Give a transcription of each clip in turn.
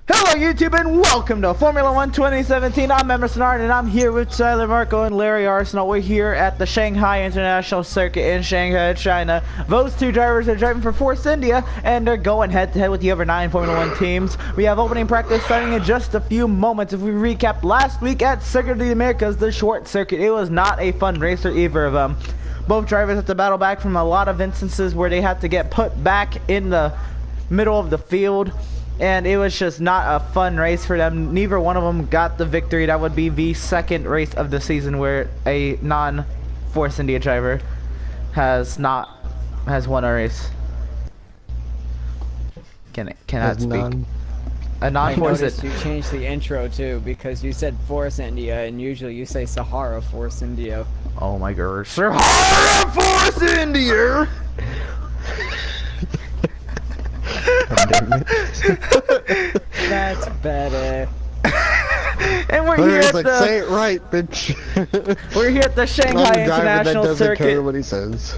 Hello YouTube and welcome to Formula 1 2017. I'm Emerson and I'm here with Tyler Marco and Larry Arsenal. We're here at the Shanghai International Circuit in Shanghai, China. Those two drivers are driving for Force India and they're going head to head with the other 9 Formula 1 teams. We have opening practice starting in just a few moments. If we recap last week at Circuit of the Americas, the short circuit, it was not a fun race for either of them. Both drivers had to battle back from a lot of instances where they had to get put back in the middle of the field. And it was just not a fun race for them. Neither one of them got the victory. That would be the second race of the season where a non-Force India driver has won a race. Cannot speak. A non-Force. I noticed you changed the intro too because you said Force India and usually you say Sahara Force India. Oh my gosh. Sahara Force India! That's better. And we're here at the say it right, bitch. We're here at the Shanghai International Circuit. Care what he says.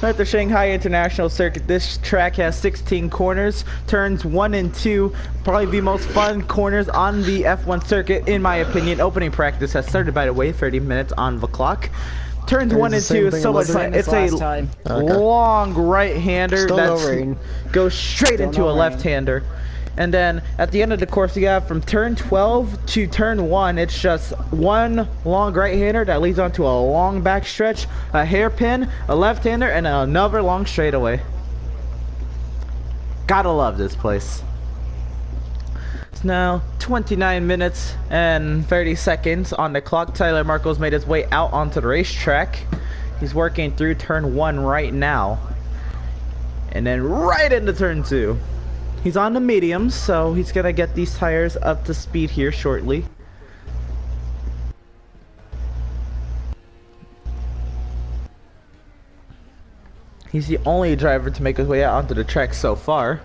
We're at the Shanghai International Circuit. This track has 16 corners, turns 1 and 2, probably the most fun corners on the F1 circuit, in my opinion. Opening practice has started, by the way, 30 minutes on the clock. Turns 1 and 2 is so much fun. It's a long right-hander that goes straight into a left-hander. And then at the end of the course, you have from turn 12 to turn 1, it's just one long right-hander that leads onto a long backstretch, a hairpin, a left-hander, and another long straightaway. Gotta love this place. It's now 29 minutes and 30 seconds on the clock. Tyler Marco's made his way out onto the racetrack. He's working through turn 1 right now. And then right into turn 2. He's on the mediums, so he's gonna get these tires up to speed here shortly. He's the only driver to make his way out onto the track so far.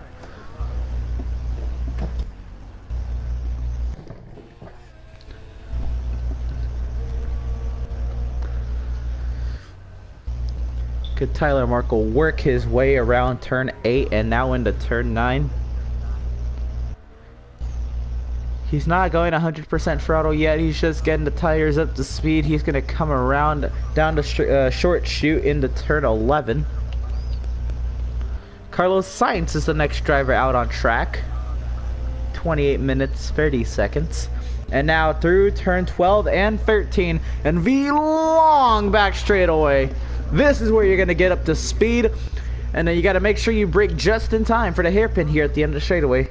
Could Tyler Marco work his way around turn 8 and now into turn 9? He's not going 100% throttle yet. He's just getting the tires up to speed. He's going to come around down the short chute into turn 11. Carlos Sainz is the next driver out on track. 28 minutes, 30 seconds. And now through turn 12 and 13 and the long back straightaway. This is where you're going to get up to speed. And then you got to make sure you brake just in time for the hairpin here at the end of the straightaway.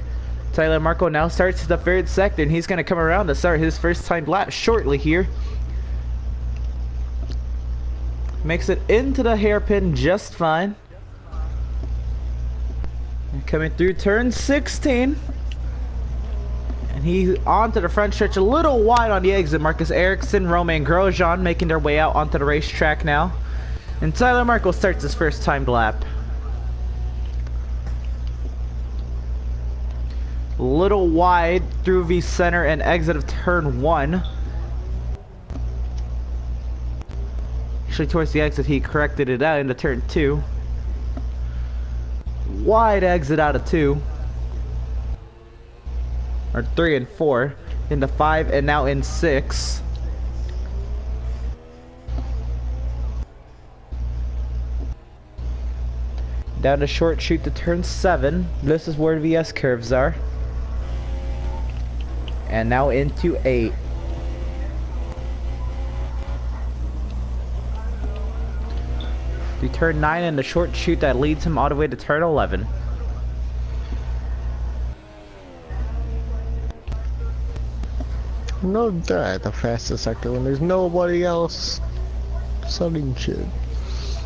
Tyler Marco now starts the third sector, and he's going to come around to start his first time lap shortly here. Makes it into the hairpin just fine. And coming through turn 16. And he's onto the front stretch, a little wide on the exit. Marcus Ericsson, Romain Grosjean making their way out onto the racetrack now. And Tyler Marco starts his first timed lap. A little wide through the center and exit of turn 1. Actually, towards the exit, he corrected it out into turn 2. Wide exit out of 2. Or 3 and 4. Into 5 and now in 6. Down the short chute to turn 7. This is where the S curves are. And now into 8. To turn 9 and the short chute that leads him all the way to turn 11. No, that the fastest sector when there's nobody else studying shit.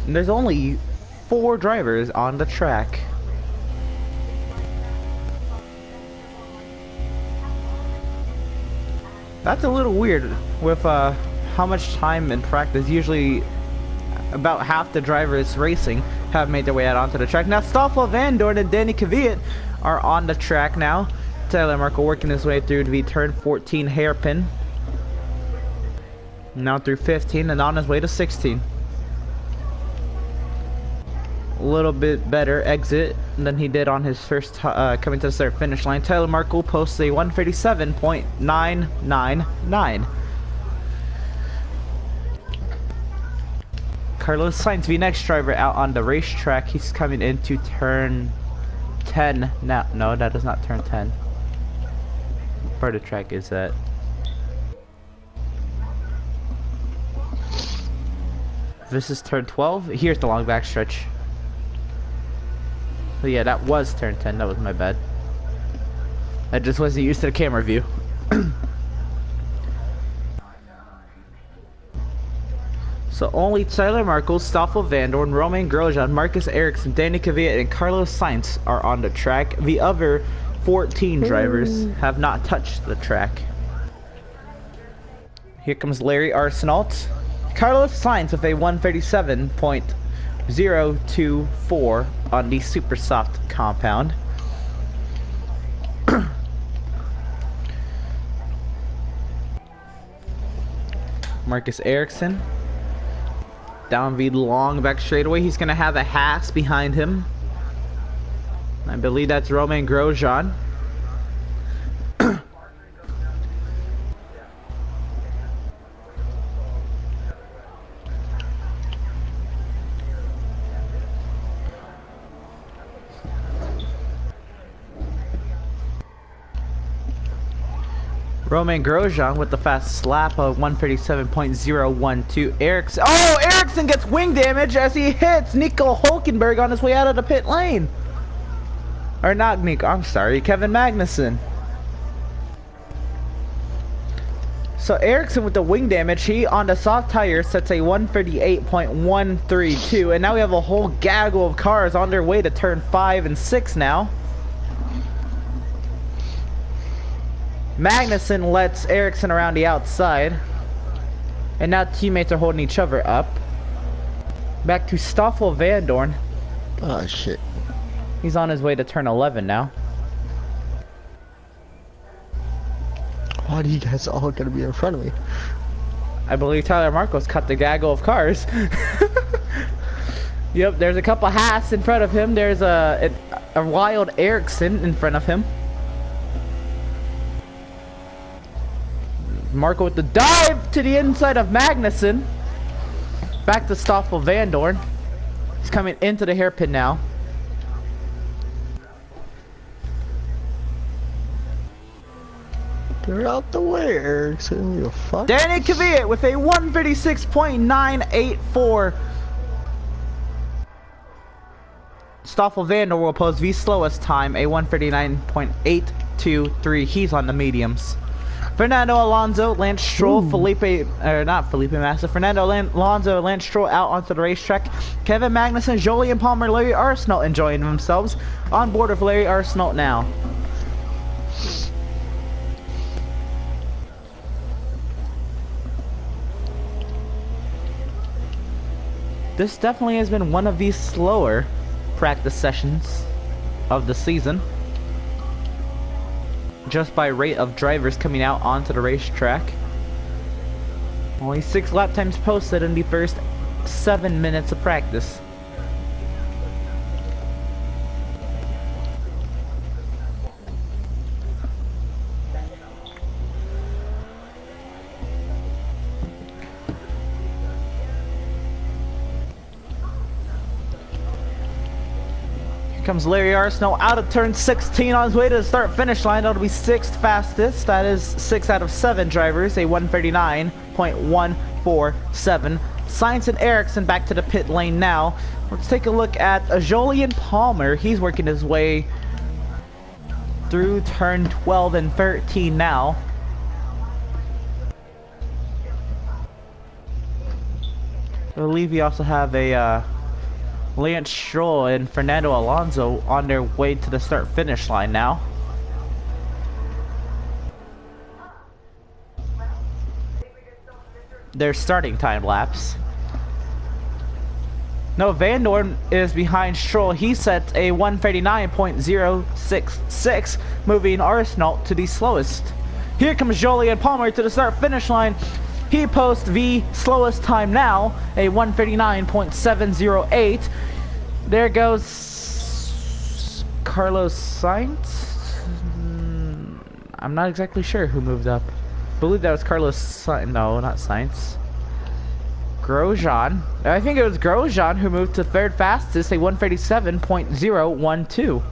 And there's only 4 drivers on the track. That's a little weird with how much time in practice. Usually about half the drivers racing have made their way out onto the track. Now Stoffel Van Dorn and Danny Kvyat are on the track now. Tyler Marco working his way through the turn 14 hairpin. Now through 15 and on his way to 16. a little bit better exit than he did on his first coming to the start finish line. Tyler Markle posts a 1:37.999. Carlos Sainz, the next driver out on the racetrack. He's coming into turn 10 now. No, that is not turn 10. What part of the track is that? This is turn 12. Here's the long backstretch. So yeah, that was turn 10. That was my bad. I just wasn't used to the camera view. So only Tyler Markle, Stoffel Vandoorne, Romain Grosjean, Marcus Ericsson, Danny Kvyat, and Carlos Sainz are on the track. The other 14 drivers have not touched the track. Here comes Larry Arsenault. Carlos Sainz with a 1:37.024 on the super soft compound. Marcus Ericsson down the long back straightaway. He's going to have a Haas behind him. I believe that's Romain Grosjean. Romain Grosjean with the fast lap of 1:37.012. Ericsson. Oh, Ericsson gets wing damage as he hits Nico Hulkenberg on his way out of the pit lane. Or not Nico, I'm sorry, Kevin Magnussen. So Ericsson with the wing damage, he on the soft tire sets a 1:38.132, and now we have a whole gaggle of cars on their way to turn 5 and 6 now. Magnussen lets Ericsson around the outside. And now teammates are holding each other up. Back to Stoffel Vandoorne. Oh shit. He's on his way to turn 11 now. Why do you guys all gonna be in front of me? I believe Tyler Marco's cut the gaggle of cars. Yep, there's a couple Haas in front of him. There's a wild Ericsson in front of him. Marco with the dive to the inside of Magnussen. Back to Stoffel Vandoorne. He's coming into the hairpin now. Get out the way, Ericsson, you fuck. Danny Kvyat with a 1:36.984. Stoffel Vandoorne will post the slowest time, a 1:39.823. He's on the mediums. Fernando Alonso, Lance Stroll, Fernando Alonso, Lance Stroll out onto the racetrack. Kevin Magnussen, Jolyon Palmer, Larry Arsenault enjoying themselves on board of Larry Arsenault now. This definitely has been one of the slower practice sessions of the season. Just by rate of drivers coming out onto the racetrack. Only 6 lap times posted in the first 7 minutes of practice. Comes Larry Arsenault out of turn 16 on his way to the start finish line. That'll be 6th fastest. That is 6 out of 7 drivers, a 1:39.147. Sainz and Ericsson back to the pit lane now. Let's take a look at Jolyon Palmer. He's working his way through turn 12 and 13 now. I believe we also have a Lance Stroll and Fernando Alonso on their way to the start finish line now. Their starting time lapse. No, Vandoorne is behind Stroll. He sets a 1:39.066, moving Arsenault to the slowest. Here comes Jolyon Palmer to the start finish line. He posts the slowest time now, a 1:39.708. There goes Carlos Sainz. I'm not exactly sure who moved up. I believe that was Carlos Sainz. No, not Sainz. Grosjean. I think it was Grosjean who moved to third fastest, a 137.012.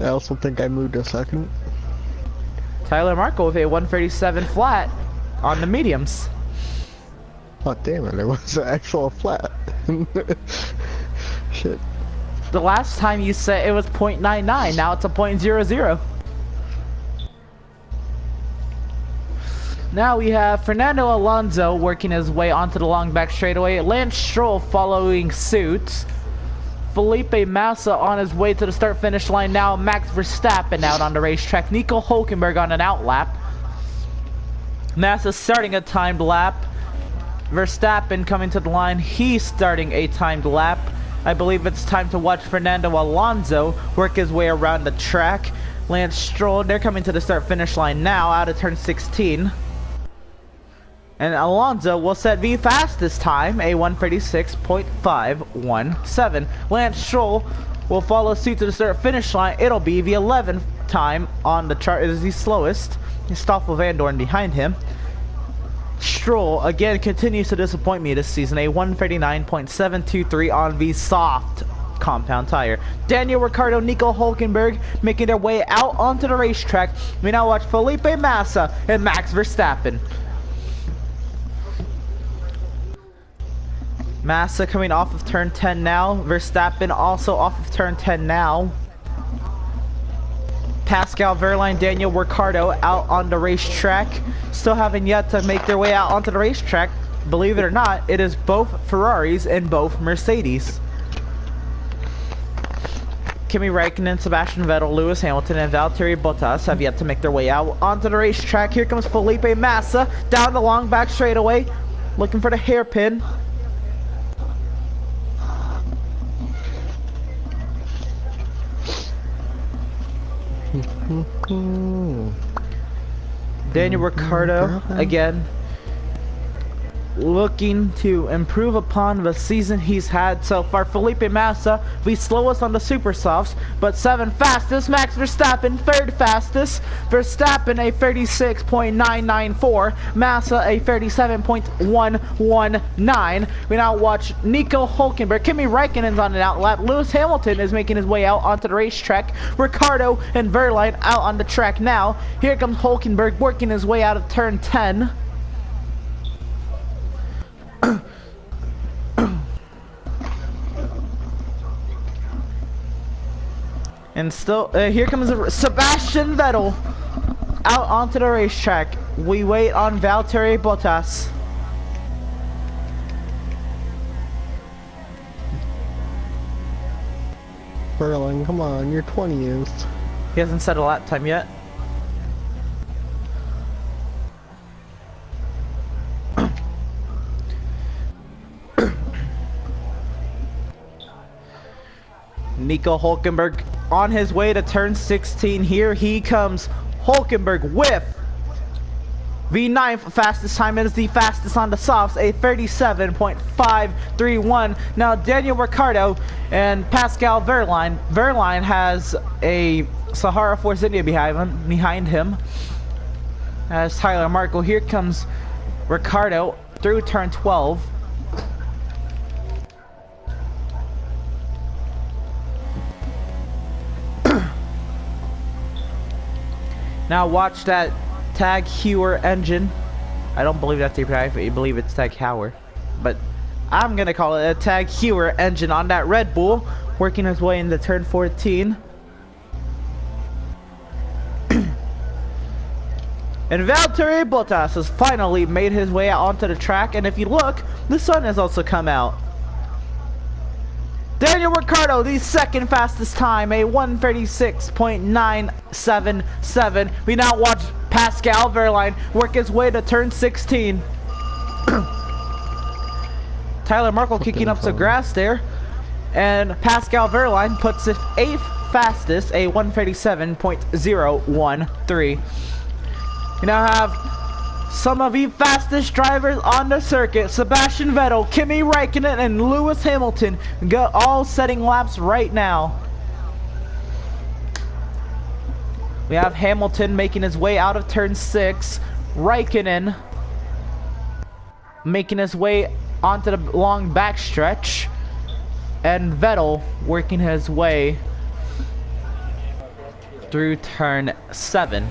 I also think I moved a second. Tyler Markle with a 137 flat on the mediums. Oh damn it, there was an actual flat. Shit. The last time you said it was 0.99, now it's a 0.00. Now we have Fernando Alonso working his way onto the long back straightaway. Lance Stroll following suit. Felipe Massa on his way to the start-finish line now. Max Verstappen out on the racetrack. Nico Hülkenberg on an out lap. Massa starting a timed lap. Verstappen coming to the line. He's starting a timed lap. I believe it's time to watch Fernando Alonso work his way around the track. Lance Stroll, they're coming to the start-finish line now out of turn 16. And Alonso will set the fastest time, a 136.517. Lance Stroll will follow suit to the start-finish line. It'll be the 11th time on the chart. It is the slowest. Stoffel Van Dorn behind him. Stroll again continues to disappoint me this season, a 139.723 on the soft compound tire. Daniel Ricciardo, Nico Hülkenberg making their way out onto the racetrack. We now watch Felipe Massa and Max Verstappen. Massa coming off of turn 10 now. Verstappen also off of turn 10 now. Pascal Wehrlein, Daniel Ricciardo out on the racetrack. Still haven't yet to make their way out onto the racetrack. Believe it or not, it is both Ferraris and both Mercedes. Kimi Räikkönen, Sebastian Vettel, Lewis Hamilton, and Valtteri Bottas have yet to make their way out onto the racetrack. Here comes Felipe Massa down the long back straightaway, looking for the hairpin. Daniel Ricciardo again looking to improve upon the season he's had so far. Felipe Massa, the slowest on the super softs, but 7th fastest. Max Verstappen, 3rd fastest. Verstappen a 36.994. Massa a 37.119. We now watch Nico Hülkenberg. Kimi Räikkönen's on an out lap. Lewis Hamilton is making his way out onto the racetrack. Ricciardo and Wehrlein out on the track now. Here comes Hülkenberg working his way out of turn 10. And still, here comes Sebastian Vettel out onto the racetrack. We wait on Valtteri Bottas. Wehrlein, come on, you're 20th. He hasn't set a lap time yet. Nico Hülkenberg on his way to turn 16. Here he comes. Hülkenberg with the 9th fastest time. It is the fastest on the softs, a 37.531. Now Daniel Ricciardo and Pascal Wehrlein. Wehrlein has a Sahara Force India behind him. As Tyler Markle. Here comes Ricciardo through turn 12. Now watch that Tag Heuer engine. I don't believe that's the I believe it's Tag Heuer. But I'm going to call it a Tag Heuer engine on that Red Bull. Working his way into turn 14. And Valtteri Bottas has finally made his way out onto the track. And if you look, the sun has also come out. Daniel Ricciardo, the 2nd fastest time, a 136.977. We now watch Pascal Wehrlein work his way to turn 16. Tyler Markle kicking up some grass there. And Pascal Wehrlein puts it 8th fastest, a 137.013. We now have Some of the fastest drivers on the circuit, Sebastian Vettel, Kimi Räikkönen, and Lewis Hamilton, all setting laps right now. We have Hamilton making his way out of turn 6, Räikkönen making his way onto the long backstretch, and Vettel working his way through turn 7.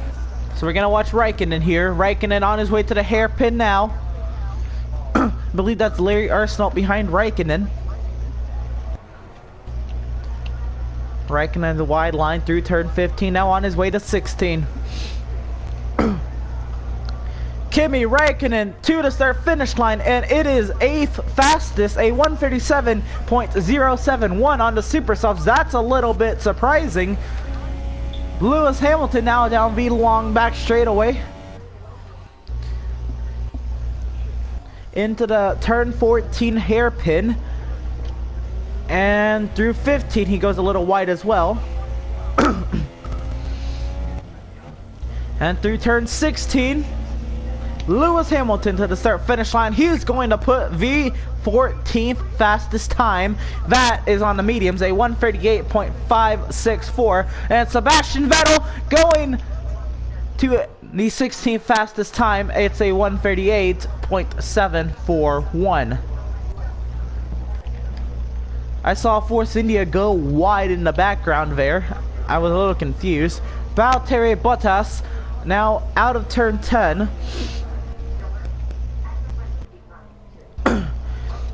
So we're gonna watch Räikkönen here. Räikkönen on his way to the hairpin now. I believe that's Larry Arsenault behind Räikkönen. Räikkönen the wide line through turn 15, now on his way to 16. Kimi Räikkönen to the start finish line, and it is 8th fastest, a 137.071 on the super softs. That's a little bit surprising. Lewis Hamilton now down the long back straightaway into the turn 14 hairpin, and through 15 he goes a little wide as well. And through turn 16, Lewis Hamilton to the start finish line. He's going to put the 14th fastest time. That is on the mediums, a 138.564. And Sebastian Vettel going to the 16th fastest time. It's a 138.741. I saw Force India go wide in the background there. I was a little confused. Valtteri Bottas now out of turn 10.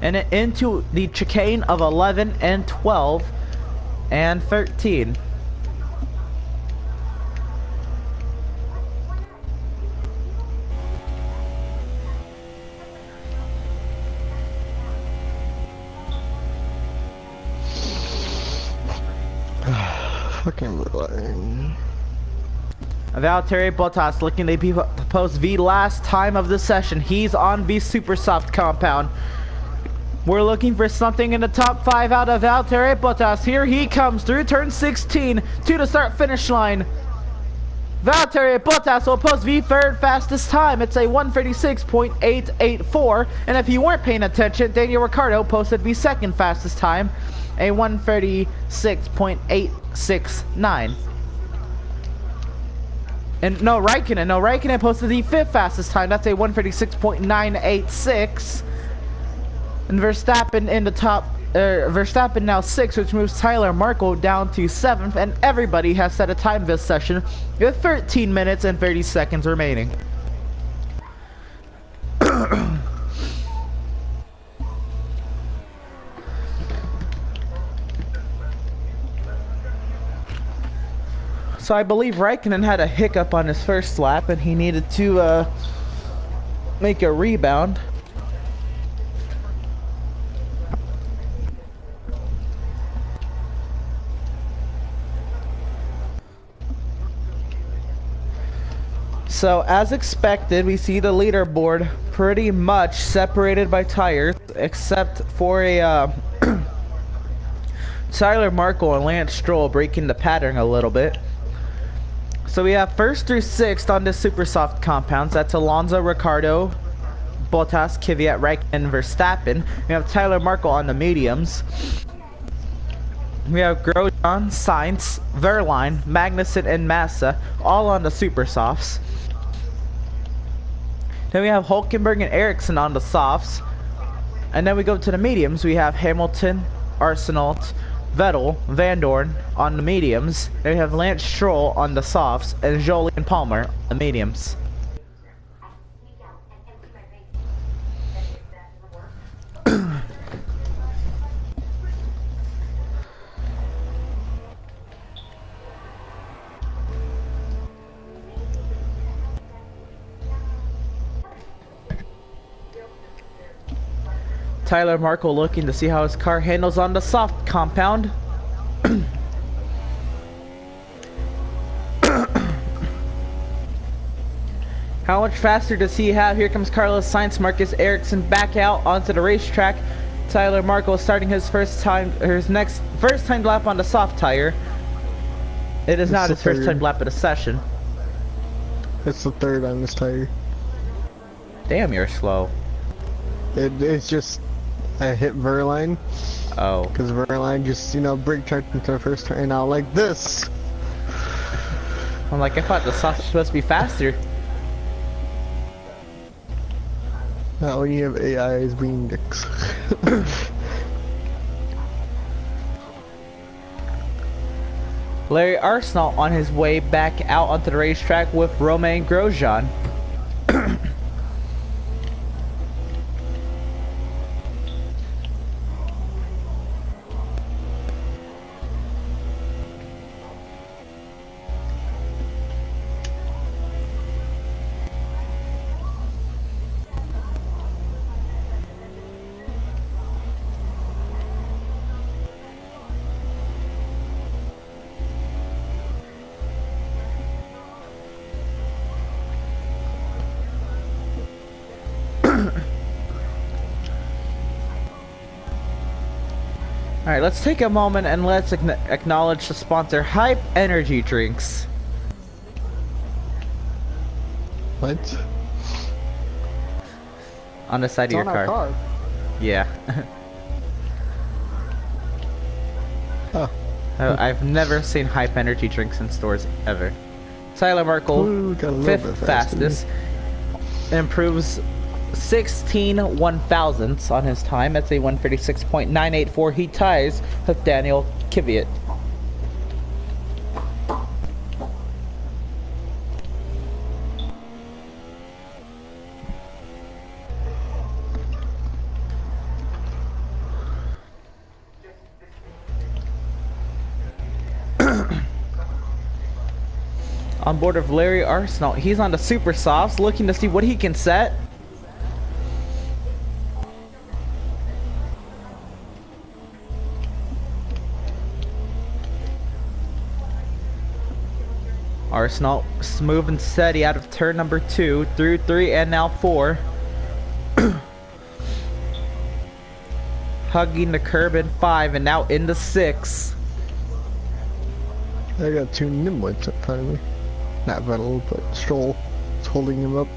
And into the chicane of 11 and 12 and 13. Fucking line. Valtteri Bottas looking to post the last time of the session. He's on the super soft compound. We're looking for something in the top 5 out of Valtteri Bottas. Here he comes through turn 16 to the start finish line. Valtteri Bottas will post the 3rd fastest time. It's a 136.884. And if you weren't paying attention, Daniel Ricciardo posted the 2nd fastest time, a 136.869. And Räikkönen posted the 5th fastest time. That's a 136.986. And Verstappen in the top, Verstappen now 6th, which moves Tyler Markle down to 7th, and everybody has set a time this session with 13 minutes and 30 seconds remaining. So I believe Räikkönen had a hiccup on his first lap, and he needed to make a rebound. So, as expected, we see the leaderboard pretty much separated by tires, except for a Tyler Markle and Lance Stroll breaking the pattern a little bit. So we have 1st through 6th on the super soft compounds. That's Alonso, Ricciardo, Bottas, Kvyat, Räikkönen, and Verstappen. We have Tyler Markle on the mediums. We have Grosjean, Sainz, Verline, Magnussen, and Massa all on the super softs. Then we have Hülkenberg and Ericsson on the softs. And then we go to the mediums. We have Hamilton, Arsenault, Vettel, Van Dorn on the mediums. Then we have Lance Stroll on the softs, and Jolie and Palmer on the mediums. Tyler Markle looking to see how his car handles on the soft compound. How much faster does he have? Here comes Carlos Sainz, Marcus Ericsson back out onto the racetrack. Tyler Markle starting his first time lap on the soft tire. It is not his first time lap of the session. It's the 3rd on this tire. Damn, you're slow. It's just I hit Verline Oh. because Verline just brake checked into the first turn out like this. I'm like, I thought the sauce was supposed to be faster. Not when you have AIs being dicks. Larry Arsenault on his way back out onto the racetrack with Romain Grosjean. Alright, let's take a moment and let's acknowledge the sponsor, Hype Energy Drinks. What? On the side It's of your on our car. car. Yeah. Oh. I've never seen Hype Energy Drinks in stores, ever. Tyler Merkel, Ooh, got a little bit 5th faster. fastest. Improves 16 1,000ths on his time. That's a 136.984. He ties with Daniel Kvyat. On board of Larry Arsenault, he's on the super softs, looking to see what he can set. Arsenault smooth and steady out of turn number 2, through 3, and now 4. Hugging the curb in 5, and now into 6. I got 2 Nimwits up front of me. Not Vettel, but Stroll is holding him up.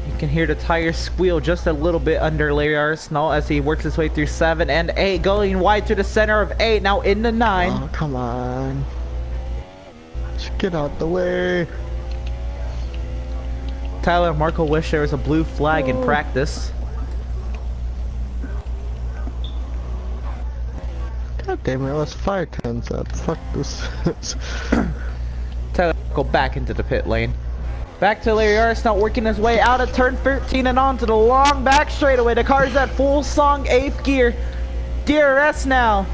You can hear the tires squeal just a little bit under Larry Arsenault as he works his way through 7 and 8, going wide to the center of 8, now into 9. Oh, come on. Just get out the way. Tyler Markle wished there was a blue flag in practice. God damn it, let's 5 turns up. Fuck this. Tyler Markle back into the pit lane. Back to Larry Arsenault working his way out of turn 13 and onto the long back straightaway. The car's at full song 8th gear. DRS now.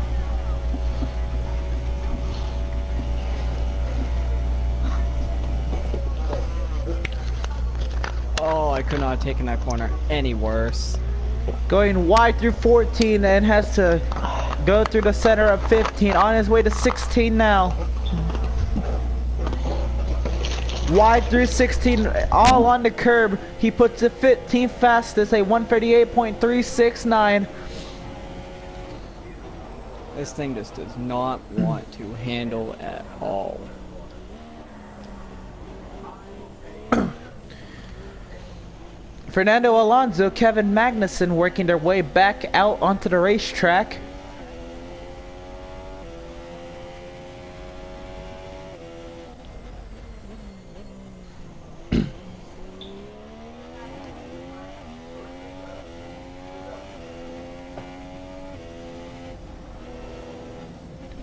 Oh, I could not have taken that corner any worse. Going wide through 14 and has to go through the center of 15. On his way to 16 now. Wide through 16, all on the curb. He puts it 15th fastest, a 138.369. This thing just does not want to handle at all. Fernando Alonso, Kevin Magnussen working their way back out onto the racetrack.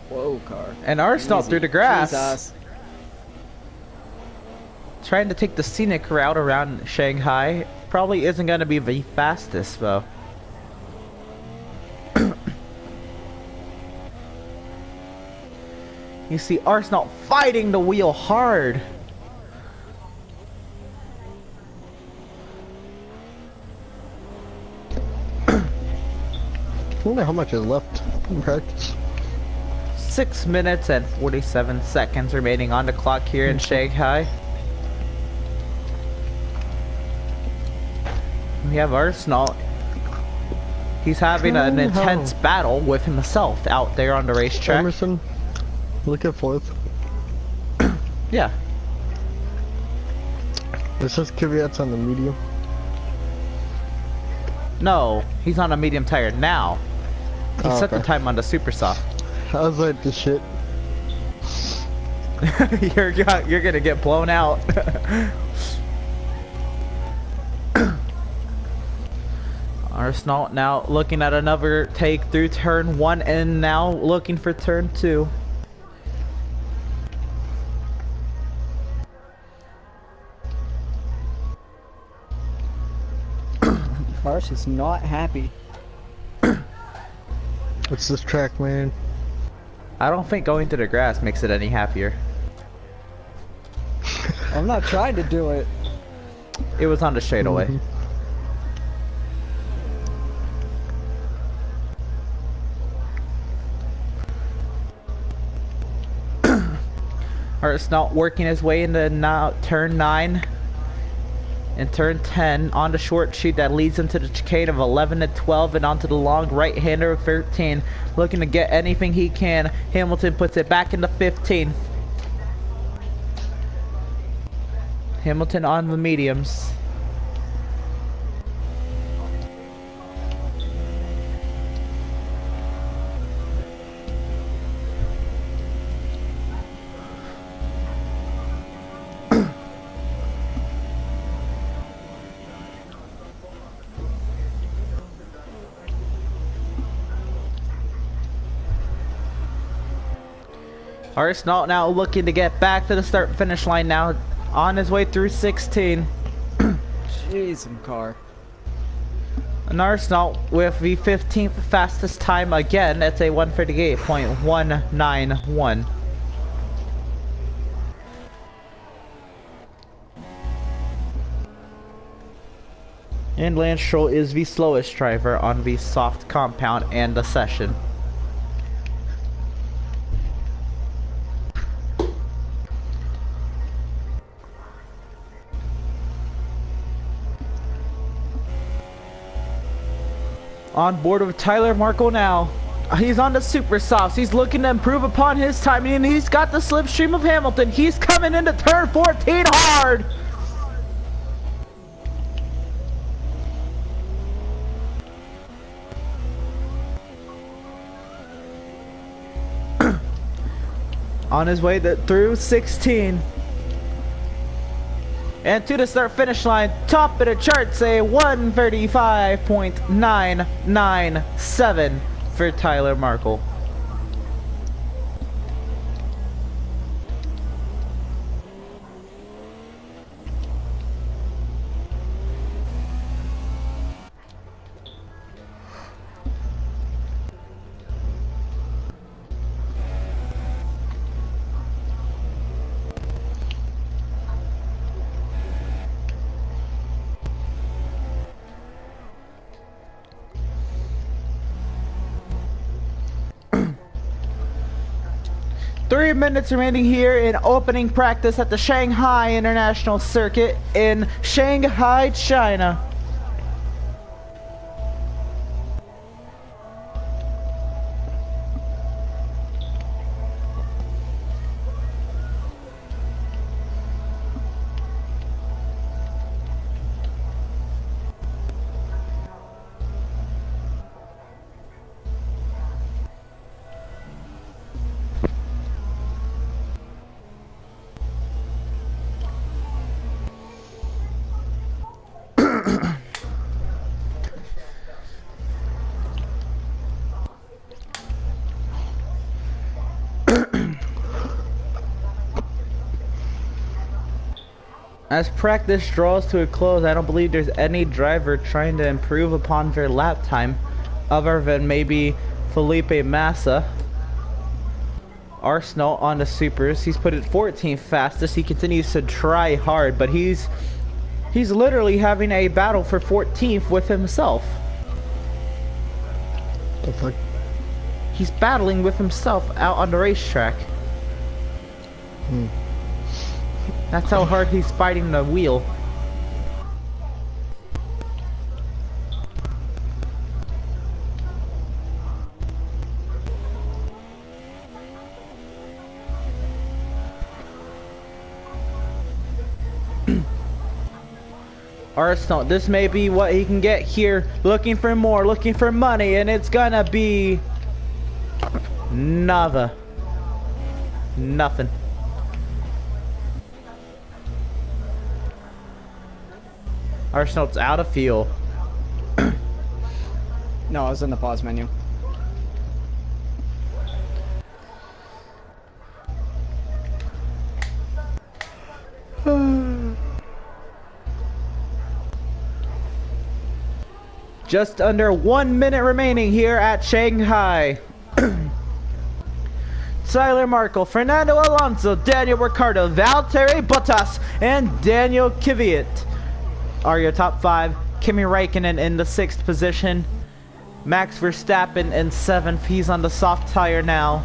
Whoa, car. And Arsenault Easy. through the grass. Jesus. Trying to take the scenic route around Shanghai. Probably isn't going to be the fastest, though. You see Arsenault fighting the wheel hard. I wonder how much is left in practice. 6 minutes and 47 seconds remaining on the clock here in Shanghai. We have Arsenault. He's having an intense battle with himself out there on the racetrack. Emerson, look at 4th. Yeah. It says Kvyat's on the medium. No, he's on a medium tire now. He Oh, set the okay. time on the super soft. I was like, this shit. you're gonna get blown out. Arsenal now looking at another take through turn 1 and now looking for turn 2. Harsh is not happy. What's this track, man? I don't think going to the grass makes it any happier. I'm not trying to do it. It was on the straightaway. Arsenal working his way into now turn 9 and turn 10 on the short chute that leads into the chicane of 11 to 12 and onto the long right-hander of 13, looking to get anything he can. Hamilton puts it back into 15. Hamilton on the mediums. Arsenal now looking to get back to the start finish line now, on his way through 16. Jeez, car. And Arsenal with the 15th fastest time again. It's a 1:38.191. And Lance Stroll is the slowest driver on the soft compound and the session. On board with Tyler Markle now. He's on the super softs. He's looking to improve upon his timing, and he's got the slipstream of Hamilton. He's coming into turn 14 hard. On his way through 16. And to the start finish line, top of the charts, a 1:35.997 for Tyler Markle. Three minutes remaining here in opening practice at the Shanghai International Circuit in Shanghai, China. As practice draws to a close, I don't believe there's any driver trying to improve upon their lap time other than maybe Felipe Massa. Arsenal on the supers. He's put it 14th fastest. He continues to try hard, but he's literally having a battle for 14th with himself. The fuck? He's battling with himself out on the racetrack. That's how hard he's fighting the wheel. Arsenal, this may be what he can get here. Looking for more, looking for money, and it's gonna be nothing. Arsenal's out of fuel. No, I was in the pause menu. Just under 1 minute remaining here at Shanghai. Tyler Markle, Fernando Alonso, Daniel Ricciardo, Valtteri Bottas, and Daniel Kvyat are your top 5. Kimi Räikkönen in the 6th position. Max Verstappen in 7th. He's on the soft tire now.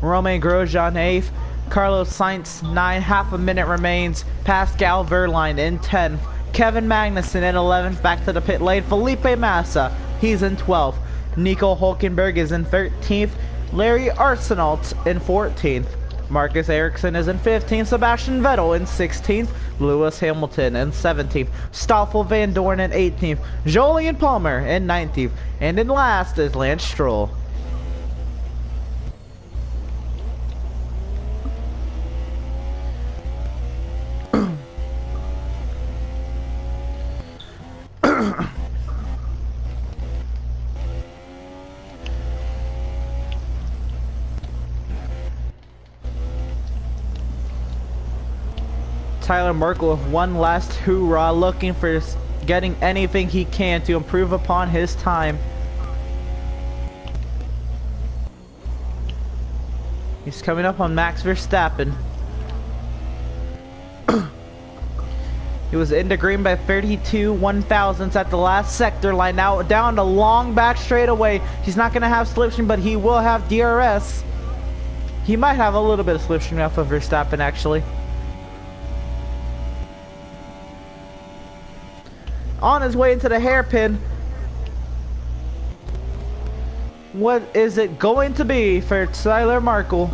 Romain Grosjean 8th. Carlos Sainz 9. Half a minute remains. Pascal Wehrlein in 10th. Kevin Magnussen in 11th. Back to the pit lane. Felipe Massa, he's in 12th. Nico Hülkenberg is in 13th. Larry Arsenault in 14th. Marcus Ericsson is in 15th. Sebastian Vettel in 16th. Lewis Hamilton in 17th. Stoffel Van Dorn in 18th. Jolyon Palmer in 19th. And in last is Lance Stroll. Tyler Markle with one last hoorah, looking for getting anything he can to improve upon his time. He's coming up on Max Verstappen. He was into green by 32 1/1000ths at the last sector line. Now down the long back straightaway. He's not going to have slipstream, but he will have DRS. He might have a little bit of slipstream off of Verstappen, actually. On his way into the hairpin. What is it going to be for Tyler Markle?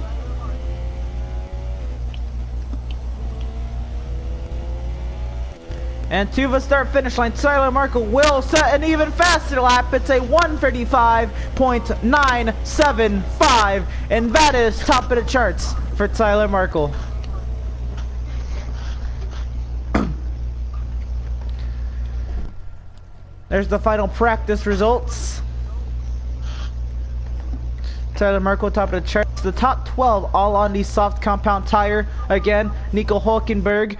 And to the start finish line, Tyler Markle will set an even faster lap. It's a 1:35.975, and that is top of the charts for Tyler Markle. There's the final practice results. Tyler Markle top of the charts. The top 12 all on the soft compound tire. Again, Nico Hülkenberg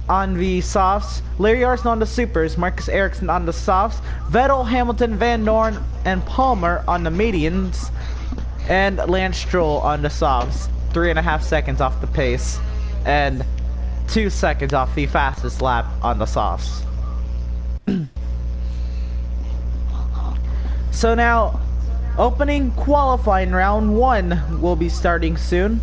on the softs. Larry Arsenault on the supers. Marcus Ericsson on the softs. Vettel, Hamilton, Van Dorn, and Palmer on the medians. And Lance Stroll on the softs. 3.5 seconds off the pace. And 2 seconds off the fastest lap on the softs. So now, opening qualifying round 1 will be starting soon.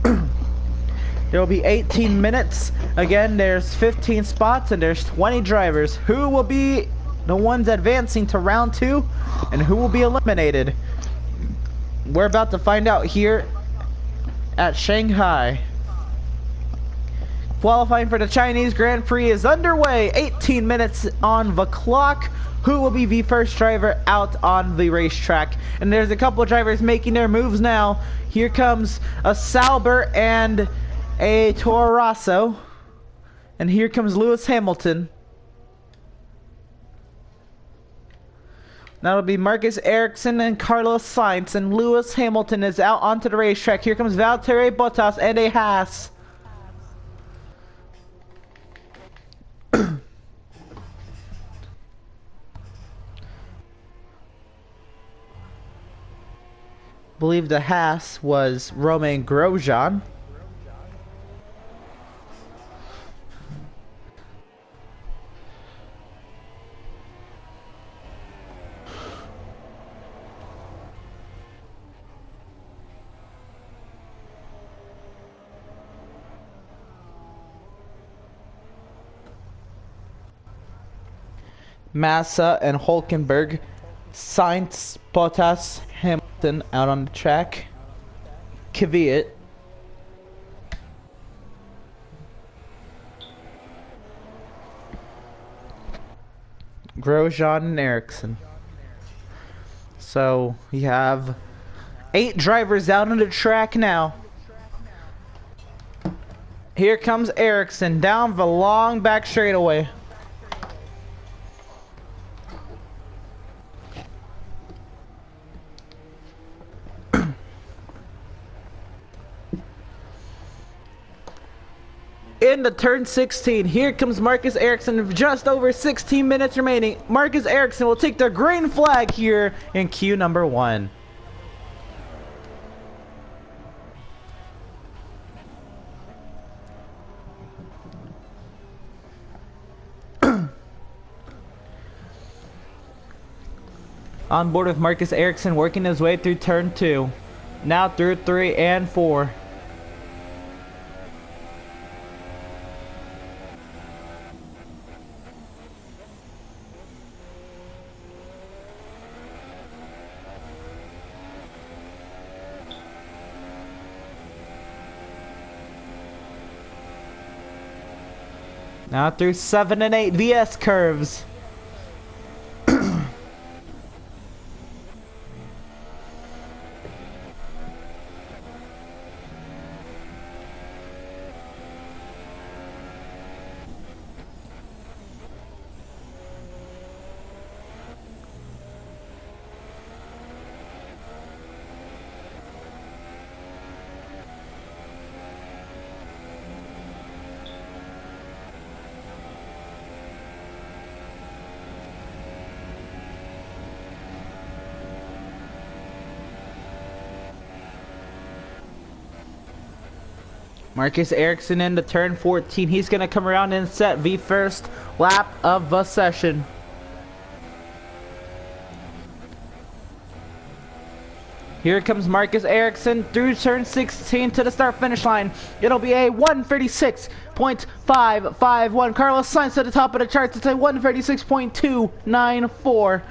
There will be 18 minutes. Again, there's 15 spots and there's 20 drivers. Who will be the ones advancing to round 2 and who will be eliminated? We're about to find out here at Shanghai. Qualifying for the Chinese Grand Prix is underway. 18 minutes on the clock. Who will be the first driver out on the racetrack? And there's a couple of drivers making their moves now. Here comes a Sauber and a Toro Rosso. And here comes Lewis Hamilton. That'll be Marcus Ericsson and Carlos Sainz. And Lewis Hamilton is out onto the racetrack. Here comes Valtteri Bottas and a Haas. Believe the Haas was Romain Grosjean. Massa and Hülkenberg, Sainz, Bottas, Hamilton out on the track. Kvyat. Grosjean, and Ericsson. So we have 8 drivers out on the track now. Here comes Ericsson down the long back straightaway. Into turn 16, here comes Marcus Ericsson with just over 16 minutes remaining. Marcus Ericsson will take the green flag here in Q number 1. On board with Marcus Ericsson working his way through turn 2. Now through 3 and 4. Now through 7 and 8 VS curves. Marcus Ericsson into turn 14. He's going to come around and set the first lap of the session. Here comes Marcus Ericsson through turn 16 to the start finish line. It'll be a 136.551. Carlos Sainz to the top of the charts. It's a 136.294.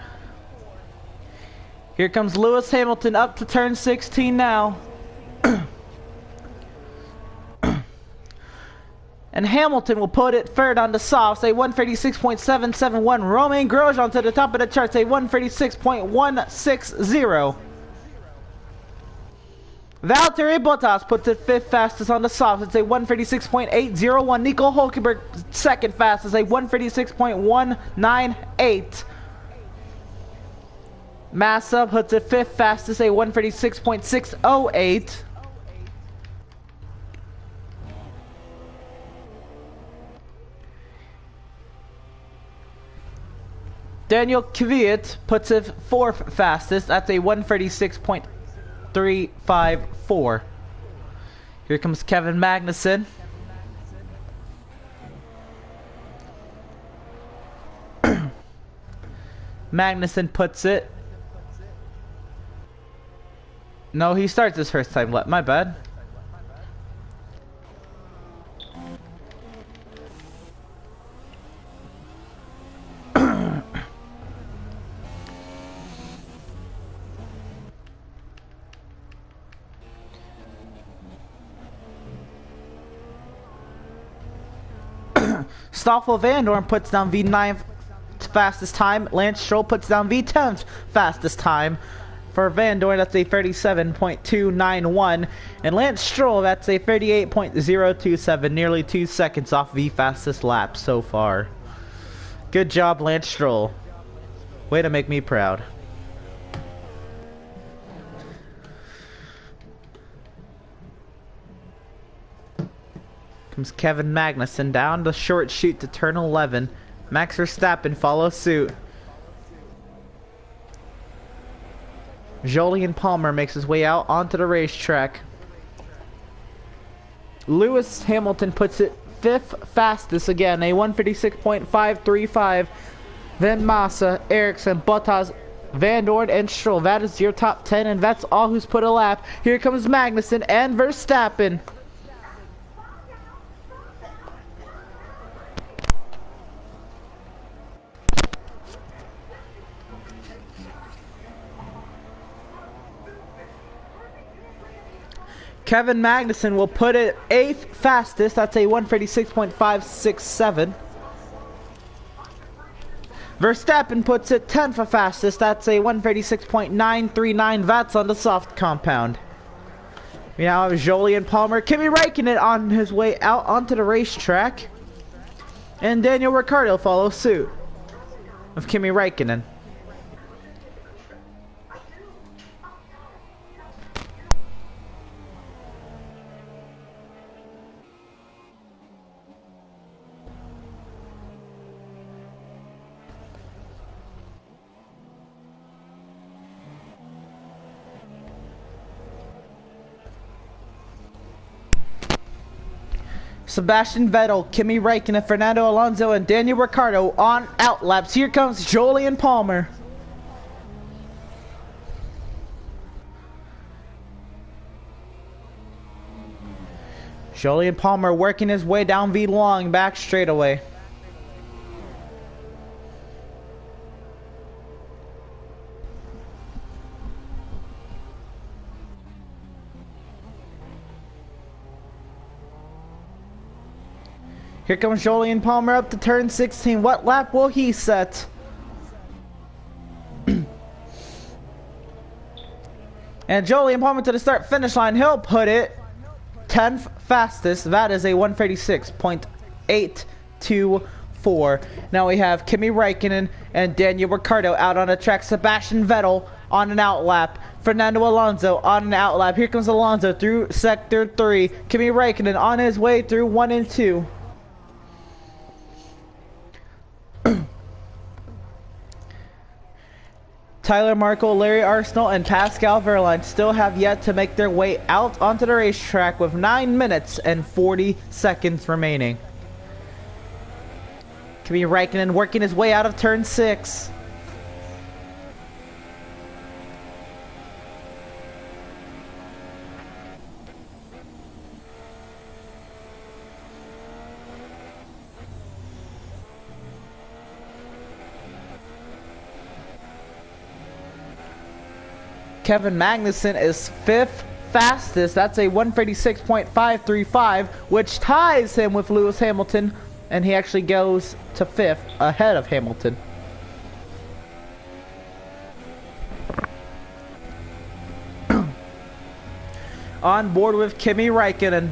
Here comes Lewis Hamilton up to turn 16 now. And Hamilton will put it third on the softs, a 136.771. Romain Grosjean to the top of the charts, a 136.160. Valtteri Bottas puts it 5th fastest on the softs, it's a 136.801. Nico Hulkenberg 2nd fastest, a 136.198. Massa puts it 5th fastest, a 136.608. Daniel Kvyat puts it 4th fastest. That's a 136.354. Here comes Kevin Magnussen. Magnussen puts it. No, he starts his first time lap. My bad. Stoffel Van Dorn puts down the 9th fastest time. Lance Stroll puts down the 10th fastest time. For Van Dorn, that's a 37.291. And Lance Stroll, that's a 38.027. Nearly 2 seconds off the fastest lap so far. Good job, Lance Stroll. Way to make me proud. Comes Kevin Magnussen down the short chute to turn 11. Max Verstappen follows suit. Jolyon Palmer makes his way out onto the racetrack. Lewis Hamilton puts it 5th fastest again, a 156.535. Then Massa, Ericsson, Bottas, Van Dorn, and Stroll. That is your top 10, and that's all who's put a lap. Here comes Magnussen and Verstappen. Kevin Magnussen will put it 8th fastest. That's a 136.567. Verstappen puts it 10th for fastest. That's a 136.939. That's on the soft compound. We now have Jolyon Palmer, Kimi Räikkönen on his way out onto the racetrack. And Daniel Ricciardo follows suit of Kimi Räikkönen. Sebastian Vettel, Kimi Räikkönen, Fernando Alonso, and Daniel Ricciardo on outlaps. Here comes Jolyon Palmer. Jolyon Palmer working his way down V long back straightaway. Here comes Jolyon Palmer up to turn 16. What lap will he set? And Jolyon Palmer to the start finish line. He'll put it 10th fastest. That is a 136.824. Now we have Kimi Räikkönen and Daniel Ricciardo out on the track. Sebastian Vettel on an outlap. Fernando Alonso on an outlap. Here comes Alonso through sector 3. Kimi Räikkönen on his way through 1 and 2. Tyler Markle, Larry Arsenal, and Pascal Wehrlein still have yet to make their way out onto the racetrack with 9 minutes and 40 seconds remaining. Kimi Räikkönen working his way out of turn 6. Kevin Magnussen is 5th fastest. That's a 136.535, which ties him with Lewis Hamilton, and he actually goes to 5th ahead of Hamilton. On board with Kimi Räikkönen.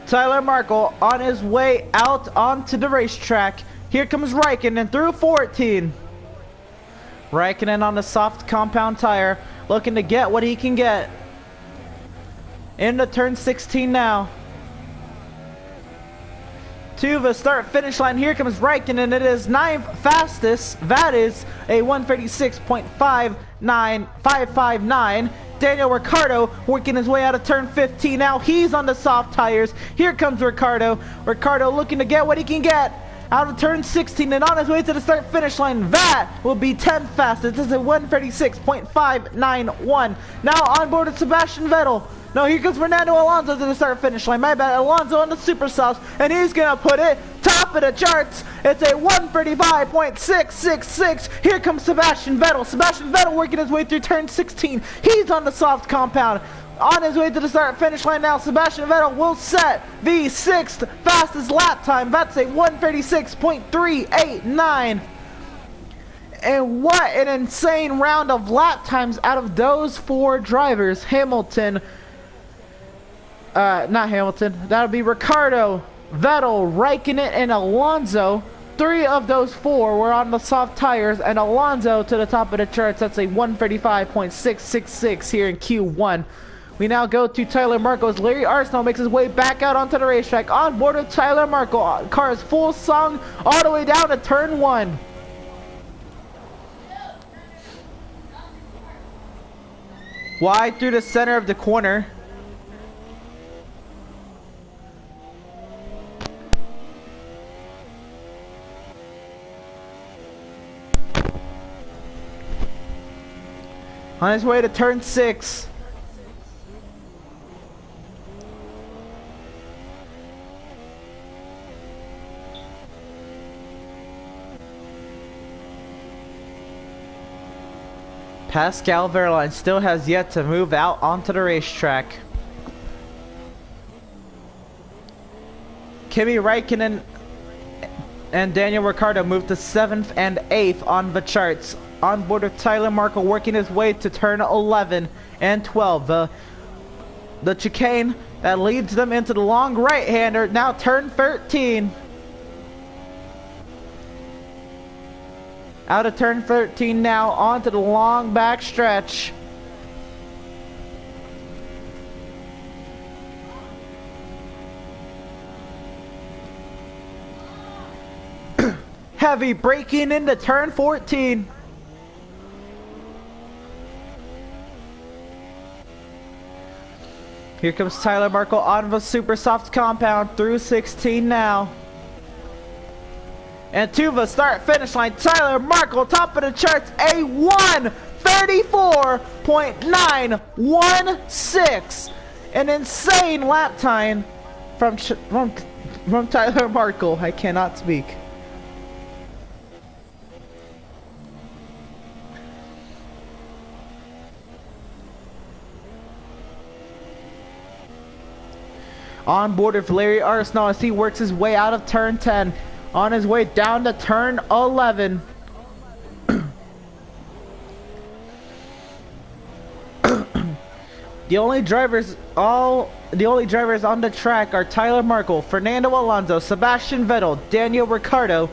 Tyler Markle on his way out onto the racetrack. Here comes Räikkönen through 14. Räikkönen on the soft compound tire, looking to get what he can get. Into turn 16 now. To the start finish line, here comes Räikkönen. It is 9th fastest. That is a 136.59559. Daniel Ricciardo working his way out of turn 15 now. He's on the soft tires. Here comes Ricciardo. Ricciardo looking to get what he can get out of turn 16 and on his way to the start finish line. That will be 10th fastest. This is a 136.591. Now on board with Sebastian Vettel. No, here comes Fernando Alonso to the start finish line. My bad. Alonso on the super sauce, and he's gonna put it top of the charts. It's a 135.666. Here comes Sebastian Vettel. Sebastian Vettel working his way through turn 16. He's on the soft compound. On his way to the start finish line now, Sebastian Vettel will set the 6th fastest lap time. That's a 136.389. And what an insane round of lap times out of those 4 drivers. Hamilton, not Hamilton, that'll be Ricciardo, Vettel, Räikkönen, and Alonso. 3 of those 4 were on the soft tires, and Alonso to the top of the charts. That's a 135.666 here in Q1. We now go to Tyler Markle as Larry Arsenal makes his way back out onto the racetrack. On board with Tyler Markle. Car is full sung all the way down to turn 1. Wide through the center of the corner. On his way to turn 6. Pascal Wehrlein still has yet to move out onto the racetrack. Kimi Räikkönen and Daniel Ricciardo moved to 7th and 8th on the charts. On board with Tyler Markle working his way to turn 11 and 12. The chicane that leads them into the long right-hander, now turn 13. Out of turn 13 now, onto the long back stretch. Heavy braking into turn 14. Here comes Tyler Markle on the super soft compound through 16 now. And to the start finish line, Tyler Markle, top of the charts, a 1:34.916. An insane lap time from Tyler Markle. I cannot speak. On board with Larry Arsenault as he works his way out of turn 10. On his way down to turn 11. The only drivers on the track are Tyler Markle, Fernando Alonso, Sebastian Vettel, Daniel Ricciardo.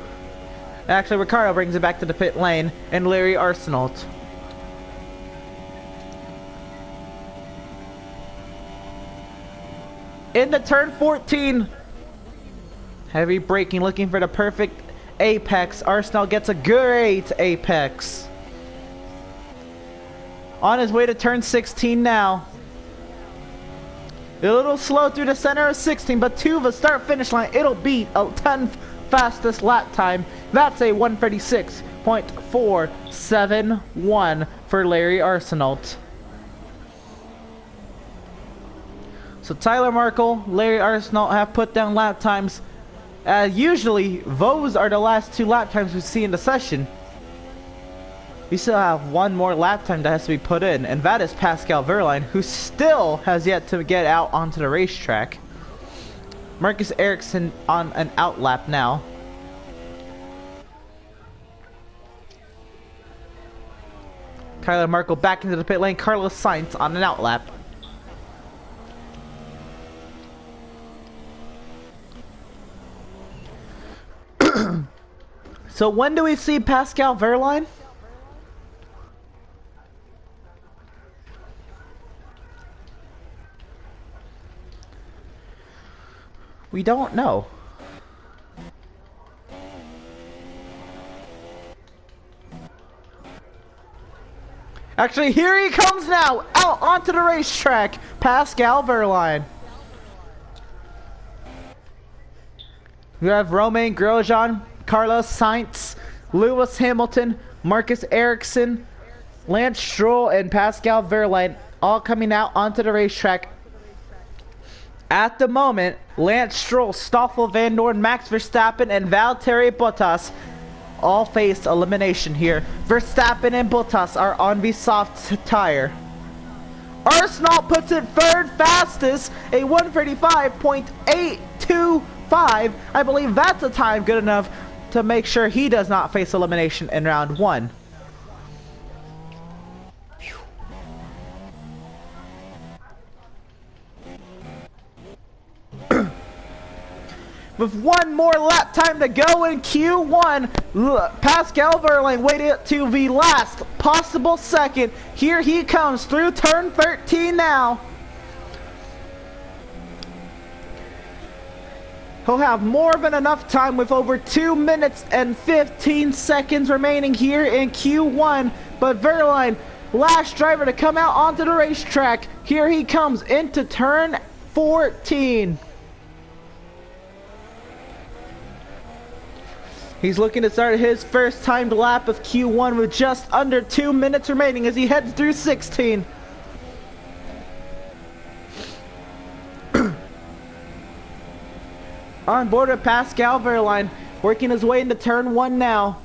Actually, Ricciardo brings it back to the pit lane, and Larry Arsenault. Into turn 14. Heavy braking, looking for the perfect apex. Arsenault gets a great apex. On his way to turn 16 now. A little slow through the center of 16, but to the start finish line, it'll beat a 10th fastest lap time. That's a 1:36.471 for Larry Arsenault. So Tyler Markle, Larry Arsenault have put down lap times. Usually, those are the last 2 lap times we see in the session. We still have one more lap time that has to be put in, and that is Pascal Wehrlein, who still has yet to get out onto the racetrack. Marcus Ericsson on an out lap now. Tyler Markle back into the pit lane. Carlos Sainz on an out lap. So when do we see Pascal Wehrlein? We don't know. Actually, here he comes now, out onto the racetrack, Pascal Wehrlein. We have Romain Grosjean, Carlos Sainz, Lewis Hamilton, Marcus Ericsson, Lance Stroll, and Pascal Wehrlein all coming out onto the racetrack. At the moment, Lance Stroll, Stoffel Van Dorn, Max Verstappen, and Valtteri Bottas all face elimination here. Verstappen and Bottas are on the soft tire. Arsenault puts it third fastest, a 1:35.825. I believe that's a time good enough to make sure he does not face elimination in round 1. With one more lap time to go in Q1, Pascal Wehrlein waited to the last possible second. Here he comes through turn 13 now. He'll have more than enough time with over 2 minutes and 15 seconds remaining here in Q1. But Wehrlein, last driver to come out onto the racetrack. Here he comes into turn 14. He's looking to start his first timed lap of Q1 with just under 2 minutes remaining as he heads through 16. On board with Pascal Wehrlein, working his way into turn 1 now.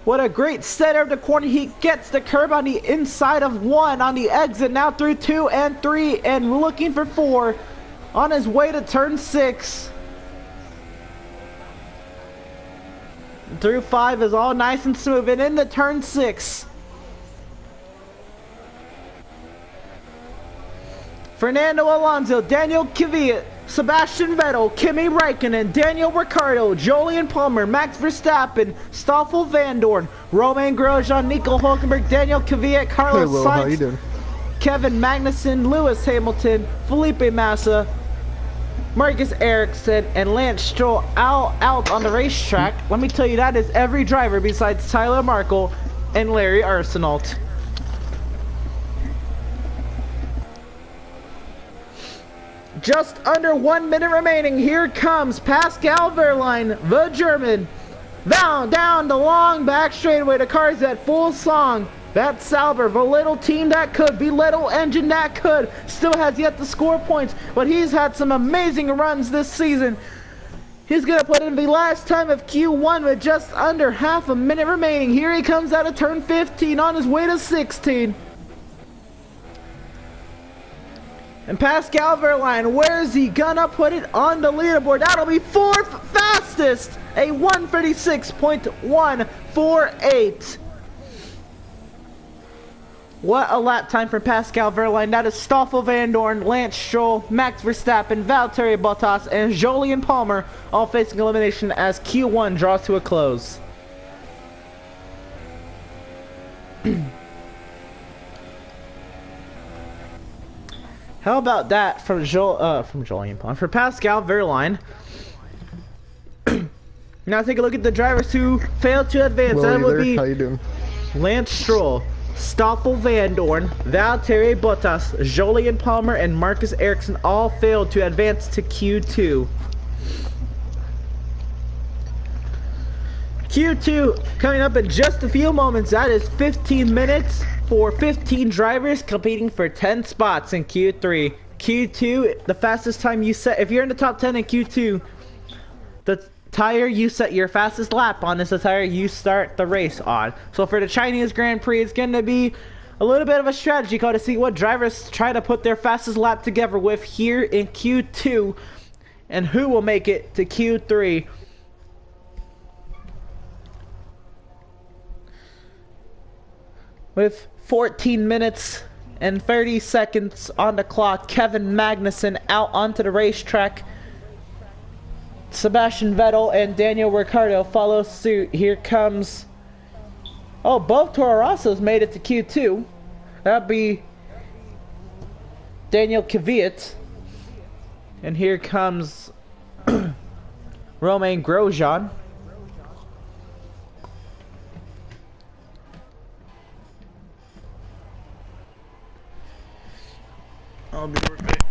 What a great center of the corner. He gets the curb on the inside of 1 on the exit. Now through 2 and 3 and looking for 4 on his way to turn 6. Through 5 is all nice and smooth, and into turn 6. Fernando Alonso, Daniel Kvyat, Sebastian Vettel, Kimi Räikkönen, Daniel Ricciardo, Jolyon Palmer, Max Verstappen, Stoffel Van Dorn, Romain Grosjean, Nico Hulkenberg, Daniel Kvyat, Carlos Hello, how you Sainz, doing? Kevin Magnussen, Lewis Hamilton, Felipe Massa, Marcus Ericsson, and Lance Stroll out on the racetrack. Let me tell you, that is every driver besides Tyler Markle and Larry Arsenault. Just under 1 minute remaining. Here comes Pascal Wehrlein, the German. Down the long back straightaway. The car's at full song. That Sauber, the little team that could, the little engine that could, still has yet to score points, but he's had some amazing runs this season. He's going to put in the last time of Q1 with just under half a minute remaining. Here he comes out of turn 15 on his way to 16. And Pascal Wehrlein, where is he gonna put it on the leaderboard? That'll be 4th fastest, a 1:36.148. What a lap time for Pascal Wehrlein. That is Stoffel Van Dorn, Lance Stroll, Max Verstappen, Valtteri Bottas, and Jolyon Palmer all facing elimination as Q1 draws to a close. How about that from Jolyon Palmer, for Pascal Wehrlein. Now take a look at the drivers who failed to advance. That would be how you doing? Lance Stroll, Stoffel Van Dorn, Valtteri Bottas, Jolyon Palmer, and Marcus Ericsson all failed to advance to Q2. Q2 coming up in just a few moments. That is 15 minutes for 15 drivers competing for 10 spots in Q3. Q2, the fastest time you set, if you're in the top 10 in Q2, the tire you set your fastest lap on is the tire you start the race on. So for the Chinese Grand Prix, it's going to be a little bit of a strategy call to see what drivers try to put their fastest lap together with here in Q2 and who will make it to Q3. With 14 minutes and 30 seconds on the clock, Kevin Magnussen out onto the racetrack. Sebastian Vettel and Daniel Ricciardo follow suit. Here comes... Oh, both Toro Rossos made it to Q2. That'd be Daniel Kvyat. And here comes Romain Grosjean. I'll be right back.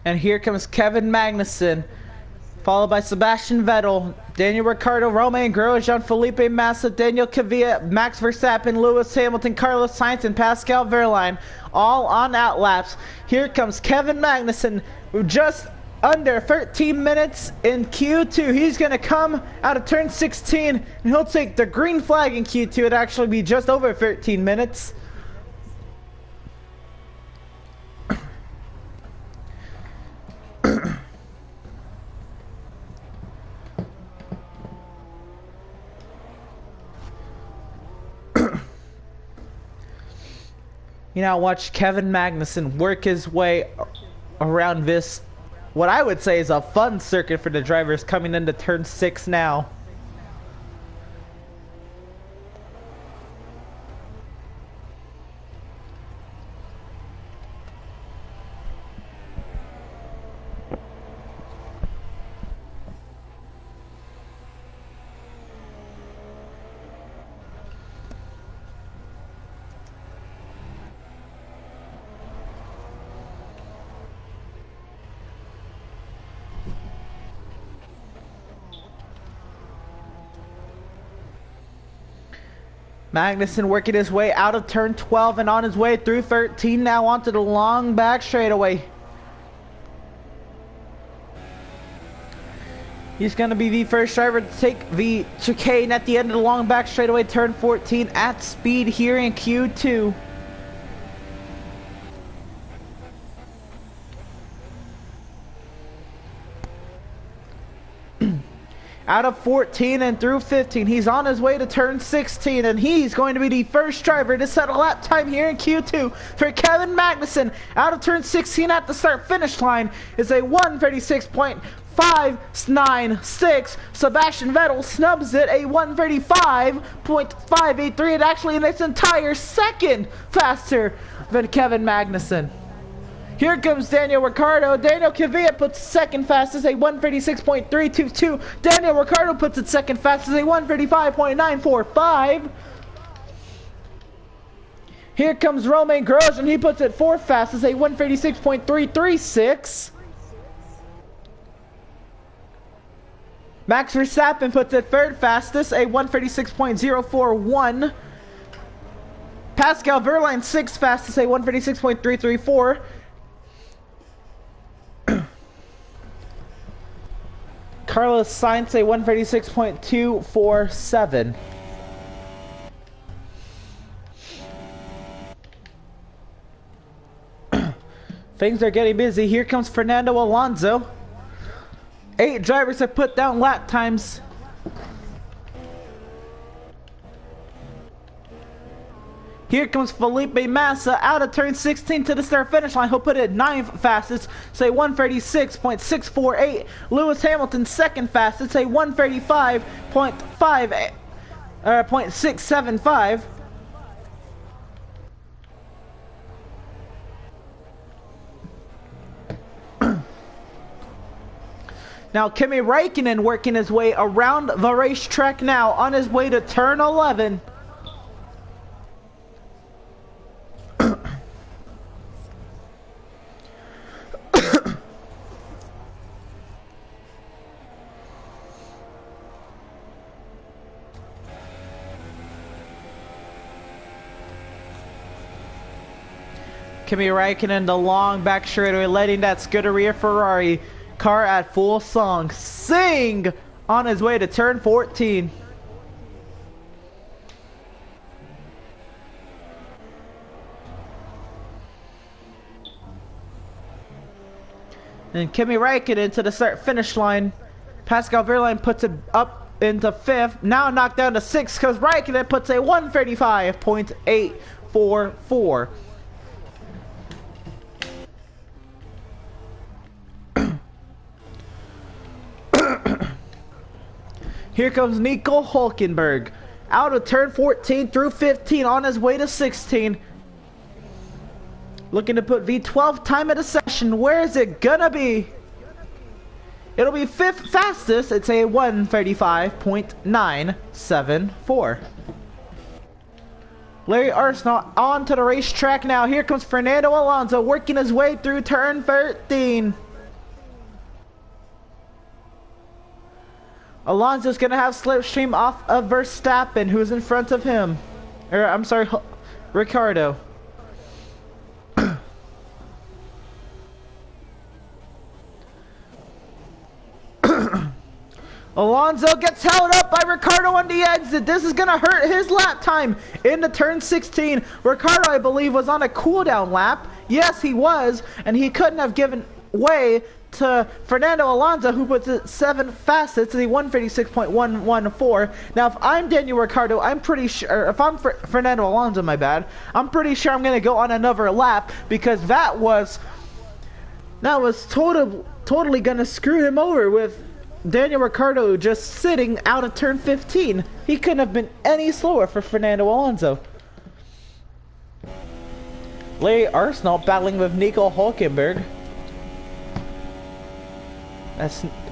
And here comes Kevin Magnussen, followed by Sebastian Vettel, Daniel Ricciardo, Romain Grosjean, Felipe Massa, Daniel Kvyat, Max Verstappen, Lewis Hamilton, Carlos Sainz, and Pascal Wehrlein, all on outlaps. Here comes Kevin Magnussen, with just under 13 minutes in Q2. He's going to come out of turn 16, and he'll take the green flag in Q2. It'd actually be just over 13 minutes. You know, watch Kevin Magnussen work his way around this, what I would say is a fun circuit for the drivers coming into turn 6 now. Magnuson working his way out of turn 12 and on his way through 13 now onto the long back straightaway. He's going to be the first driver to take the chicane at the end of the long back straightaway, turn 14 at speed here in Q2. Out of 14 and through 15, he's on his way to turn 16, and he's going to be the first driver to set a lap time here in Q2 for Kevin Magnuson. Out of turn 16 at the start-finish line is a 1:36.596. Sebastian Vettel snubs it a 1:35.583, and actually in its entire second faster than Kevin Magnuson. Here comes Daniel Ricciardo. Daniel Kvyat puts second fastest, a 1:36.322. Daniel Ricciardo puts it second fastest, a 1:35.945. Here comes Romain Grosjean. He puts it fourth fastest, a 1:36.336. Max Verstappen puts it third fastest, a 1:36.041. Pascal Wehrlein sixth fastest, a 1:36.334. Carlos Sainz a 1:36.247. Things are getting busy. Here comes Fernando Alonso. 8 drivers have put down lap times. Here comes Felipe Massa out of turn 16 to the start finish line. He'll put it 9th fastest, say 1:36.648. Lewis Hamilton second fastest, say 1:35.675. Now Kimi Räikkönen working his way around the racetrack now on his way to turn 11. Kimi Räikkönen the long back straightaway, letting that Scuderia Ferrari car at full song sing on his way to turn 14. And Kimi Räikkönen to the start finish line. Pascal Wehrlein puts it up into 5th, now knocked down to 6th because Räikkönen puts a 1:35.844. Here comes Nico Hülkenberg out of turn 14 through 15 on his way to 16. Looking to put the 12th time of the session. Where is it gonna be? It'll be 5th fastest. It's a 1:35.974. Larry Arsenault on to the racetrack now. Here comes Fernando Alonso working his way through turn 13. Alonso's gonna have slipstream off of Verstappen, who's in front of him. I'm sorry, Ricardo. Alonso gets held up by Ricardo on the exit. This is gonna hurt his lap time into turn 16. Ricardo, I believe, was on a cooldown lap. Yes, he was, and he couldn't have given way to Fernando Alonso, who puts it 7th fastest to the 1:36.114. Now, if I'm Daniel Ricciardo, I'm pretty sure, if I'm Fernando Alonso, my bad, I'm pretty sure I'm going to go on another lap, because that was totally going to screw him over with Daniel Ricciardo just sitting out of turn 15. He couldn't have been any slower for Fernando Alonso. Larry Arsenault battling with Nico Hülkenberg.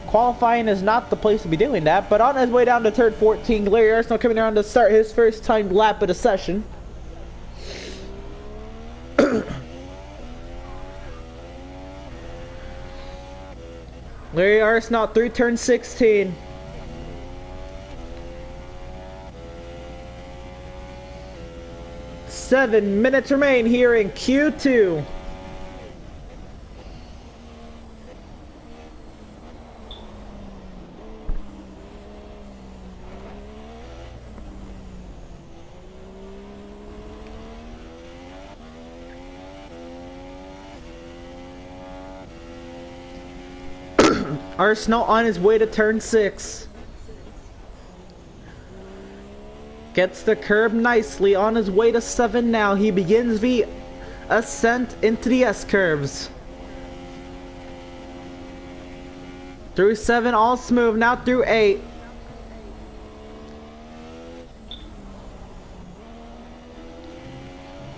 Qualifying is not the place to be doing that, but on his way down to turn 14, Larry Arsenault coming around to start his first timed lap of the session. Larry Arsenault through turn 16. 7 minutes remain here in Q2. Arsenal on his way to turn 6. Gets the curb nicely on his way to 7 now. He begins the ascent into the S-curves. Through 7, all smooth. Now through 8.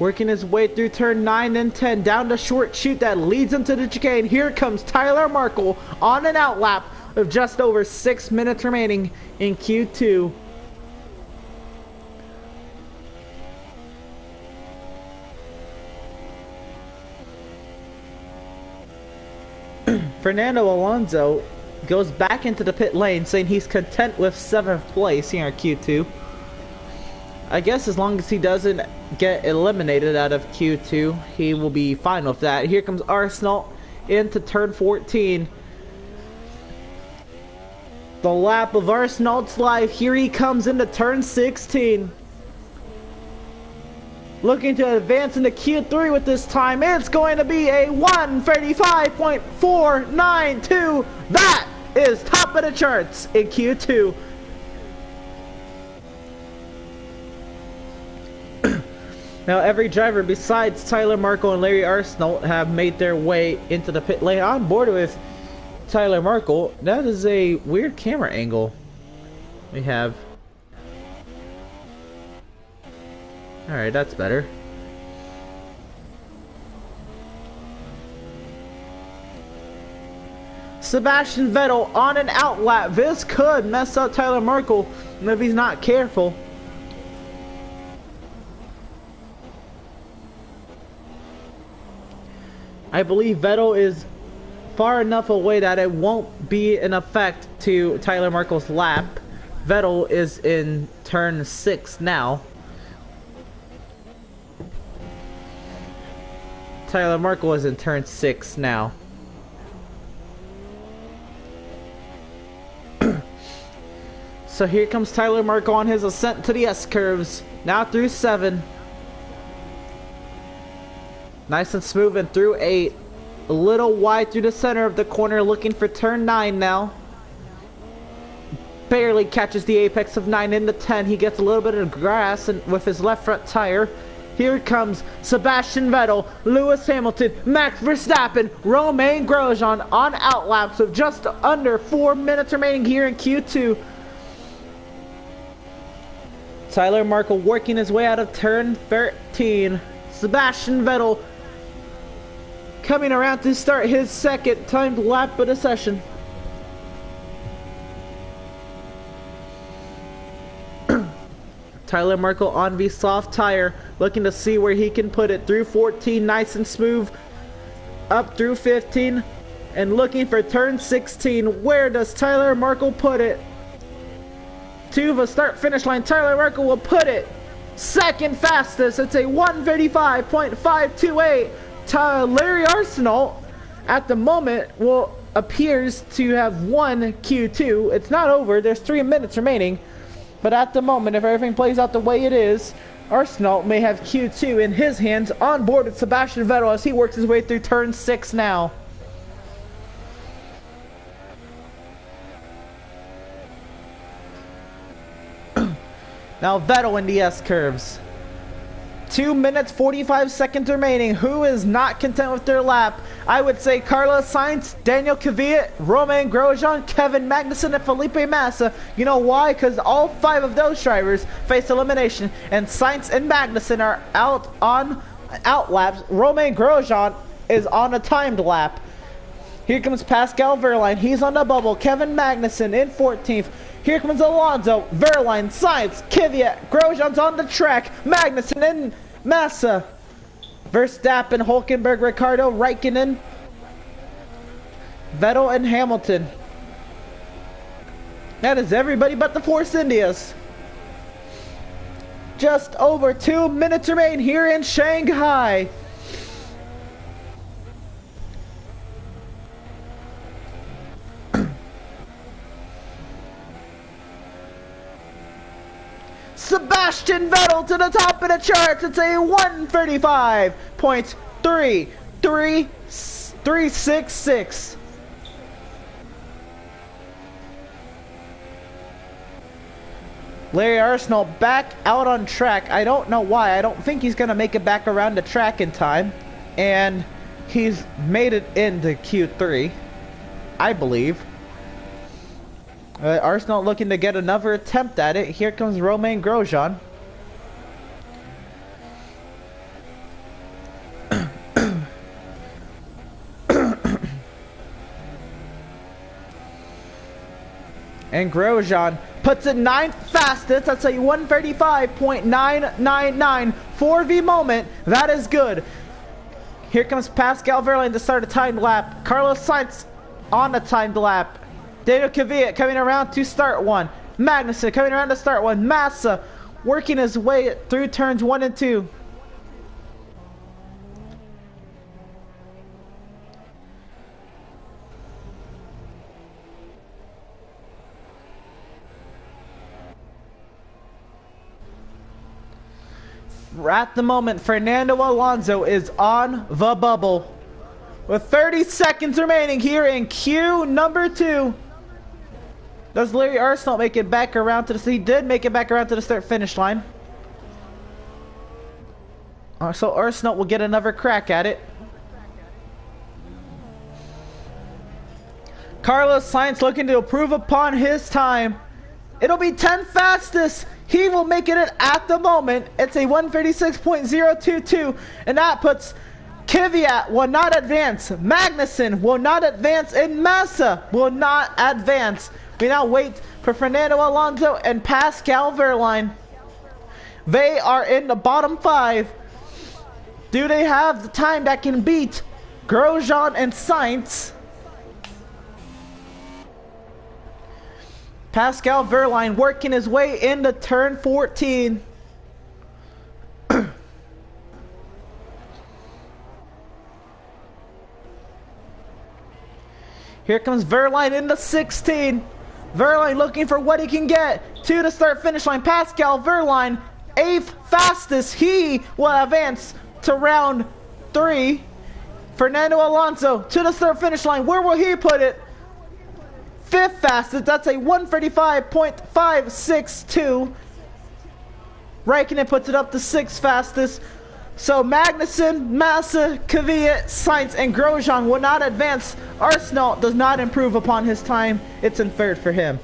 Working his way through turn 9 and 10. Down the short chute that leads into the chicane. Here comes Tyler Markle on an outlap with just over 6 minutes remaining in Q2. Fernando Alonso goes back into the pit lane saying he's content with 7th place here in Q2. I guess as long as he doesn't get eliminated out of Q2, he will be fine with that. Here comes Arsenal into turn 14. The lap of Arsenal's life. Here he comes into turn 16. Looking to advance into Q3 with this time. It's going to be a 1:35.492. That is top of the charts in Q2. Now every driver besides Tyler Markle and Larry Arsenault have made their way into the pit lane. On board with Tyler Markle. That is a weird camera angle we have. Alright, that's better. Sebastian Vettel on an outlap. This could mess up Tyler Markle if he's not careful. I believe Vettel is far enough away that it won't be an effect to Tyler Markle's lap. Vettel is in turn 6 now. Tyler Markle is in turn 6 now. So here comes Tyler Markle on his ascent to the S-curves. Now through 7. Nice and smooth and through 8. A little wide through the center of the corner, looking for turn 9 now. Barely catches the apex of 9 into 10. He gets a little bit of grass and with his left front tire. Here comes Sebastian Vettel, Lewis Hamilton, Max Verstappen, Romain Grosjean on outlaps with just under 4 minutes remaining here in Q2. Tyler Markle working his way out of turn 13. Sebastian Vettel coming around to start his second timed lap of the session. Tyler Markle on the soft tire, looking to see where he can put it. Through 14, nice and smooth. Up through 15, and looking for turn 16. Where does Tyler Markle put it? To the start-finish line, Tyler Markle will put it second fastest. It's a 1:35.528. Larry Arsenault, at the moment, appears to have won Q2. It's not over. There's 3 minutes remaining. But at the moment, if everything plays out the way it is, Arsenault may have Q2 in his hands on board with Sebastian Vettel as he works his way through turn 6 now. Now Vettel in the S-curves. 2 minutes 45 seconds remaining. Who is not content with their lap? I would say Carlos Sainz, Daniel Kvyat, Romain Grosjean, Kevin Magnussen, and Felipe Massa. You know why? Because all 5 of those drivers face elimination, and Sainz and Magnussen are out on outlaps. Romain Grosjean is on a timed lap. Here comes Pascal Wehrlein. He's on the bubble. Kevin Magnussen in 14th. Here comes Alonso, Wehrlein, Sainz, Kvyat, Grosjean's on the track, Magnussen and Massa, Verstappen, Hulkenberg, Ricciardo, Raikkonen, Vettel and Hamilton. That is everybody but the Force Indias. Just over 2 minutes remain here in Shanghai. Sebastian Vettel to the top of the charts. It's a 135.33366. Larry Arsenal back out on track. I don't know why. I don't think he's going to make it back around the track in time. And he's made it into Q3, I believe. Arsenal looking to get another attempt at it. Here comes Romain Grosjean. And Grosjean puts it 9th fastest. That's a 135.999 4V moment. That is good. Here comes Pascal Wehrlein to start a timed lap. Carlos Sainz on the timed lap. Daniel Kvyat coming around to start one. Magnussen coming around to start one. Massa working his way through turns 1 and 2. At the moment, Fernando Alonso is on the bubble. With 30 seconds remaining here in Q number 2. Does Larry Arsenal make it back around to the... He did make it back around to the start-finish line. So Arsenal will get another crack at it. Carlos Sainz looking to improve upon his time. It'll be 10th fastest. He will make it at the moment. It's a 136.022. And that puts... Kvyat will not advance. Magnussen will not advance. And Massa will not advance. We now wait for Fernando Alonso and Pascal Wehrlein. They are in the bottom 5. Do they have the time that can beat Grosjean and Sainz? Pascal Wehrlein working his way into turn 14. Here comes Wehrlein into 16. Wehrlein looking for what he can get to the start-finish line. Pascal Wehrlein, 8th fastest. He will advance to round 3. Fernando Alonso to the start-finish line. Where will he put it? 5th fastest. That's a 135.562. Raikkonen puts it up to 6th fastest. So Magnussen, Massa, Kvyat, Sainz, and Grosjean will not advance. Arsenal does not improve upon his time. It's in 3rd for him.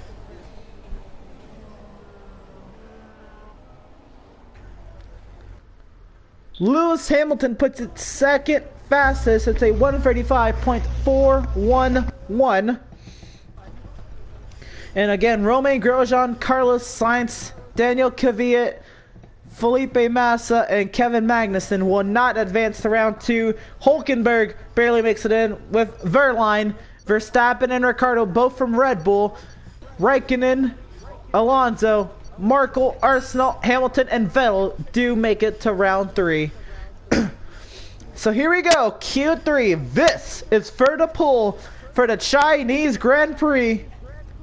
Lewis Hamilton puts it 2nd fastest. It's a 135.411. And again, Romain Grosjean, Carlos Sainz, Daniel Kvyat, Felipe Massa, and Kevin Magnussen will not advance to round 2. Hülkenberg barely makes it in with Wehrlein, Verstappen, and Ricciardo, both from Red Bull. Raikkonen, Alonso, Markle, Arsenal, Hamilton, and Vettel do make it to round 3. So here we go, Q3. This is for the pool for the Chinese Grand Prix.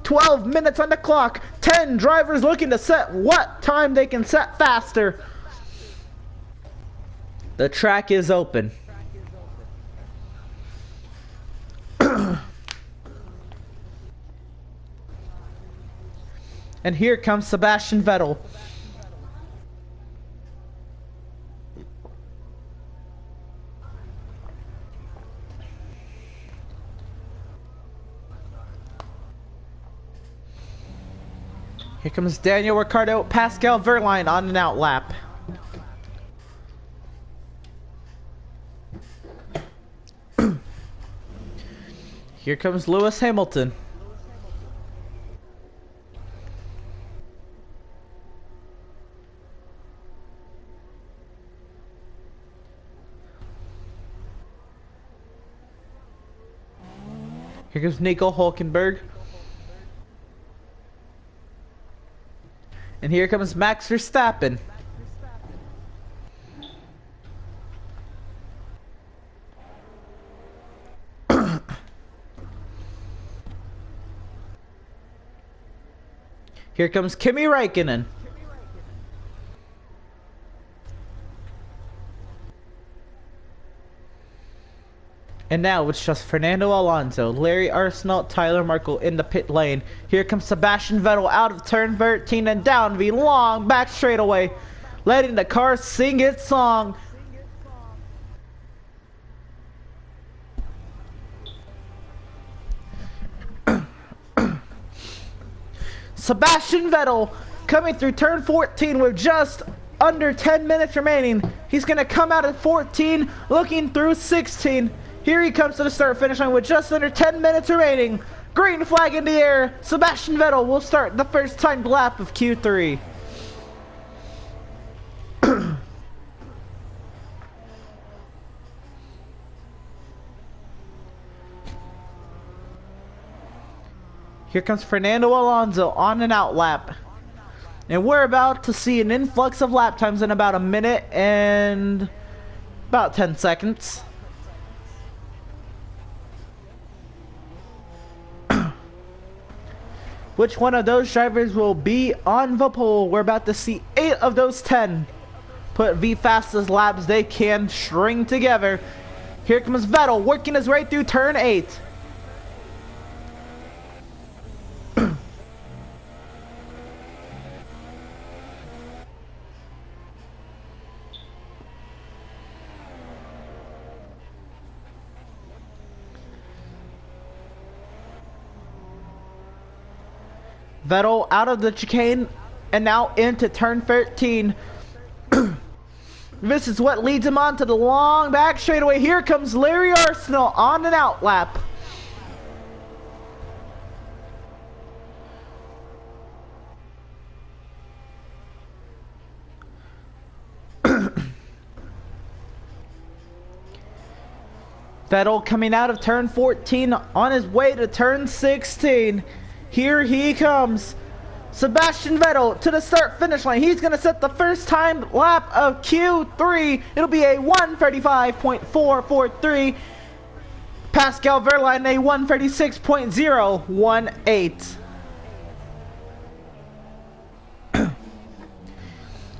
12 minutes on the clock. 10 drivers looking to set what time they can set faster. The track is open. And here comes Sebastian Vettel. Here comes Daniel Ricciardo, Pascal Wehrlein on an out lap. Here comes Lewis Hamilton. Here comes Nico Hülkenberg. And here comes Max Verstappen. Here comes Kimi Räikkönen. And now it's just Fernando Alonso, Larry Arsenault, Tyler Markle in the pit lane. Here comes Sebastian Vettel out of turn 13 and down the long back straightaway, letting the car sing its song. Sebastian Vettel coming through turn 14 with just under 10 minutes remaining. He's going to come out at 14, looking through 16. Here he comes to the start finish line with just under 10 minutes remaining. Green flag in the air. Sebastian Vettel will start the first timed lap of Q3. Here comes Fernando Alonso on an out lap. And we're about to see an influx of lap times in about a minute and about 10 seconds. Which one of those drivers will be on the pole? We're about to see 8 of those 10 put the fastest laps they can string together. Here comes Vettel working his way through turn 8. Vettel out of the chicane and now into turn 13. This is what leads him on to the long back straightaway. Here comes Larry Arsenault on an out lap. Vettel coming out of turn 14 on his way to turn 16. Here he comes. Sebastian Vettel to the start finish line. He's going to set the first time lap of Q3. It'll be a 1:35.443. Pascal Wehrlein a 1:36.018.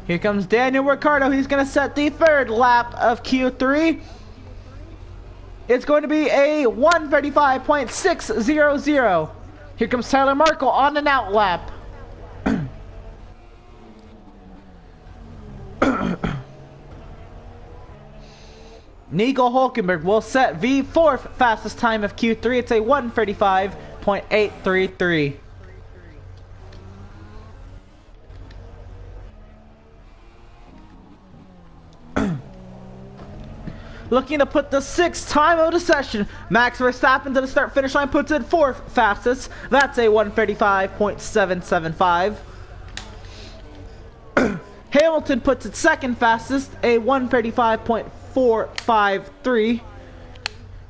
Here comes Daniel Ricciardo. He's going to set the third lap of Q3. It's going to be a 1:35.600. Here comes Tyler Markle on an out lap. Nico Hulkenberg will set the fourth fastest time of Q3. It's a 1:35.833. Looking to put the sixth time of the session. Max Verstappen to the start finish line puts it fourth fastest. That's a 1:35.775. Hamilton puts it second fastest, a 1:35.453.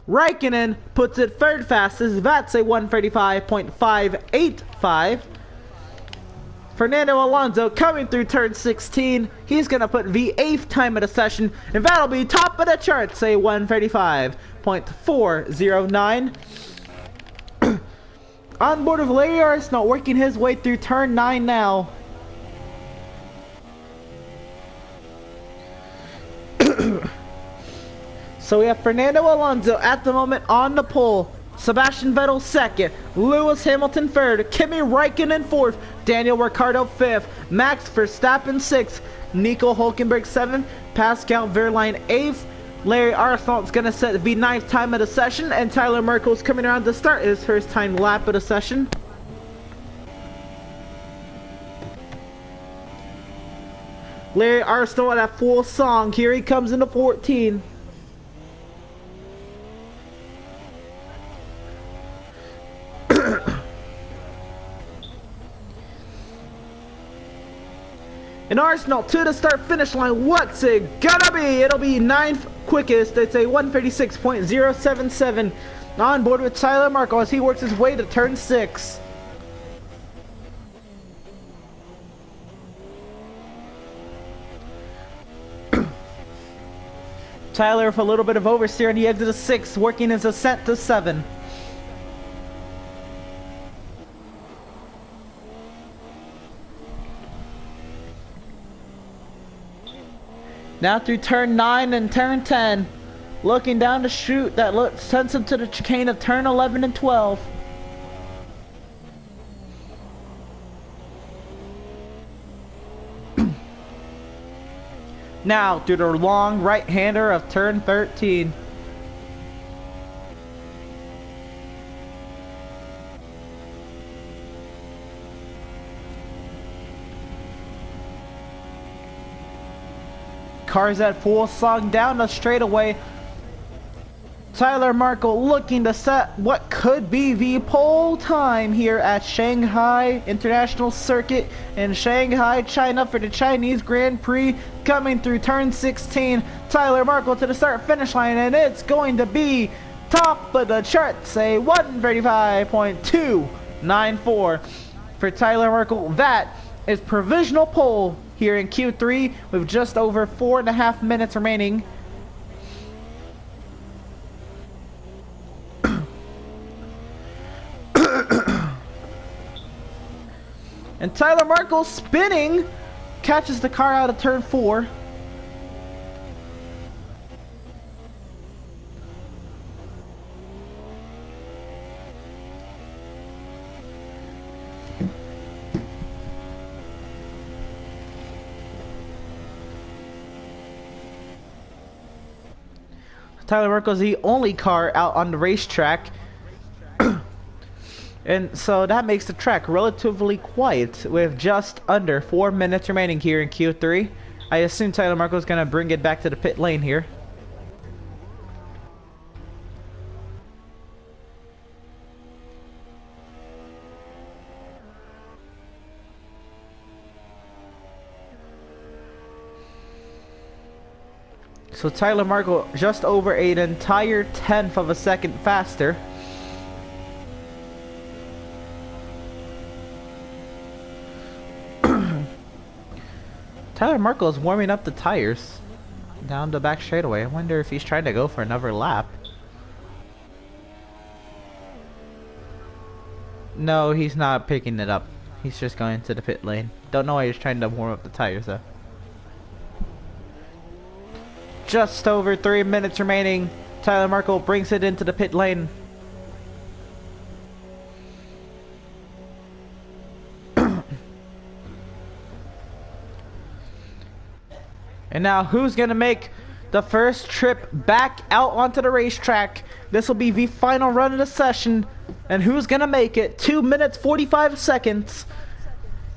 Raikkonen puts it third fastest. That's a 1:35.585. Fernando Alonso coming through turn 16. He's going to put the 8th time of the session, and that'll be top of the charts, a 1:35.409. On board of Larry Arsenault working his way through turn 9 now. So we have Fernando Alonso at the moment on the pole. Sebastian Vettel second, Lewis Hamilton third, Kimi Räikkönen fourth, Daniel Ricciardo fifth, Max Verstappen sixth, Nico Hulkenberg seventh, Pascal Wehrlein eighth. Larry Arsenault's gonna set the 9th time of the session, and Tyler Merkel's coming around to start his first time lap of the session. Larry Arsenault at full song. Here he comes into 14. And Arsenault to the start finish line. What's it gonna be? It'll be 9th quickest. It's a 1:36.077. On board with Tyler Markle as he works his way to turn 6. Tyler with a little bit of oversteer on the exit of 6, working his ascent to 7. Now through turn 9 and turn 10. Looking down the chute that sends him to the chicane of turn 11 and 12. Now through the long right-hander of turn 13. Cars at full slung down the straightaway. Tyler Markle looking to set what could be the pole time here at Shanghai International Circuit in Shanghai, China for the Chinese Grand Prix. Coming through turn 16, Tyler Markle to the start finish line, and it's going to be top of the charts, a 135.294 for Tyler Markle. That is provisional pole here in Q3 with just over 4.5 minutes remaining. And Tyler Markle spinning, catches the car out of turn 4. Tyler Markle is the only car out on the racetrack. And so that makes the track relatively quiet with just under 4 minutes remaining here in Q3. I assume Tyler Markle is going to bring it back to the pit lane here. So Tyler Markle just over an entire 1/10 of a second faster. Tyler Markle is warming up the tires down the back straightaway. I wonder if he's trying to go for another lap. No, he's not picking it up. He's just going to the pit lane. Don't know why he's trying to warm up the tires though. Just over 3 minutes remaining. Tyler Markle brings it into the pit lane. And now who's going to make the first trip back out onto the racetrack? This will be the final run of the session. And who's going to make it? 2 minutes 45 seconds.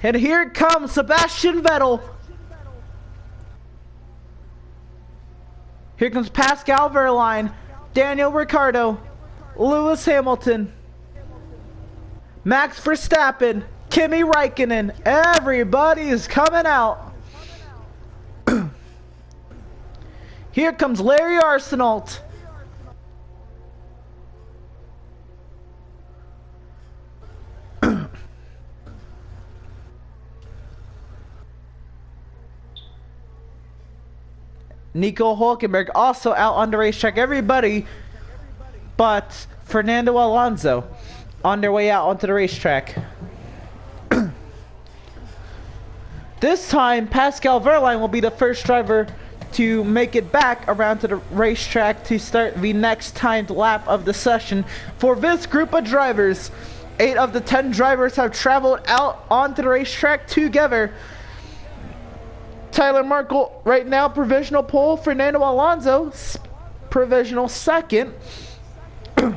And here it comes, Sebastian Vettel. Here comes Pascal Wehrlein, Daniel Ricciardo, Lewis Hamilton, Max Verstappen, Kimi Räikkönen. Everybody is coming out. Here comes Larry Arsenault. Nico Hulkenberg also out on the racetrack. Everybody but Fernando Alonso on their way out onto the racetrack. This time, Pascal Wehrlein will be the first driver to make it back around to the racetrack to start the next timed lap of the session. For this group of drivers, 8 of the 10 drivers have traveled out onto the racetrack together. Tyler Markle right now provisional pole. Fernando Alonso provisional second. And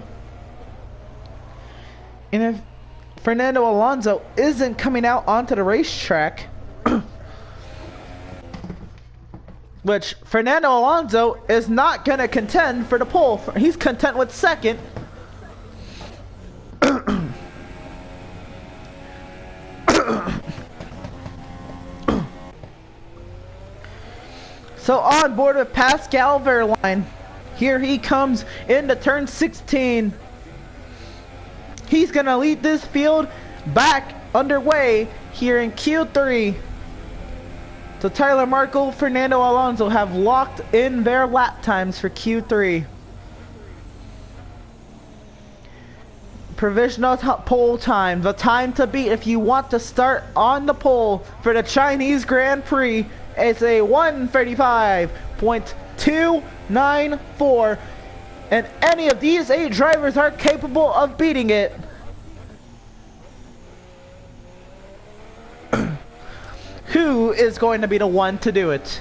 if Fernando Alonso isn't coming out onto the racetrack, which Fernando Alonso is not going to contend for the pole. He's content with second. So on board with Pascal Wehrlein. Here he comes into turn 16. He's going to lead this field back underway here in Q3. So Tyler Markle, Fernando Alonso have locked in their lap times for Q3. Provisional pole time, the time to beat if you want to start on the pole for the Chinese Grand Prix It's a 135.294. And any of these 8 drivers are capable of beating it. Who is going to be the one to do it?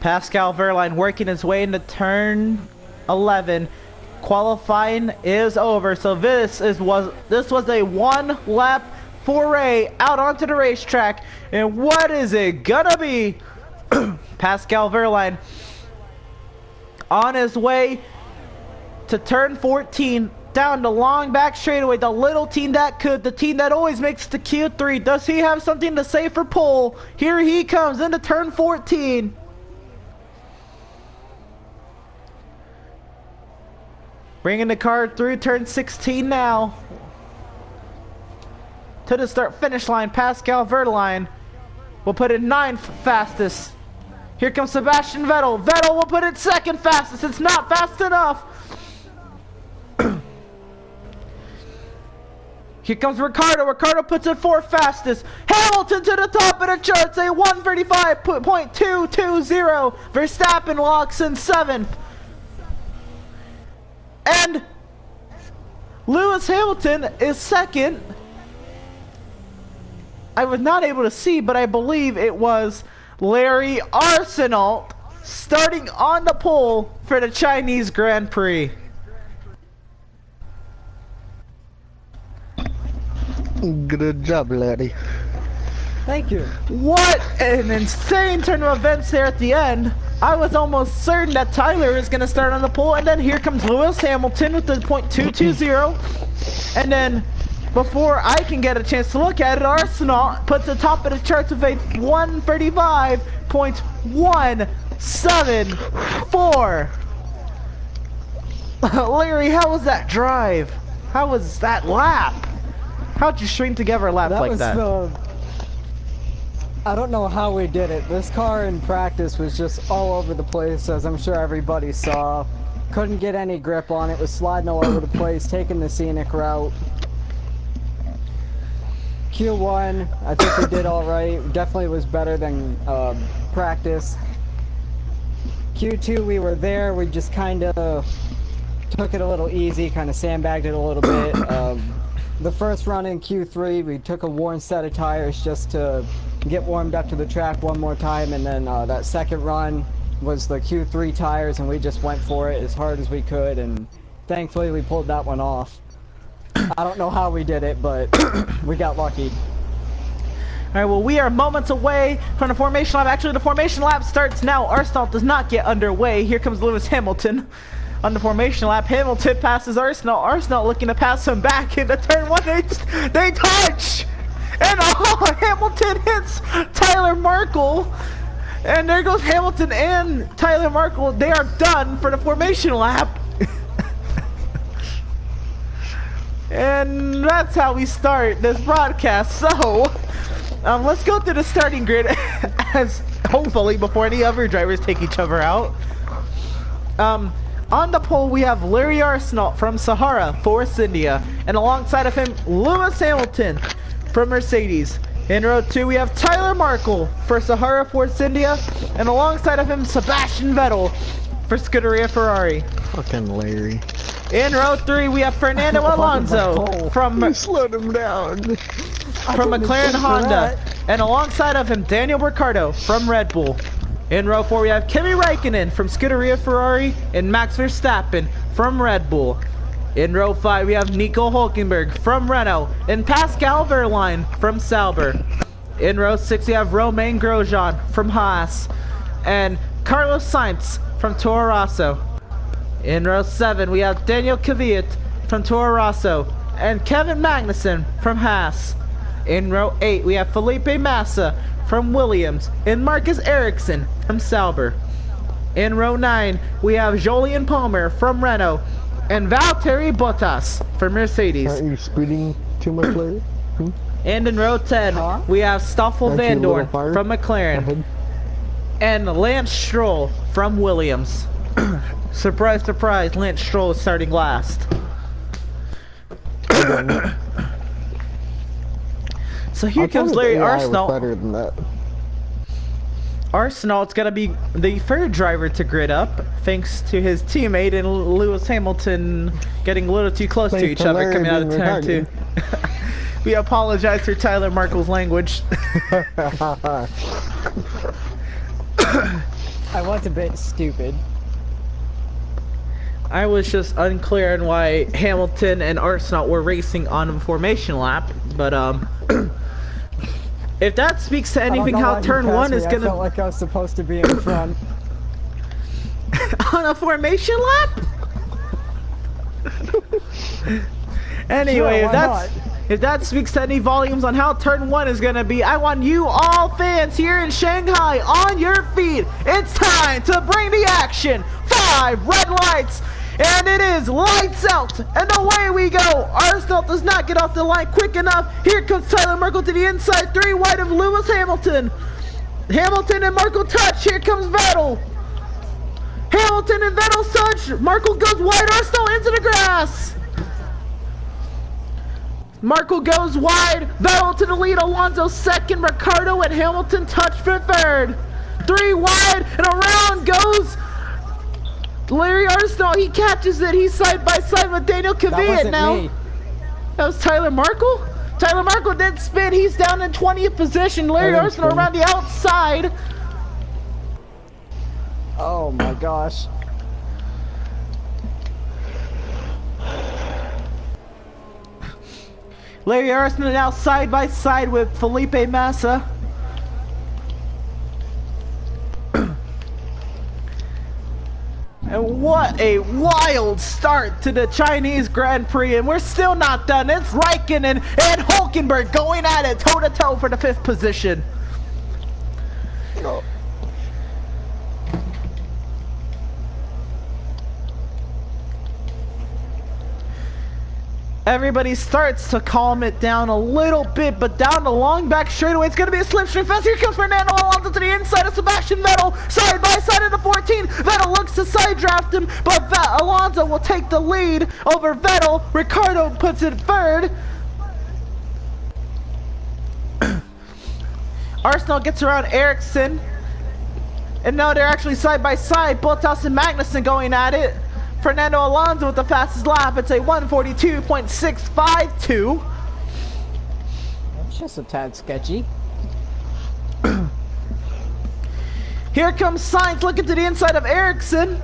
Pascal Wehrlein working his way into turn 11. Qualifying is over, so this was a 1 lap foray out onto the racetrack. And what is it gonna be? Pascal Wehrlein on his way to turn 14, down the long back straightaway. The little team that could, the team that always makes the Q3. Does he have something to say for pole? Here he comes into turn 14. Bringing the car through turn 16 now. To the start finish line, Pascal Wehrlein will put it 9th fastest. Here comes Sebastian Vettel. Vettel will put it 2nd fastest. It's not fast enough. Here comes Ricardo. Ricardo puts it 4th fastest. Hamilton to the top of the charts, a 135.220. Verstappen locks in 7th. And Lewis Hamilton is 2nd. I was not able to see, but I believe it was Larry Arsenault starting on the pole for the Chinese Grand Prix. Good job, Larry. Thank you. What an insane turn of events there at the end. I was almost certain that Tyler is going to start on the pole, and then here comes Lewis Hamilton with the .220. And then, before I can get a chance to look at it, Arsenal puts the top of the charts with a 135.174. Larry, how was that drive? How was that lap? How'd you string together a lap like that? I don't know how we did it. This car in practice was just all over the place, as I'm sure everybody saw. Couldn't get any grip on it. Was sliding all over the place, taking the scenic route. Q1, I think we did all right. Definitely was better than practice. Q2, we were there. We just kind of took it a little easy, kind of sandbagged it a little bit. The first run in Q3, we took a worn set of tires just to get warmed up to the track one more time, and then that second run was the Q3 tires, and we just went for it as hard as we could, and thankfully we pulled that one off. I don't know how we did it, but we got lucky. Alright, well, we are moments away from the formation lap. Actually, the formation lap starts now. Arsenal does not get underway. Here comes Lewis Hamilton on the formation lap. Hamilton passes Arsenal. Arsenal looking to pass him back into turn 1. They touch! And Hamilton hits Tyler Markle. And there goes Hamilton and Tyler Markle. They are done for the formation lap. And that's how we start this broadcast. So, let's go through the starting grid as hopefully before any other drivers take each other out. On the pole, we have Larry Arsenault from Sahara, Force India. And alongside of him, Lewis Hamilton from Mercedes. In row 2, we have Tyler Markle for Sahara, Force India. And alongside of him, Sebastian Vettel for Scuderia Ferrari. Fucking Larry. In row 3, we have Fernando Alonso from You slowed him down. from McLaren Honda. And alongside of him, Daniel Ricciardo from Red Bull. In row 4, we have Kimi Räikkönen from Scuderia Ferrari and Max Verstappen from Red Bull. In row 5, we have Nico Hülkenberg from Renault and Pascal Wehrlein from Sauber. In row 6, we have Romain Grosjean from Haas and Carlos Sainz from Toro Rosso. In row 7, we have Daniel Kvyat from Toro Rosso and Kevin Magnussen from Haas. In row 8, we have Felipe Massa from Williams and Marcus Ericsson from Sauber. In row 9, we have Jolyon Palmer from Renault and Valtteri Bottas from Mercedes. Aren't you speeding Too much later. And in row 10, we have Stoffel Aren't you a Van little Dorn fired? from McLaren Ahead. and Lance Stroll from Williams. Surprise, surprise, Lance Stroll is starting last. So here comes Larry Arsenault. Better than that. Arsenault's gonna be the third driver to grid up, thanks to his teammate and Lewis Hamilton getting a little too close to each other coming out of turn 2. We apologize for Tyler Markle's language. I was a bit stupid. I was just unclear on why Hamilton and Arsenault were racing on a formation lap, but if that speaks to anything, how turn 1 is gonna. I felt like I was supposed to be in front. On a formation lap? Anyway, Sure, if that speaks to any volumes on how turn 1 is gonna be, I want you all fans here in Shanghai on your feet. It's time to bring the action. 5 red lights. And it is lights out, and away we go. Arsenault does not get off the line quick enough. Here comes Tyler Markle to the inside, 3 wide of Lewis Hamilton. Hamilton and Markle touch. Here comes Vettel. Hamilton and Vettel touch. Markle goes wide. Arsenault into the grass. Markle goes wide. Vettel to the lead. Alonso second. Ricciardo and Hamilton touch for third. 3 wide, and around goes Larry Arsenault. He catches it. He's side by side with Daniel Kvyat now. Me. That was Tyler Markle? Tyler Markle did spin. He's down in 20th position. Larry Arsenault around the outside. Oh my gosh. Larry Arsenault now side by side with Felipe Massa. And what a wild start to the Chinese Grand Prix, and we're still not done. It's Raikkonen and Hülkenberg going at it toe-to-toe for the 5th position. Oh. Everybody starts to calm it down a little bit, but down the long back straightaway, it's going to be a slipstream fest. Here comes Fernando Alonso to the inside of Sebastian Vettel, side by side of the 14. Vettel looks to side draft him, but Alonso will take the lead over Vettel. Ricciardo puts it third. Arsenault gets around Ericsson, and now they're actually side by side. Bottas and Magnussen going at it. Fernando Alonso with the fastest lap. It's a 1:42.652. That's just a tad sketchy. Here comes Sainz looking to the inside of Ericsson.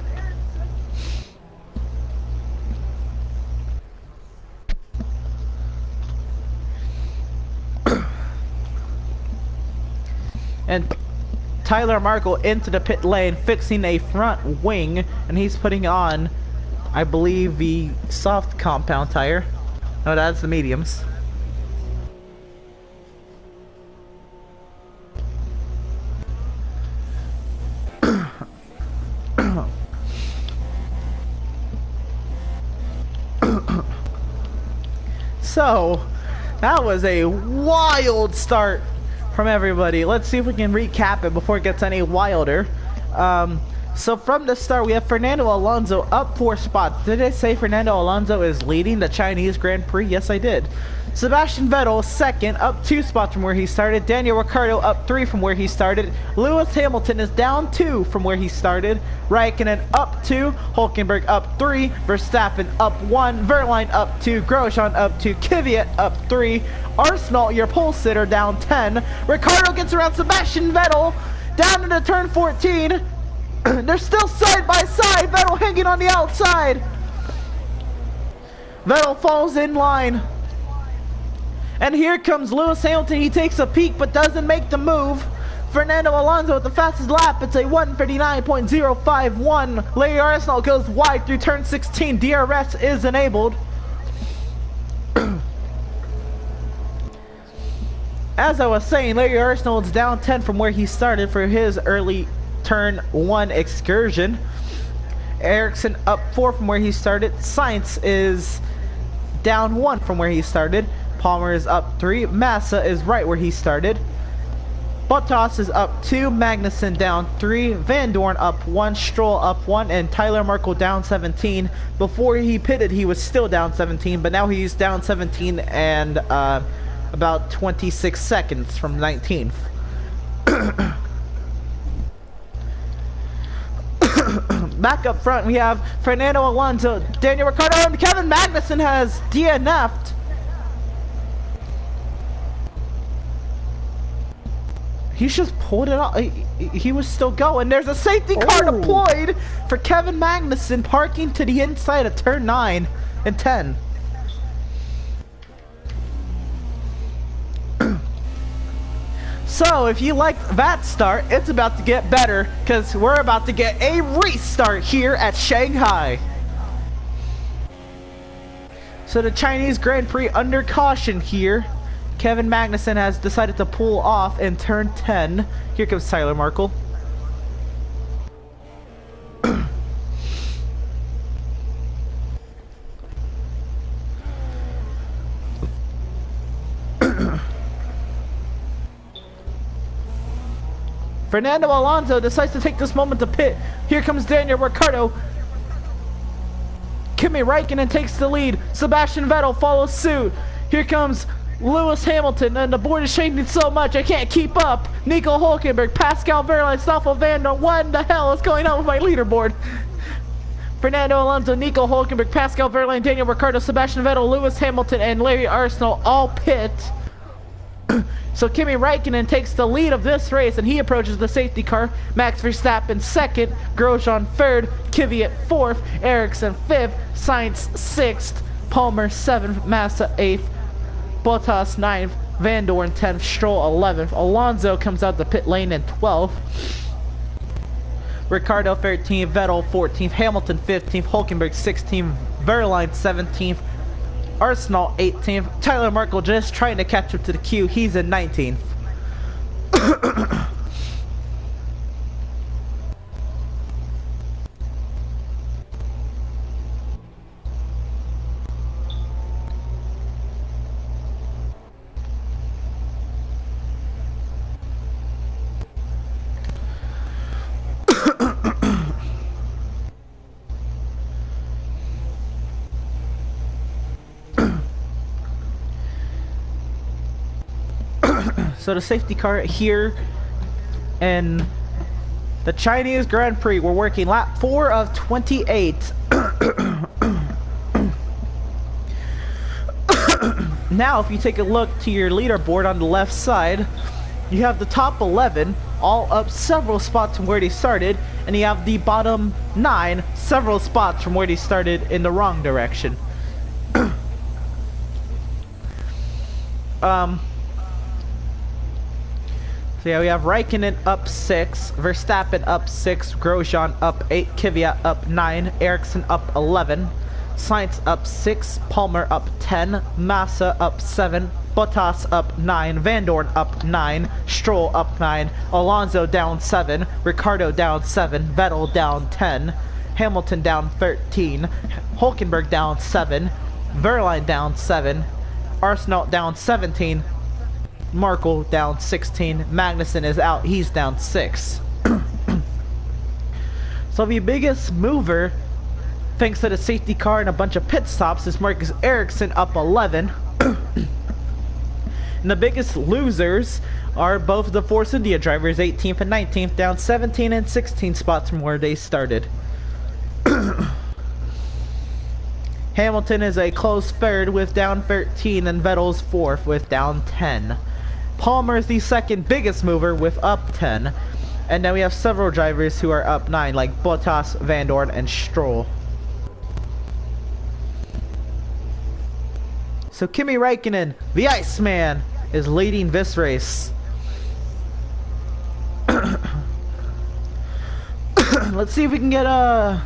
And Tyler Markle into the pit lane, fixing a front wing, and he's putting on, I believe, the soft compound tire. No, that's the mediums. So, that was a wild start from everybody. Let's see if we can recap it before it gets any wilder. So from the start, we have Fernando Alonso up 4 spots. Did I say Fernando Alonso is leading the Chinese Grand Prix? Yes, I did. Sebastian Vettel second, up 2 spots from where he started. Daniel Ricciardo up 3 from where he started. Lewis Hamilton is down 2 from where he started. Raikkonen up 2. Hülkenberg up 3. Verstappen up 1. Verline up 2. Grosjean up 2. Kvyat up 3. Arsenault, your pole sitter, down 10. Ricciardo gets around Sebastian Vettel down into turn 14. They're still side by side. Vettel hanging on the outside. Vettel falls in line. And here comes Lewis Hamilton. He takes a peek but doesn't make the move. Fernando Alonso with the fastest lap. It's a 1:59.051. Larry Arsenault goes wide through turn 16. DRS is enabled. As I was saying, Larry Arsenault is down 10 from where he started for his early turn 1 excursion. Ericsson up 4 from where he started. Sainz is down 1 from where he started. Palmer is up 3. Massa is right where he started. Bottas is up 2. Magnussen down 3. Van Dorn up 1. Stroll up 1. And Tyler Markle down 17. Before he pitted, he was still down 17, but now he's down 17 and about 26 seconds from 19th. Back up front, we have Fernando Alonso, Daniel Ricciardo, and Kevin Magnussen has DNF'd. He just pulled it off. He was still going. There's a safety car deployed for Kevin Magnussen, parking to the inside of turn 9 and 10. So, if you liked that start, it's about to get better, because we're about to get a restart here at Shanghai. So the Chinese Grand Prix under caution here. Kevin Magnussen has decided to pull off in turn 10. Here comes Tyler Markle. Fernando Alonso decides to take this moment to pit. Here comes Daniel Ricciardo. Kimi Räikkönen takes the lead. Sebastian Vettel follows suit. Here comes Lewis Hamilton, and the board is changing so much I can't keep up. Nico Hülkenberg, Pascal Wehrlein, Stoffel van der. What the hell is going on with my leaderboard? Fernando Alonso, Nico Hülkenberg, Pascal Wehrlein, Daniel Ricciardo, Sebastian Vettel, Lewis Hamilton, and Larry Arsenal all pit. So Kimi Räikkönen takes the lead of this race, and he approaches the safety car. Max Verstappen second, Grosjean third, Kvyat fourth, Ericsson fifth, Sainz sixth, Palmer seventh, Massa eighth, Bottas 9th, Van Dorn 10th, Stroll 11th. Alonso comes out the pit lane in 12th. Ricciardo 13th, Vettel 14th, Hamilton 15th, Hülkenberg 16th, Wehrlein 17th, Arsenal 18th. Tyler Markle just trying to catch up to the queue. He's in 19th. So the safety car here in the Chinese Grand Prix, we're working lap 4 of 28. Now, if you take a look to your leaderboard on the left side, you have the top 11 all up several spots from where they started, and you have the bottom 9 several spots from where they started in the wrong direction. So yeah, we have Räikkönen up 6, Verstappen up 6, Grosjean up 8, Kvyat up 9, Ericsson up 11, Sainz up 6, Palmer up 10, Massa up 7, Bottas up 9, Van Dorn up 9, Stroll up 9, Alonso down 7, Ricciardo down 7, Vettel down 10, Hamilton down 13, Hülkenberg down 7, Wehrlein down 7, Arsenal down 17, Markle down 16, Magnussen is out, he's down 6. So the biggest mover, thanks to the safety car and a bunch of pit stops, is Marcus Ericsson up 11. And the biggest losers are both the Force India drivers, 18th and 19th, down 17 and 16 spots from where they started. Hamilton is a close third with down 13, and Vettel's fourth with down 10. Palmer is the second biggest mover with up 10. And then we have several drivers who are up 9, like Bottas, Van Dorn, and Stroll. So Kimi Räikkönen, the Iceman, is leading this race. Let's see if we can get a...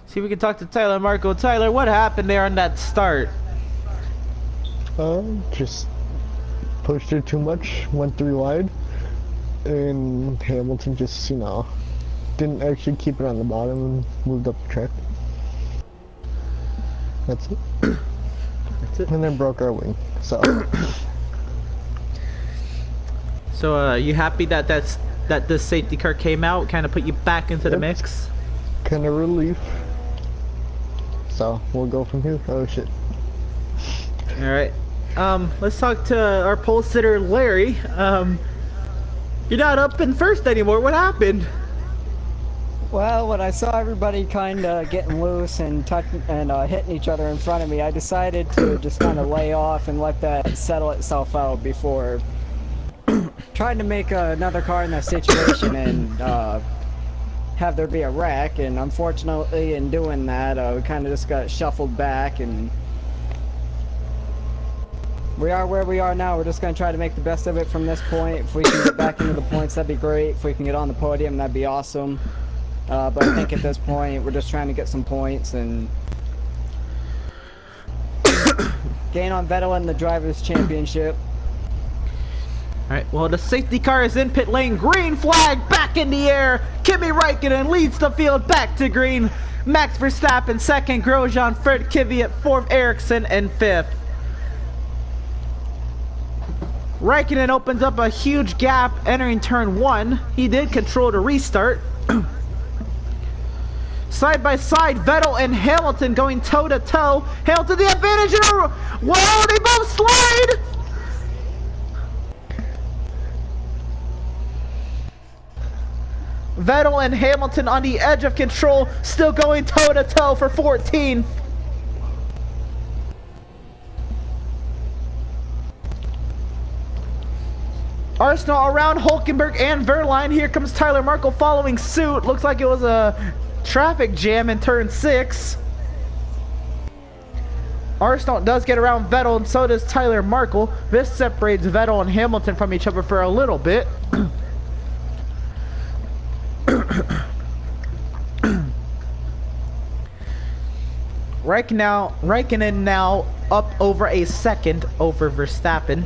see if we can talk to Tyler Markle. Tyler, what happened there on that start? Just pushed it too much, went 3 wide, and Hamilton just, you know, didn't actually keep it on the bottom and moved up the track. That's it. That's it. And then broke our wing. So. So, you happy that this safety car came out? Kind of put you back into the mix? Kind of relief. So we'll go from here. Oh shit. All right. Let's talk to our pole sitter, Larry. You're not up in first anymore. What happened? Well, when I saw everybody kind of getting loose and hitting each other in front of me, I decided to just kind of lay off and let that settle itself out before trying to make another car in that situation and have there be a wreck. And unfortunately, in doing that, we kind of just got shuffled back, and we are where we are now. We're just going to try to make the best of it from this point. If we can get back into the points, that'd be great. If we can get on the podium, that'd be awesome. But I think at this point, we're just trying to get some points and gain on Vettel in the Drivers' Championship. Alright, well, the safety car is in pit lane. Green flag back in the air. Kimi Räikkönen leads the field back to green. Max Verstappen second. Grosjean third. Kvyat fourth. Ericsson in fifth. Räikkönen opens up a huge gap entering turn 1. He did control the restart. Side by side, Vettel and Hamilton going toe to toe. Hamilton the advantage. Whoa, they both slide. Vettel and Hamilton on the edge of control, still going toe to toe for 14. Arsenal around Hulkenberg and Verline. Here comes Tyler Markle following suit. Looks like it was a traffic jam in turn 6. Arsenal does get around Vettel, and so does Tyler Markle. This separates Vettel and Hamilton from each other for a little bit. Räikkönen now up over a second over Verstappen.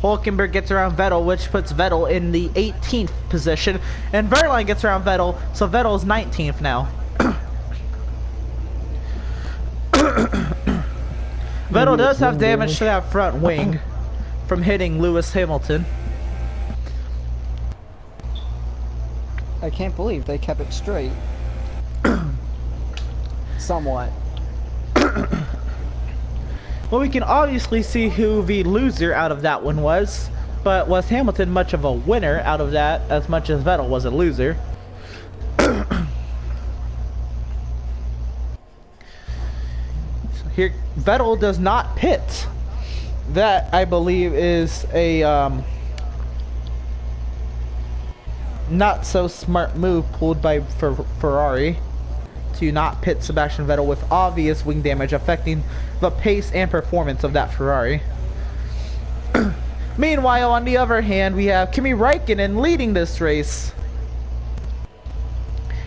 Hulkenberg gets around Vettel, which puts Vettel in the 18th position. And Verline gets around Vettel, so Vettel is 19th now. Vettel does have damage to that front wing from hitting Lewis Hamilton. I can't believe they kept it straight. Somewhat. Well, we can obviously see who the loser out of that one was, but was Hamilton much of a winner out of that as much as Vettel was a loser? Here, Vettel does not pit. That, I believe, is a not so smart move pulled by Ferrari to not pit Sebastian Vettel with obvious wing damage affecting the pace and performance of that Ferrari. Meanwhile, on the other hand, we have Kimi Räikkönen leading this race.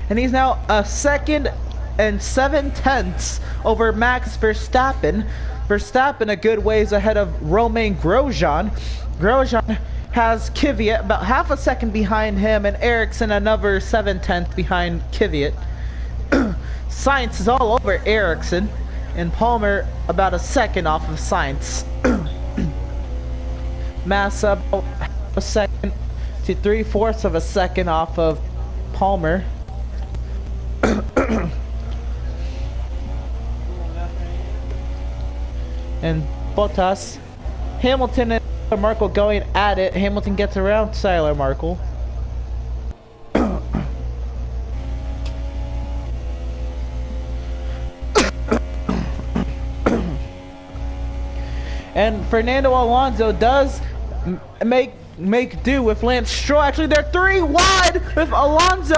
And he's now a second and 7/10 over Max Verstappen. Verstappen a good ways ahead of Romain Grosjean. Grosjean has Kvyat about half a second behind him, and Ericsson another 7/10 behind Kvyat. Sainz is all over Ericsson, and Palmer about a second off of Sainz. Massa about a second to 3/4 of a second off of Palmer. And Bottas, Hamilton and Markle going at it. Hamilton gets around Tyler Markle. And Fernando Alonso does make do with Lance Stroll. Actually, they're 3 wide with Alonso,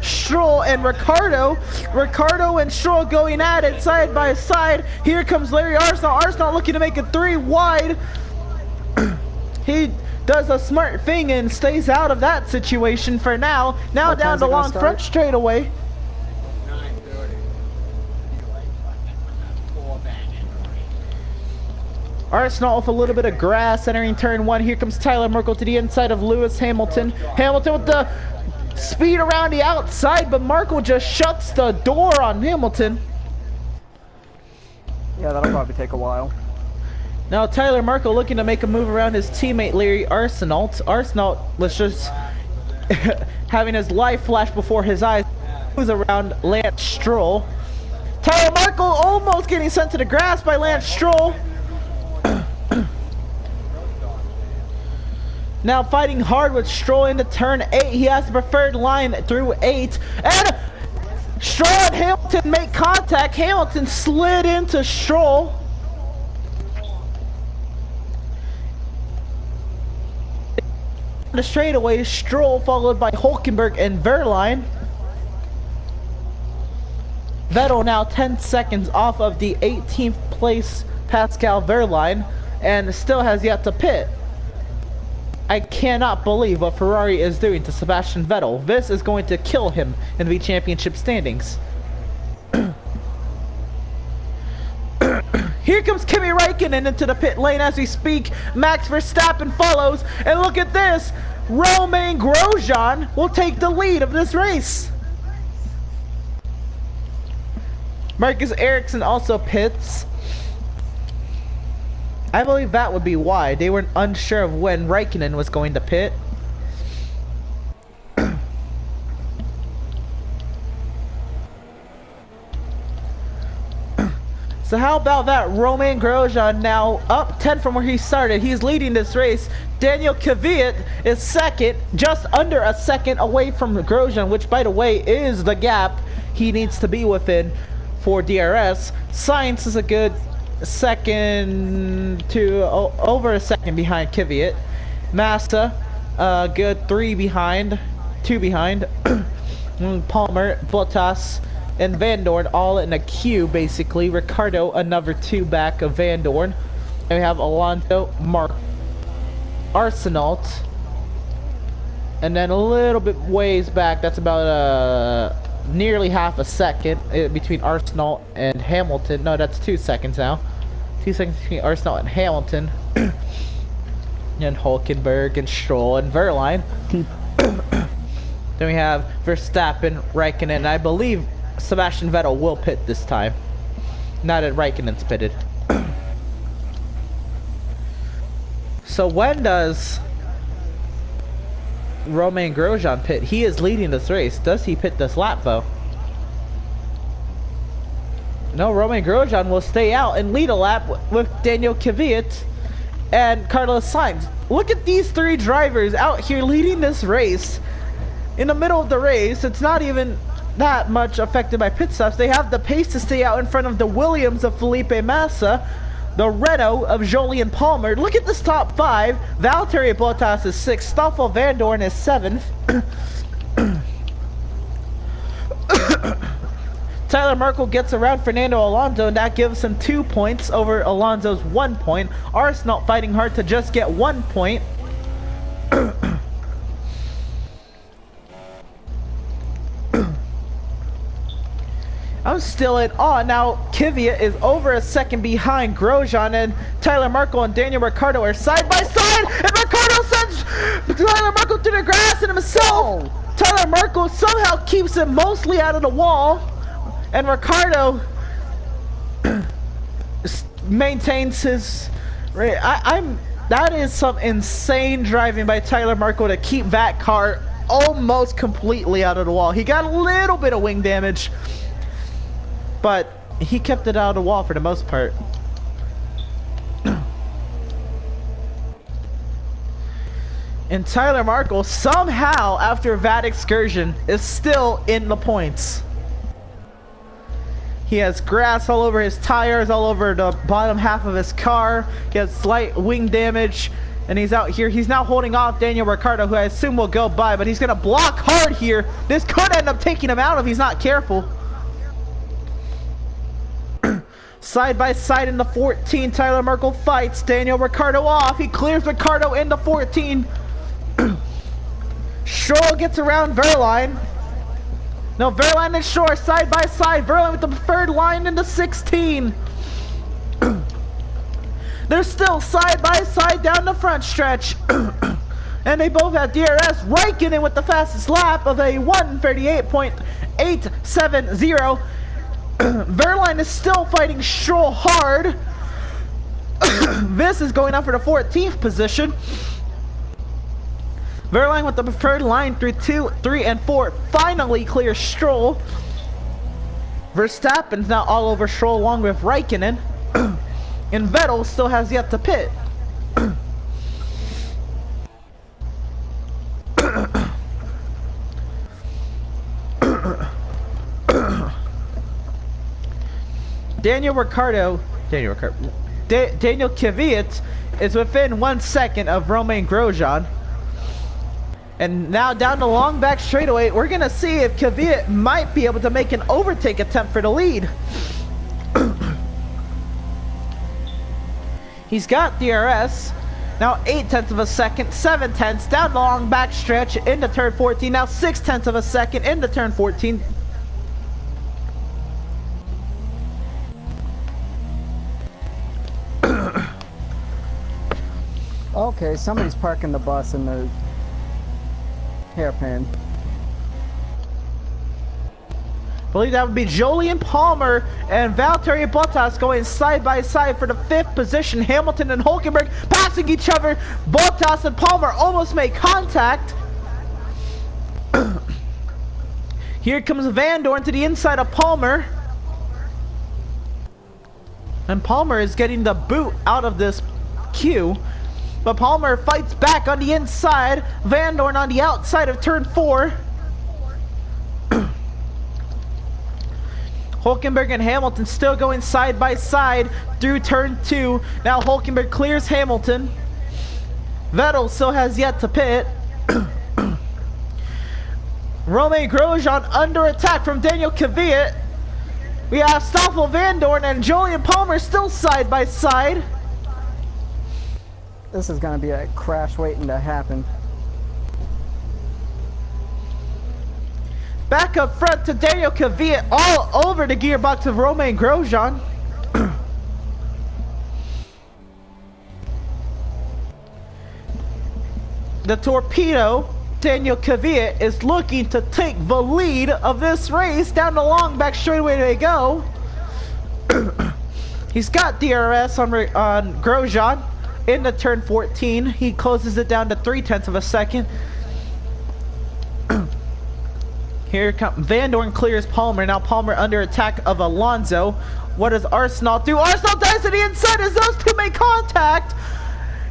Stroll, and Ricardo. Ricardo and Stroll going at it side by side. Here comes Larry Arsenal. Arsenal looking to make it 3 wide. He does a smart thing and stays out of that situation for now. Now What down time's the it gonna long start? front straightaway. Arsenal with a little bit of grass entering turn 1. Here comes Tyler Markle to the inside of Lewis Hamilton. Hamilton with the speed around the outside, but Markle just shuts the door on Hamilton. Yeah, that'll probably take a while. Now Tyler Markle looking to make a move around his teammate Larry Arsenault. Arsenault was just having his life flash before his eyes. He was around Lance Stroll. Tyler Markle almost getting sent to the grass by Lance Stroll. Now fighting hard with Stroll into turn 8. He has the preferred line through 8. And Stroll and Hamilton make contact. Hamilton slid into Stroll. The straightaway, Stroll followed by Hulkenberg and Verline. Vettel now 10 seconds off of the 18th place Pascal Verline and still has yet to pit. I cannot believe what Ferrari is doing to Sebastian Vettel. This is going to kill him in the championship standings. Here comes Kimi Räikkönen into the pit lane as we speak. Max Verstappen follows, and look at this. Romain Grosjean will take the lead of this race. Marcus Ericsson also pits. I believe that would be why. They were unsure of when Räikkönen was going to pit. So how about that? Romain Grosjean now up 10 from where he started. He's leading this race. Daniel Kvyat is second, just under a second away from Grosjean, which by the way is the gap he needs to be within for DRS. Sainz is a good second to over a second behind Kvyat. Massa, good 2 behind. Palmer, Bottas, and Van Dorn all in a queue basically. Ricardo another 2 back of Van Dorn. And we have Alonso, Mark, Arsenault, and then a little bit ways back, that's about nearly half a second between Arsenault and Hamilton. No, that's 2 seconds now. 2 seconds between Arsenault and Hamilton. And Hulkenberg and Stroll and Verline. Then we have Verstappen, Raikkonen, and I believe Sebastian Vettel will pit this time. Now that Raikkonen's pitted. So when does Romain Grosjean pit? He is leading this race. Does he pit this lap though? No, Romain Grosjean will stay out and lead a lap with Daniel Kvyat and Carlos Sainz. Look at these 3 drivers out here leading this race. In the middle of the race, it's not even that much affected by pit stops. They have the pace to stay out in front of the Williams of Felipe Massa, the Renault of Jolyon Palmer. Look at this top 5. Valtteri Bottas is 6th. Stoffel Van Dorn is 7th. Tyler Markle gets around Fernando Alonso, and that gives him 2 points over Alonso's 1 point. Arsenault fighting hard to just get 1 point. I'm still in awe. Now, Kvyat is over a second behind Grosjean, and Tyler Markle and Daniel Ricciardo are side by side, and Ricciardo sends Tyler Markle to the grass and himself. Tyler Markle somehow keeps it mostly out of the wall, and Ricciardo maintains his... That is some insane driving by Tyler Markle to keep that car almost completely out of the wall. He got a little bit of wing damage, but he kept it out of the wall for the most part. And Tyler Markle somehow, after that excursion, is still in the points. He has grass all over his tires, all over the bottom half of his car. He has slight wing damage, and he's out here. He's now holding off Daniel Ricciardo, who I assume will go by, but he's going to block hard here. This could end up taking him out if he's not careful. Side by side in the 14, Tyler Markle fights Daniel Ricciardo off. He clears Ricciardo into 14. Stroll gets around Verline. No, Verline and Stroll are side by side. Verline with the preferred line into 16. They're still side by side down the front stretch. And they both have DRS. Raikkonen with the fastest lap of a 1:38.870. Verline is still fighting Stroll hard. This is going up for the 14th position. Verline with the preferred line through 2, 3, and 4 finally clears Stroll. Verstappen's now all over Stroll along with Raikkonen. And Vettel still has yet to pit. Daniel Kvyat is within 1 second of Romain Grosjean. And now down the long back straightaway, we're going to see if Kvyat might be able to make an overtake attempt for the lead. He's got DRS. Now 0.8 of a second, 0.7 down the long back stretch into turn 14. Now 0.6 of a second into turn 14. Okay, somebody's parking the bus in the hairpin. I believe that would be Jolyon Palmer and Valtteri Bottas going side by side for the 5th position. Hamilton and Hülkenberg passing each other. Bottas and Palmer almost make contact. Here comes Van Dorn to the inside of Palmer. And Palmer is getting the boot out of this queue. But Palmer fights back on the inside. Van Dorn on the outside of turn 4. Hülkenberg and Hamilton still going side by side through turn 2. Now Hülkenberg clears Hamilton. Vettel still has yet to pit. Romain Grosjean under attack from Daniel Kvyat. We have Stoffel Van Dorn and Jolyon Palmer still side by side. This is going to be a crash waiting to happen. Back up front to Daniel Kvyat, all over the gearbox of Romain Grosjean. The torpedo, Daniel Kvyat, is looking to take the lead of this race. Down the long back straightaway they go. He's got DRS on Grosjean into turn 14. He closes it down to 0.3 of a second. Here comes Van Dorn clears Palmer. Now Palmer under attack of Alonso. What does Arsenal do? Arsenal dives to the inside as those two make contact.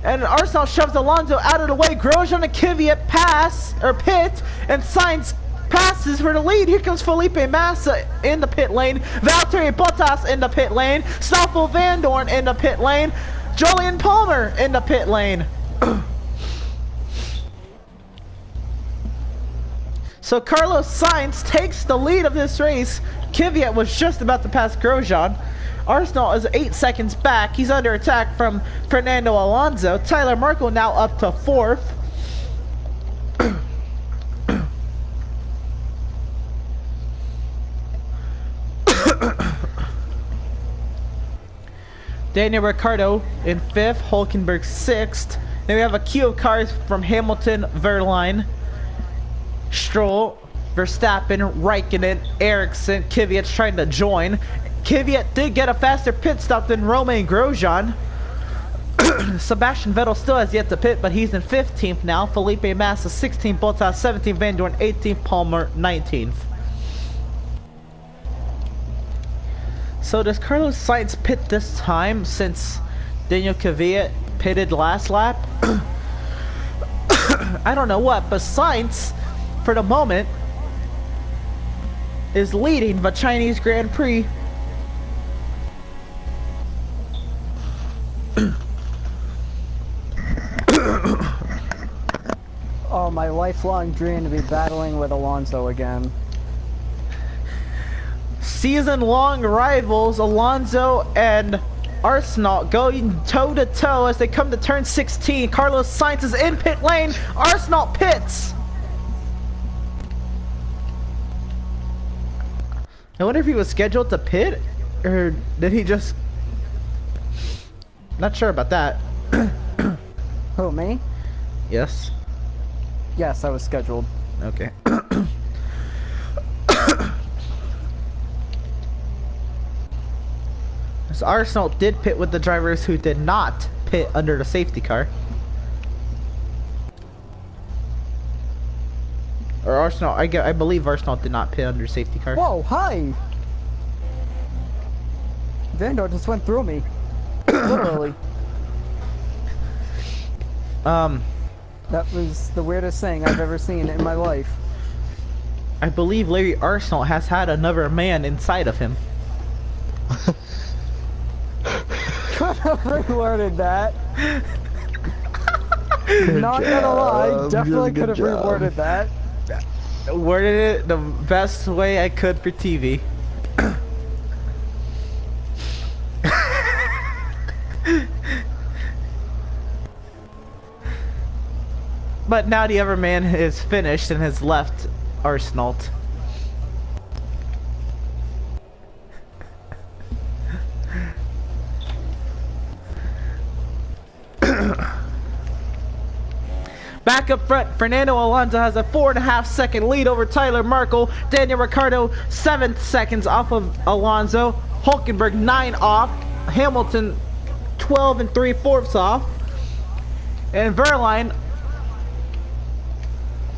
And Arsenal shoves Alonso out of the way. Grosjean and Kvyat pit, and Sainz passes for the lead. Here comes Felipe Massa in the pit lane. Valtteri Bottas in the pit lane. Stoffel Van Dorn in the pit lane. Jolyon Palmer in the pit lane. So Carlos Sainz takes the lead of this race. Kvyat was just about to pass Grosjean. Arsenal is 8 seconds back. He's under attack from Fernando Alonso. Tyler Merkel now up to 4th. Daniel Ricciardo in 5th, Hülkenberg 6th. Then we have a queue of cars from Hamilton, Verline, Stroll, Verstappen, Raikkonen, Ericsson. Kvyat's trying to join. Kvyat did get a faster pit stop than Romain Grosjean. Sebastian Vettel still has yet to pit, but he's in 15th now. Felipe Massa 16th, Bottas 17th, Van Dorn 18th, Palmer 19th. So does Carlos Sainz pit this time since Daniel Kvyat pitted last lap? I don't know what, but Sainz, for the moment, is leading the Chinese Grand Prix. Oh, my lifelong dream to be battling with Alonso again. Season-long rivals Alonso and Arsenal going toe-to-toe as they come to turn 16. Carlos Sainz is in pit lane. Arsenal pits. I wonder if he was scheduled to pit, or did he just... Not sure about that. Who, me? Yes. Yes, I was scheduled. Okay. So Arsenal did pit with the drivers who did not pit under the safety car. Or Arsenal, I believe Arsenal did not pit under safety car. Whoa, hi! Vando just went through me. Literally. That was the weirdest thing I've ever seen in my life. I believe Larry Arsenal has had another man inside of him. Could have reworded that. Not gonna lie, definitely could have reworded that. Worded it the best way I could for TV. But now the other man is finished and has left Arsenal. Back up front, Fernando Alonso has a 4.5 second lead over Tyler Markle. Daniel Ricciardo 7 seconds off of Alonso. Hulkenberg 9 off. Hamilton 12 3/4 off. And Verline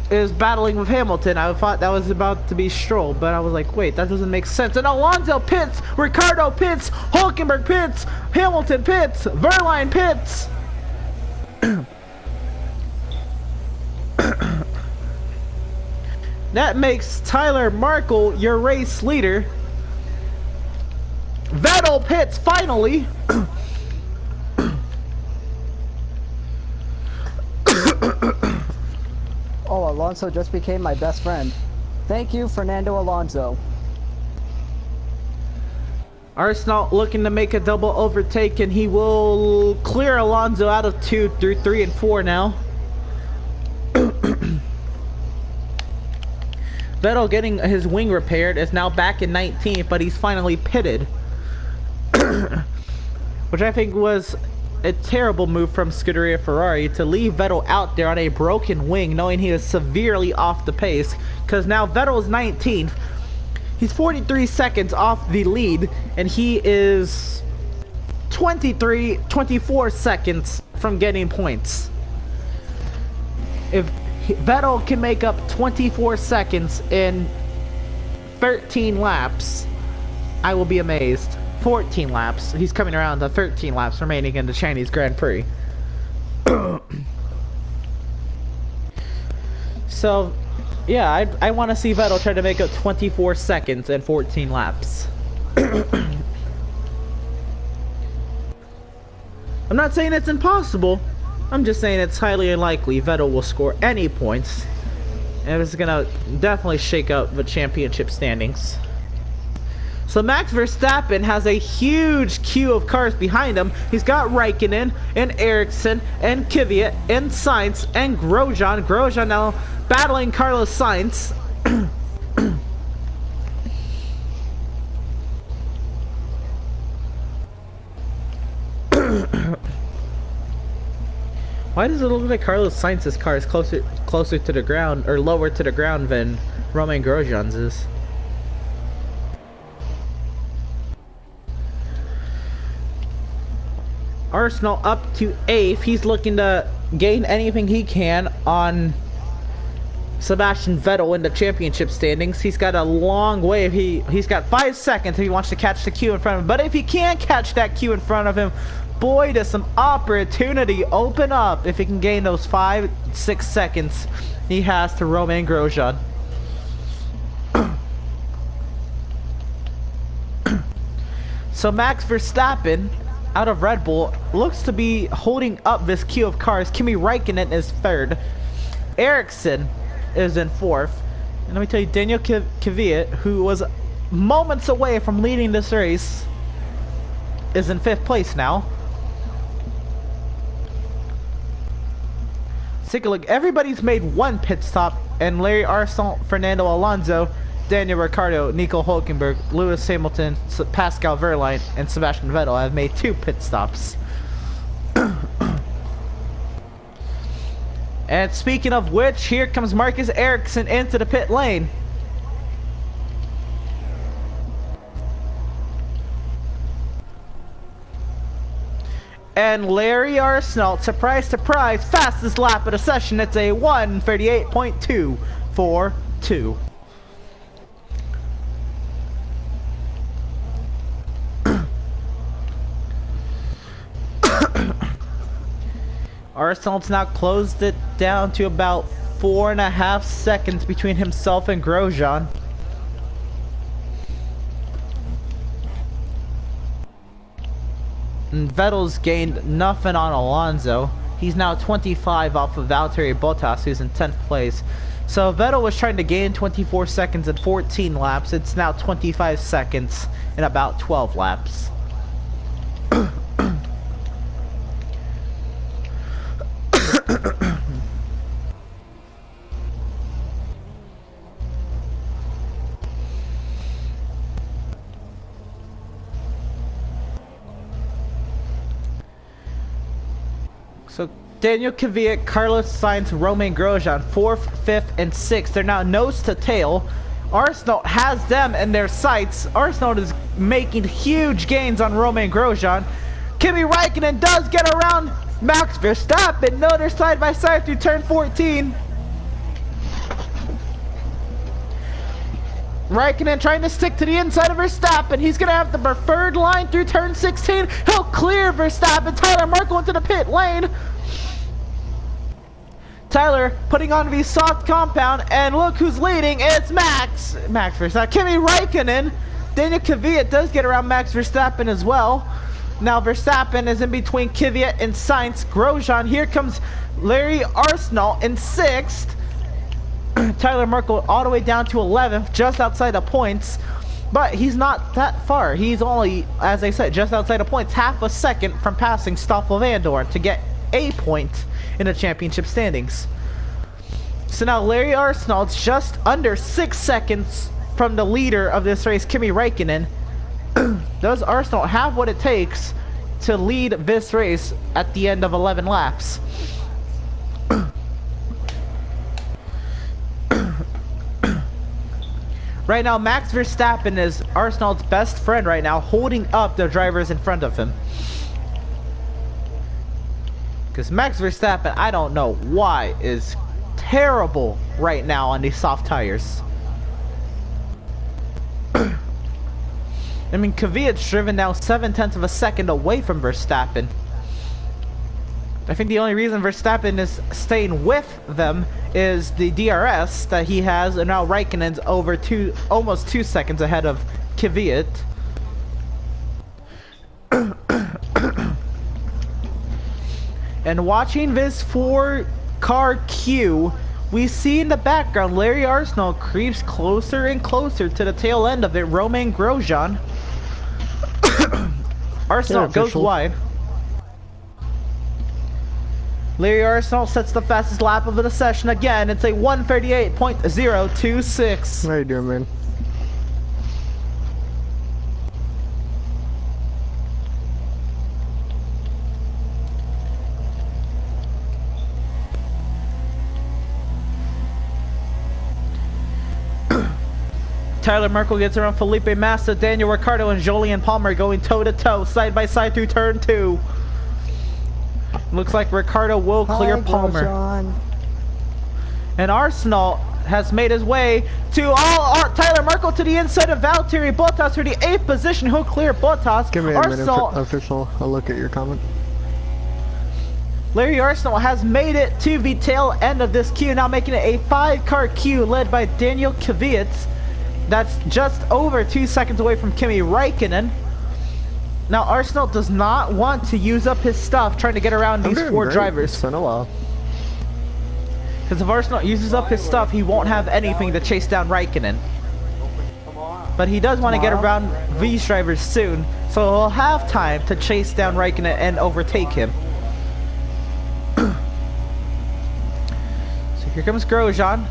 is battling with Hamilton. I thought that was about to be Stroll, but I was like, wait, that doesn't make sense. And Alonso pits, Ricciardo pits, Hulkenberg pits, Hamilton pits, Verline pits. That makes Tyler Markle your race leader. Vettel pits finally. Oh, Alonso just became my best friend. Thank you, Fernando Alonso. Arsenal looking to make a double overtake, and he will clear Alonso out of 2 through 3 and 4 now. Vettel getting his wing repaired is now back in 19th, but he's finally pitted. Which I think was a terrible move from Scuderia Ferrari to leave Vettel out there on a broken wing, knowing he is severely off the pace, because now Vettel is 19th. He's 43 seconds off the lead, and he is 24 seconds from getting points. If Vettel can make up 24 seconds in 13 laps, I will be amazed. 14 laps. He's coming around to 13 laps remaining in the Chinese Grand Prix. So, yeah, I want to see Vettel try to make up 24 seconds in 14 laps. I'm not saying it's impossible. I'm just saying it's highly unlikely Vettel will score any points. And it's gonna definitely shake up the championship standings. So Max Verstappen has a huge queue of cars behind him. He's got Raikkonen and Ericsson and Kvyat and Sainz and Grosjean. Grosjean now battling Carlos Sainz. Why does it look like Carlos Sainz's car is closer to the ground, or lower to the ground than Romain Grosjean's is? Arsenal up to 8th. He's looking to gain anything he can on Sebastian Vettel in the championship standings. He's got a long way. He's got 5 seconds if he wants to catch the queue in front of him. But if he can't catch that queue in front of him, boy, does some opportunity open up if he can gain those 5-6 seconds he has to Romain Grosjean. So Max Verstappen, out of Red Bull, looks to be holding up this queue of cars. Kimi Raikkonen is 3rd. Ericsson is in 4th. And let me tell you, Daniel Kvyat, who was moments away from leading this race, is in 5th place now. Take a look. Everybody's made one pit stop, and Larry Arsenal, Fernando Alonso, Daniel Ricciardo, Nico Hulkenberg, Lewis Hamilton, Pascal Wehrlein, and Sebastian Vettel have made 2 pit stops. And speaking of which, here comes Marcus Ericsson into the pit lane. And Larry Arsenault, surprise, surprise, fastest lap of the session. It's a 1:38.242. Arsenault's now closed it down to about 4.5 seconds between himself and Grosjean. And Vettel's gained nothing on Alonso. He's now 25 off of Valtteri Bottas, who's in 10th place. So Vettel was trying to gain 24 seconds in 14 laps. It's now 25 seconds in about 12 laps. So Daniel Kvyat, Carlos Sainz, Romain Grosjean, 4th, 5th, and 6th. They're now nose to tail. Arsenault has them in their sights. Arsenault is making huge gains on Romain Grosjean. Kimi Räikkönen does get around Max Verstappen. No, they're side by side through turn 14. Räikkönen trying to stick to the inside of Verstappen. He's going to have the preferred line through turn 16. He'll clear Verstappen. Tyler Merkel into the pit lane. Tyler putting on the soft compound, and look who's leading. It's Max Verstappen. Kimi Räikkönen. Daniel Kvyat does get around Max Verstappen as well. Now Verstappen is in between Kvyat and Sainz. Grosjean. Here comes Larry Arsenault in 6th. Tyler Merkel all the way down to 11th, just outside of points. But he's not that far. He's only, as I said, just outside of points. Half a second from passing Stoffel Vandoorne to get a point in the championship standings. So now Larry Arsenault's just under 6 seconds from the leader of this race, Kimi Räikkönen. Does Arsenault have what it takes to lead this race at the end of 11 laps? Right now, Max Verstappen is Arsenault's best friend right now, holding up the drivers in front of him. Because Max Verstappen, I don't know why, is terrible right now on these soft tires. I mean, Kvyat's driven now 0.7 of a second away from Verstappen. I think the only reason Verstappen is staying with them is the DRS that he has, and now Räikkönen's over almost 2 seconds ahead of Kvyat. And watching this 4-car queue, we see in the background Larry Arsenault creeps closer and closer to the tail end of it. Romain Grosjean. Arsenault goes wide. Larry Arsenault sets the fastest lap of the session again. It's a 1:38.026. How you doing, man? Tyler Merkel gets around Felipe Massa, Daniel Ricciardo, and Jolyon Palmer going toe-to-toe, side-by-side through turn 2. Looks like Ricciardo will clear Palmer. Grosjean. And Arsenault has made his way to Tyler Merkel to the inside of Valtteri Bottas for the 8th position. He'll clear Bottas. Give me a minute, official. I'll look at your comment. Larry Arsenault has made it to the tail end of this queue, now making it a 5-car queue led by Daniel Kvyat. That's just over 2 seconds away from Kimi Räikkönen. Now Arsenault does not want to use up his stuff trying to get around these 4 drivers. It's been a while. Because if Arsenault uses up his stuff, he won't have anything to chase down Räikkönen. But he does want to get around these drivers soon, so he'll have time to chase down Räikkönen and overtake him. So here comes Grosjean.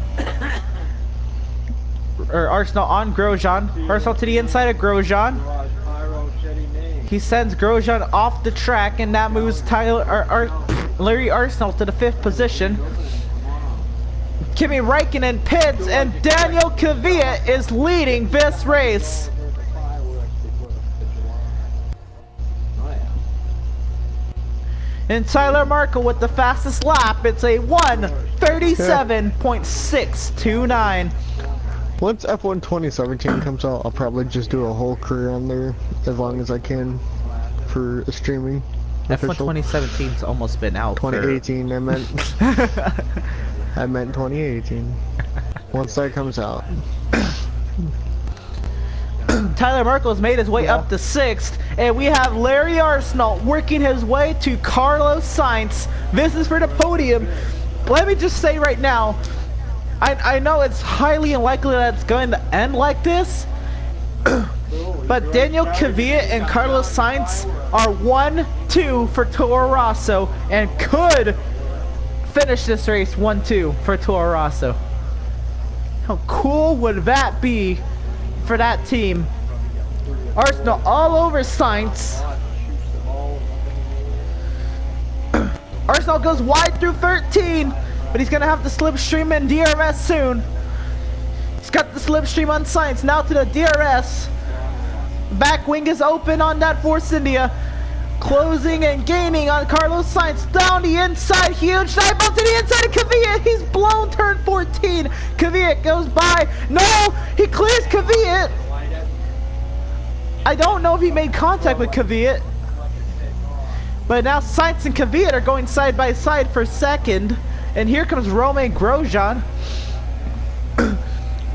Or Arsenault on Grosjean. Arsenault to the inside of Grosjean. He sends Grosjean off the track, and that moves Larry Arsenault to the 5th position. Kimi Räikkönen pits, and Daniel Kvyat is leading this race. And Tyler Markle with the fastest lap. It's a 1:37.629. Once F1 2017 comes out, I'll probably just do a whole career on there as long as I can for streaming. F1 2017's almost been out. 2018, I meant. I meant 2018. Once that comes out. Tyler Markle's made his way up to 6th, and we have Larry Arsenault working his way to Carlos Sainz. This is for the podium. Let me just say right now, I know it's highly unlikely that it's going to end like this, but Daniel Kvyat and Carlos Sainz are 1-2 for Toro Rosso and could finish this race 1-2 for Toro Rosso. How cool would that be for that team? Arsenault all over Sainz. Arsenault goes wide through 13, but he's gonna have the slipstream in DRS soon. He's got the slipstream on Sainz, now to the DRS. Back wing is open on that Force India. Closing and gaining on Carlos Sainz down the inside, huge dive up to the inside of Kvyat. He's blown turn 14. Kvyat goes by. No, he clears Kvyat. I don't know if he made contact with Kvyat, but now Sainz and Kvyat are going side by side for second, and here comes Romain Grosjean.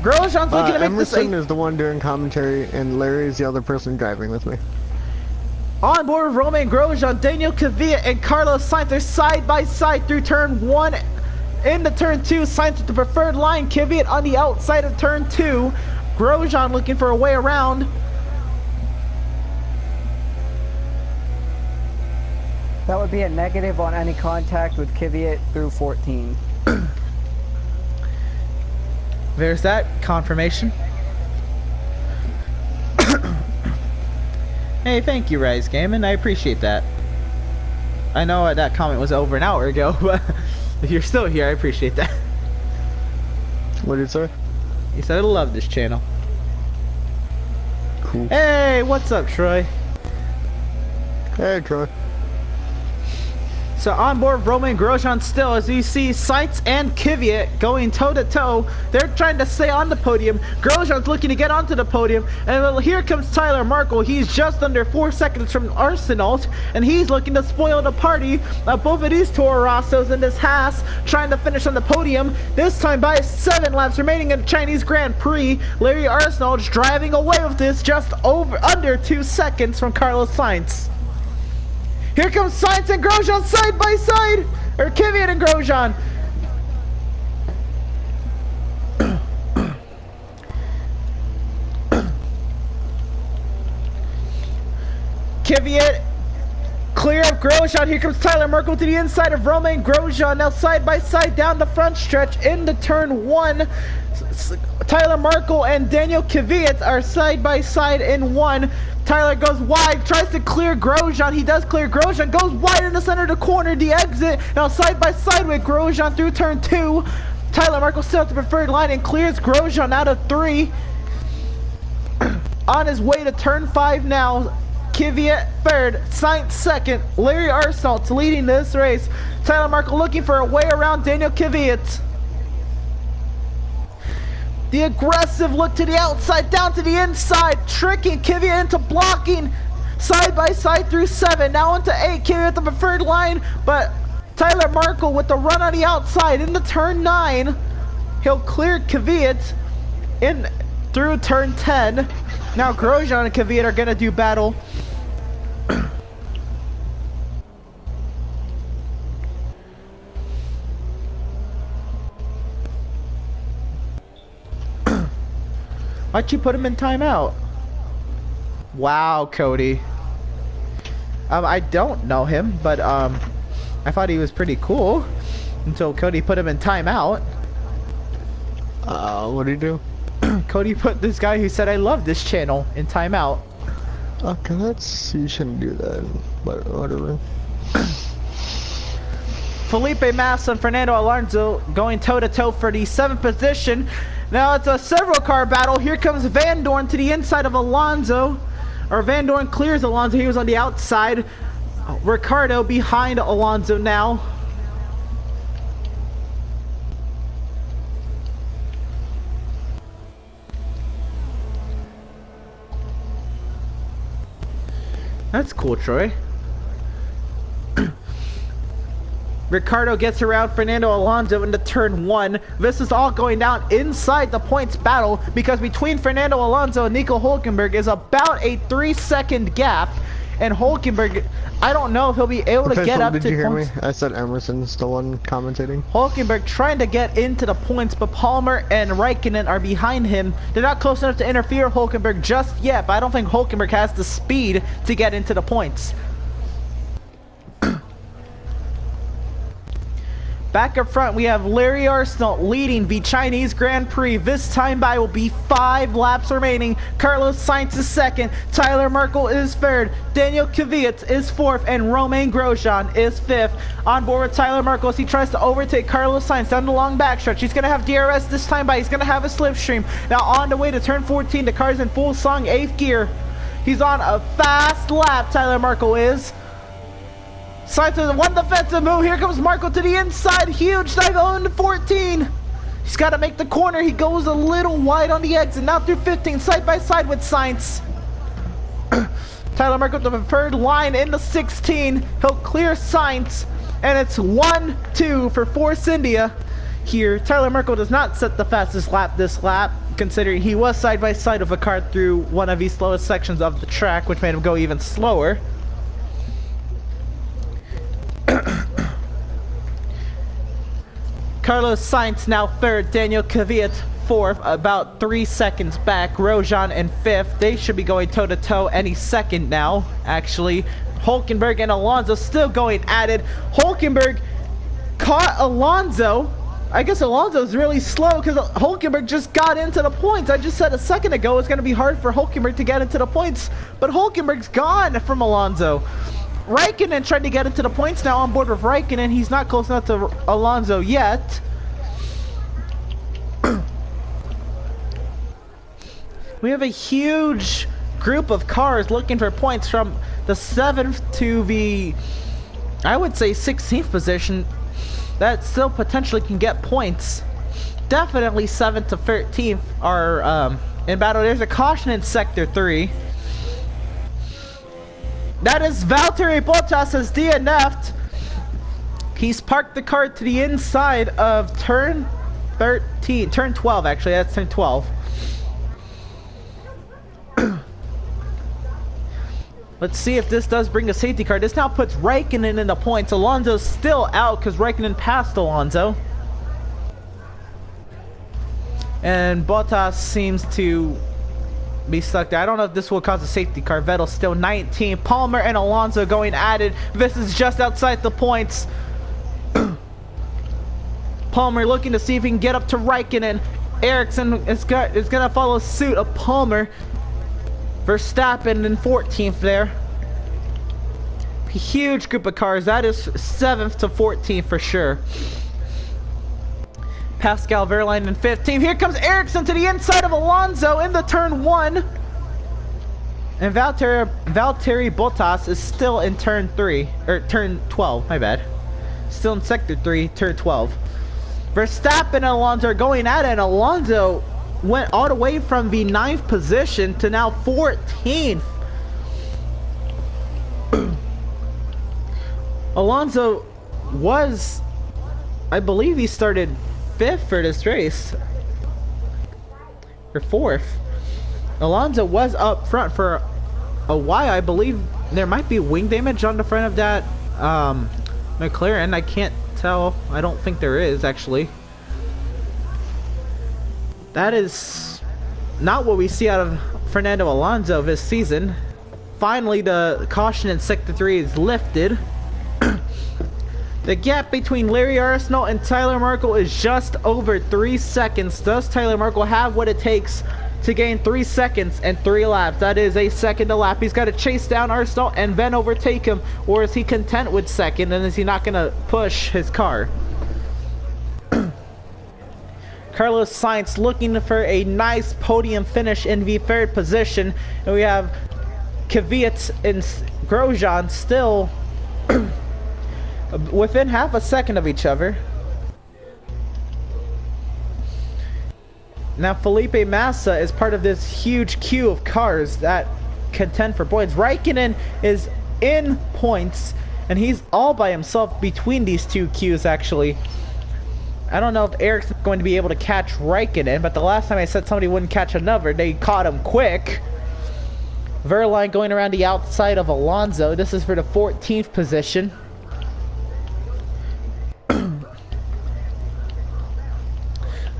Grosjean's looking to make this. Emerson is the one doing commentary, and Larry is the other person driving with me. On board with Romain Grosjean, Daniel Kvyat and Carlos Sainz are side by side through turn 1 into turn 2. Sainz with the preferred line, Kvyat on the outside of turn 2. Grosjean looking for a way around. That would be a negative on any contact with Kvyat through 14. There's that confirmation. Hey, thank you, Rise Gaming. I appreciate that. I know that comment was over an hour ago, but if you're still here, I appreciate that. What did you say? You said I love this channel. Cool. Hey, what's up, Troy? Hey, Troy. So on board Romain Grosjean still, as you see Sainz and Kvyat going toe-to-toe. They're trying to stay on the podium. Grosjean's looking to get onto the podium. And well, here comes Tyler Markle. He's just under 4 seconds from Arsenault, and he's looking to spoil the party. Both of these Toro Rossos and this Haas trying to finish on the podium. This time by 7 laps remaining in the Chinese Grand Prix. Larry Arsenault's driving away with this, just under 2 seconds from Carlos Sainz. Here comes Sainz and Grosjean side by side, or Kvyat and Grosjean. Kvyat clear of Grosjean. Here comes Tyler Markle to the inside of Romain Grosjean. Now side by side down the front stretch into turn 1. Tyler Markle and Daniel Kvyat are side by side in 1. Tyler goes wide, tries to clear Grosjean. He does clear Grosjean, goes wide in the center of the corner, the exit. Now side by side with Grosjean through turn 2. Tyler Markle still at the preferred line and clears Grosjean out of 3. On his way to turn 5 now. Kvyat third, Sainz second. Larry Arsenault's leading this race. Tyler Markle looking for a way around Daniel Kvyat. The aggressive look to the outside, down to the inside, tricking Kvyat into blocking. Side by side through 7, now into 8. Kvyat at the preferred line, but Tyler Markle with the run on the outside into turn 9. He'll clear Kvyat in through turn 10. Now Grosjean and Kvyat are gonna do battle. Why'd you put him in timeout? Wow, Cody. I don't know him, but I thought he was pretty cool until Cody put him in timeout. What did he do? Cody put this guy who said I love this channel in timeout. Okay, you shouldn't do that, but whatever. Felipe Massa and Fernando Alonso going toe-to-toe for the 7th position. Now it's a several car battle. Here comes Van Dorn to the inside of Alonso. Or Van Dorn clears Alonso. He was on the outside. Ricardo behind Alonso now. That's cool, Troy. Ricardo gets around Fernando Alonso into turn 1. This is all going down inside the points battle because between Fernando Alonso and Nico Hülkenberg is about a 3-second gap. And Hülkenberg, I don't know if he'll be able to get up to points. Did you hear me? I said Emerson's the one commentating. Hülkenberg trying to get into the points, but Palmer and Raikkonen are behind him. They're not close enough to interfere with Hülkenberg just yet, but I don't think Hülkenberg has the speed to get into the points. Back up front, we have Larry Arsenault leading the Chinese Grand Prix. This time by will be 5 laps remaining. Carlos Sainz is 2nd. Tyler Merkel is 3rd. Daniel Kvyat is 4th. And Romain Grosjean is 5th. On board with Tyler Merkel as he tries to overtake Carlos Sainz down the long backstretch. He's going to have DRS this time by. He's going to have a slipstream. Now on the way to turn 14. The car's in full song 8th gear. He's on a fast lap, Tyler Merkel is. Sainz with one defensive move. Here comes Marco to the inside. Huge dive on to 14. He's got to make the corner. He goes a little wide on the exit. Now through 15, side by side with Sainz. Tyler Merkel with the preferred line into 16. He'll clear Sainz. And it's 1-2 for Force India here. Tyler Merkel does not set the fastest lap this lap, considering he was side by side with a car through one of the slowest sections of the track, which made him go even slower. Carlos Sainz now 3rd, Daniel Kvyat 4th, about 3 seconds back. Grosjean in 5th. They should be going toe-to-toe any second now, actually. Hülkenberg and Alonso still going at it. Hülkenberg caught Alonso. I guess Alonso's really slow because Hülkenberg just got into the points. I just said a second ago it's going to be hard for Hülkenberg to get into the points, but Hülkenberg's gone from Alonso. Raikkonen tried to get into the points now on board with Raikkonen. He's not close enough to Alonso yet. We have a huge group of cars looking for points from the 7th to the, I would say, 16th position. That still potentially can get points. Definitely 7th to 13th are in battle. There's a caution in Sector 3. That is Valtteri Bottas has DNF'd. He's parked the car to the inside of turn 12 actually, that's turn 12. Let's see if this does bring a safety car. This now puts Raikkonen in the points. Alonso's still out because Raikkonen passed Alonso. And Bottas seems to be stuck there. I don't know if this will cause a safety car. Vettel's still 19. Palmer and Alonso going at it. This is just outside the points. Palmer looking to see if he can get up to Raikkonen. Ericsson is gonna follow suit of Palmer. Verstappen in 14th there. Huge group of cars. That is 7th to 14th for sure. Pascal Wehrlein in 15th. Here comes Ericsson to the inside of Alonso into turn 1. And Valtteri Bottas is still in turn 3. Or turn 12, my bad. Still in sector 3, turn 12. Verstappen and Alonso are going at it, and Alonso went all the way from the 9th position to now 14th. Alonso was, I believe he started 5th for this race. Or 4th. Alonso was up front for a while. I believe there might be wing damage on the front of that McLaren. I can't tell. I don't think there is, actually. That is not what we see out of Fernando Alonso this season. Finally, the caution in Sector 3 is lifted. The gap between Larry Arsenault and Tyler Merkel is just over 3 seconds. Does Tyler Merkel have what it takes to gain 3 seconds and 3 laps. That is a second a lap. He's got to chase down Arsenal and then overtake him, or is he content with second, and is he not going to push his car? Carlos Sainz looking for a nice podium finish in the 3rd position, and we have Kvyat and Grosjean still within half a second of each other. Now Felipe Massa is part of this huge queue of cars that contend for points. Raikkonen is in points, and he's all by himself between these two queues actually. I don't know if Eric's going to be able to catch Raikkonen, but the last time I said somebody wouldn't catch another, they caught him quick. Verline going around the outside of Alonso. This is for the 14th position.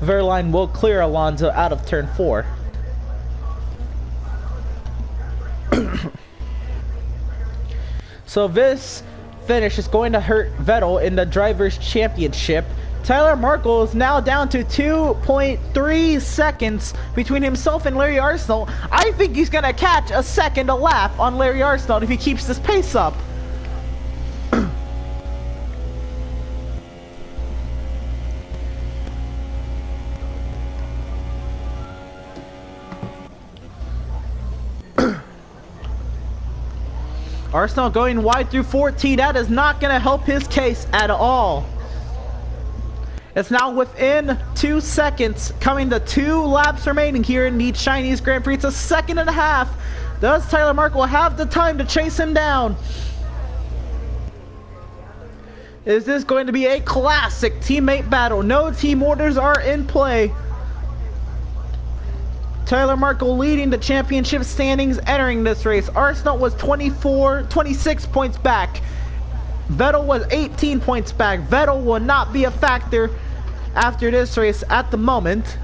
Verline will clear Alonso out of turn 4. So this finish is going to hurt Vettel in the Drivers' Championship. Tyler Markle is now down to 2.3 seconds between himself and Larry Arsenal. I think he's going to catch a second a lap on Larry Arsenal if he keeps this pace up. Arsenal going wide through 14. That is not going to help his case at all. It's now within 2 seconds, coming to 2 laps remaining here in the Chinese Grand Prix. It's a second and a half. Does Tyler Markle have the time to chase him down? Is this going to be a classic teammate battle? No team orders are in play. Tyler Markle leading the championship standings entering this race. Arsenal was 26 points back. Vettel was 18 points back. Vettel will not be a factor after this race at the moment.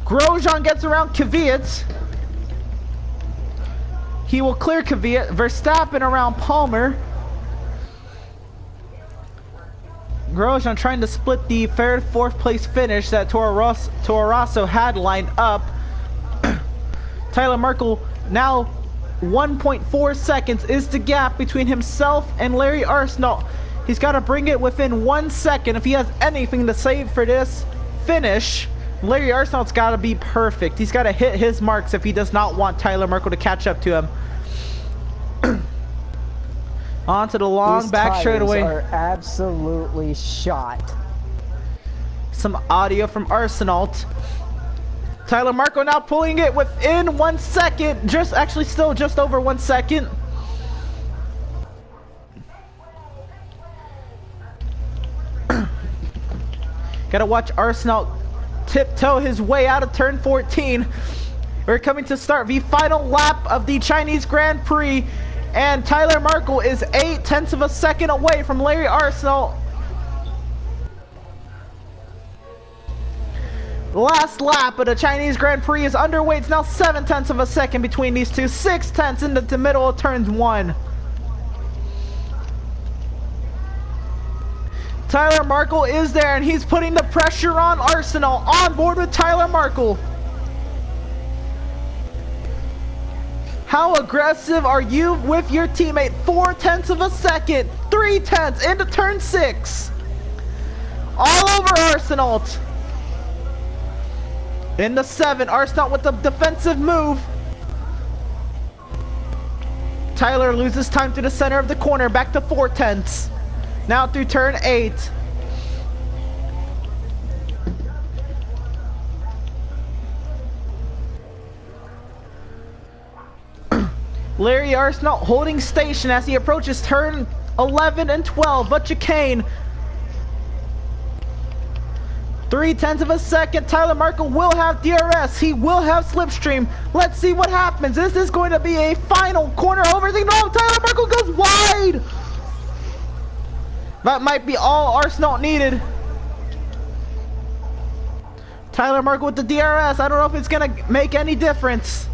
Grosjean gets around Kvyat. He will clear Kvyat. Verstappen around Palmer. Grosjean trying to split the 3rd, 4th place finish that Toro Rosso had lined up. Tyler Markle now 1.4 seconds is the gap between himself and Larry Arsenal. He's got to bring it within 1 second if he has anything to save for this finish. Larry Arsenal's got to be perfect. He's got to hit his marks if he does not want Tyler Markle to catch up to him. Onto the long back straightaway. These tires are absolutely shot. Some audio from Arsenal. Tyler Markle now pulling it within 1 second. Still just over 1 second. Gotta watch Arsenal tiptoe his way out of turn 14. We're coming to start the final lap of the Chinese Grand Prix. And Tyler Markle is 0.8 of a second away from Larry Arsenal. The last lap of the Chinese Grand Prix is underway. It's now 0.7 of a second between these two. 0.6 into the middle of turns 1. Tyler Markle is there, and he's putting the pressure on Arsenal. On board with Tyler Markle. How aggressive are you with your teammate? 0.4 of a second. 0.3 into turn 6. All over Arsenal. In the 7, Arsenal with the defensive move. Tyler loses time to the center of the corner. Back to 0.4. Now through turn 8. Larry Arsenal holding station as he approaches turn 11 and 12. But chicane. 0.3 of a second. Tyler Markle will have DRS. He will have slipstream. Let's see what happens. This is going to be a final corner overthink. No, Tyler Markle goes wide. That might be all Arsenal needed. Tyler Markle with the DRS. I don't know if it's going to make any difference.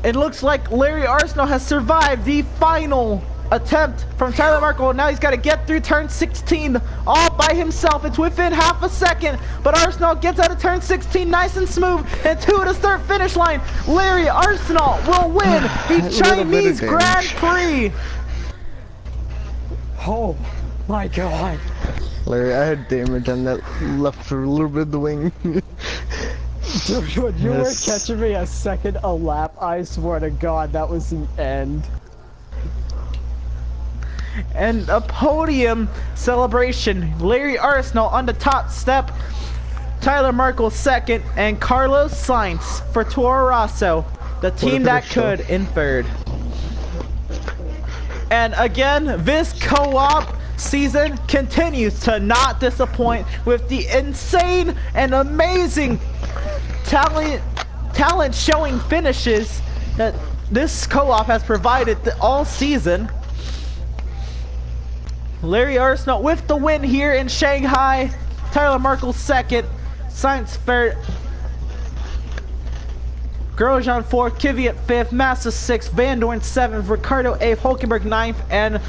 It looks like Larry Arsenal has survived the final attempt from Tyler Markle. Now he's got to get through turn 16 all by himself. It's within half a second, but Arsenal gets out of turn 16 nice and smooth, and to the start finish line. Larry Arsenal will win the Chinese Grand Prix. Oh my god. Larry, I had damage on that left for a little bit of the wing. Dude, when you were catching me a second a lap, I swear to god that was the end. And a podium celebration. Larry Arsenal on the top step, Tyler Markle second, and Carlos Sainz for Toro Rosso, the team that could, in third. And again, this co-op season continues to not disappoint with the insane and amazing talent showing finishes that this co-op has provided all season. Larry Arsenal with the win here in Shanghai. Tyler Markle second, Sainz third, Grosjean 4th, Kvyat 5th, Massa 6th, Van Dorn 7th, Ricardo 8th, Hulkenberg 9th, and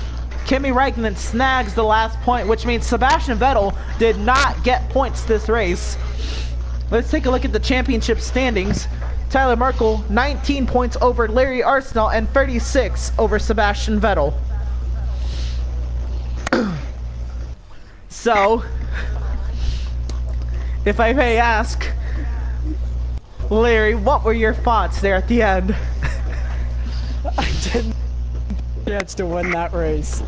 Kimi Räikkönen snags the last point, which means Sebastian Vettel did not get points this race. Let's take a look at the championship standings. Tyler Markle 19 points over Larry Arsenal and 36 over Sebastian Vettel. So, if I may ask, Larry, what were your thoughts there at the end? I didn't get a chance to win that race.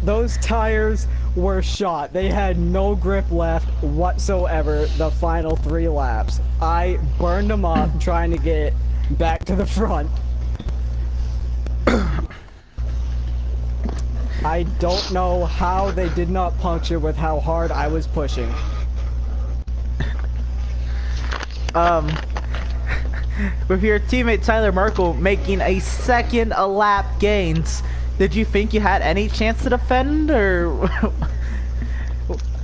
Those tires were shot. They had no grip left whatsoever the final 3 laps. I burned them up trying to get back to the front. I don't know how they did not puncture with how hard I was pushing. With your teammate Tyler Markle making a second a lap gains, did you think you had any chance to defend, or?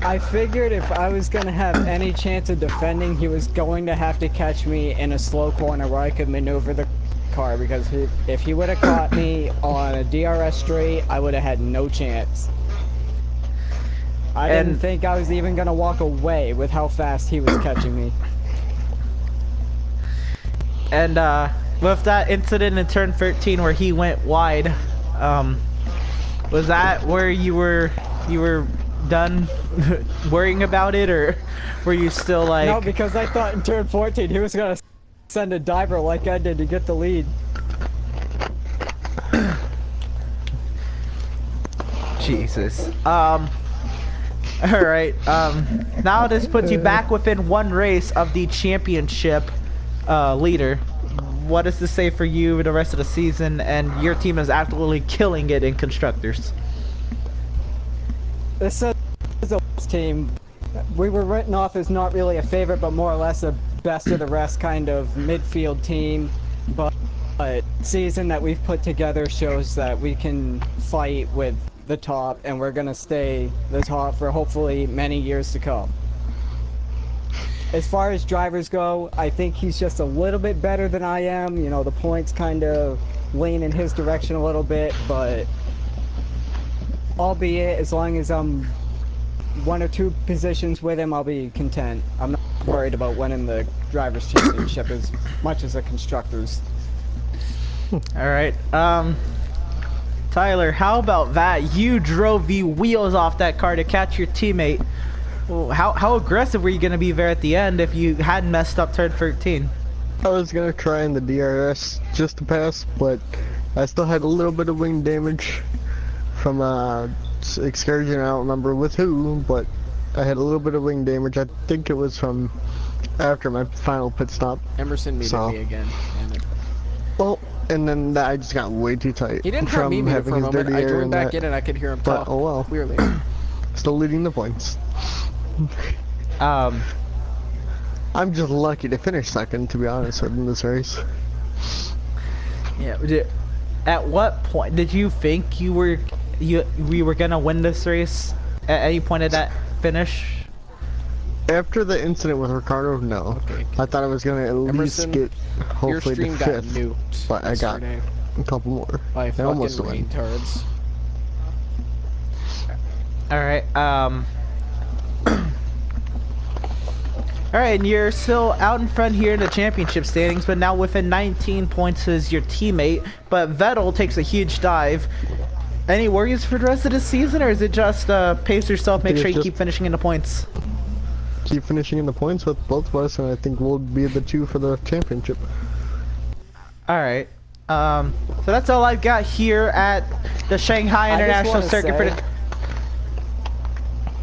I figured if I was gonna have any chance of defending, he was going to have to catch me in a slow corner where I could maneuver the car, because if he would have caught me on a DRS straight, I would have had no chance. I didn't think I was even gonna walk away with how fast he was catching me. And with that incident in turn 13 where he went wide, was that where you were done worrying about it, or were you still like? No, because I thought in turn 14 he was gonna send a diver like I did to get the lead. Jesus. Alright, now this puts you back within 1 race of the championship leader. What does this say for you the rest of the season? And your team is absolutely killing it in constructors. This is a team. We were written off as not really a favorite, but more or less a best of the rest kind of midfield team. But season that we've put together shows that we can fight with the top, and we're gonna stay the top for hopefully many years to come. As far as drivers go, I think he's just a little bit better than I am. You know, the points kind of lean in his direction a little bit, but albeit as long as I'm 1 or 2 positions with him, I'll be content. I'm not worried about winning the drivers' championship as much as the constructors. Alright, Tyler, how about that? You drove the wheels off that car to catch your teammate. Well, how aggressive were you going to be there at the end if you hadn't messed up turn 13? I was gonna try in the DRS just to pass, but I still had a little bit of wing damage from excursion. I don't remember with who, but I had a little bit of wing damage. I think it was from after my final pit stop. Emerson muted me again. Well, and then I just got way too tight. He didn't have me muted for a moment. I joined back in and I could hear him talk. Oh well. Clearly. Still leading the points. I'm just lucky to finish second, to be honest, in this race. Yeah. At what point did you think we were gonna win this race? At any point of that finish? After the incident with Ricardo, no. Okay. I thought I was gonna at Emerson, least get hopefully your stream the 5th, got nuked but I got A couple more. By fucking almost won. retards. Alright, Alright, and you're still out in front here in the championship standings, but now within 19 points is your teammate. But Vettel takes a huge dive. Any worries for the rest of the season, or is it just pace yourself, make sure you keep finishing in the points? Keep finishing in the points with both of us, and I think we'll be the two for the championship. Alright. So that's all I've got here at the Shanghai International Circuit for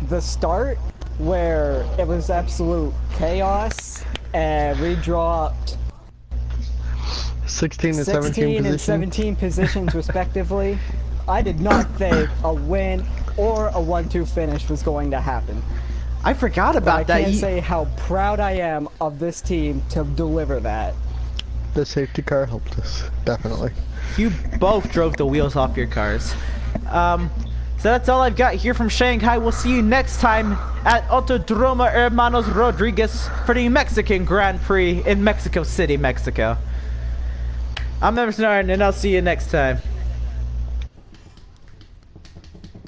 the start, where it was absolute chaos, and we dropped 16 and 17 positions respectively. I did not think a win or a 1-2 finish was going to happen. I forgot about that. I can't say how proud I am of this team to deliver that. The safety car helped us, definitely. You both drove the wheels off your cars. So that's all I've got here from Shanghai. We'll see you next time at Autodromo Hermanos Rodriguez for the Mexican Grand Prix in Mexico City, Mexico. I'm Emerson, and I'll see you next time.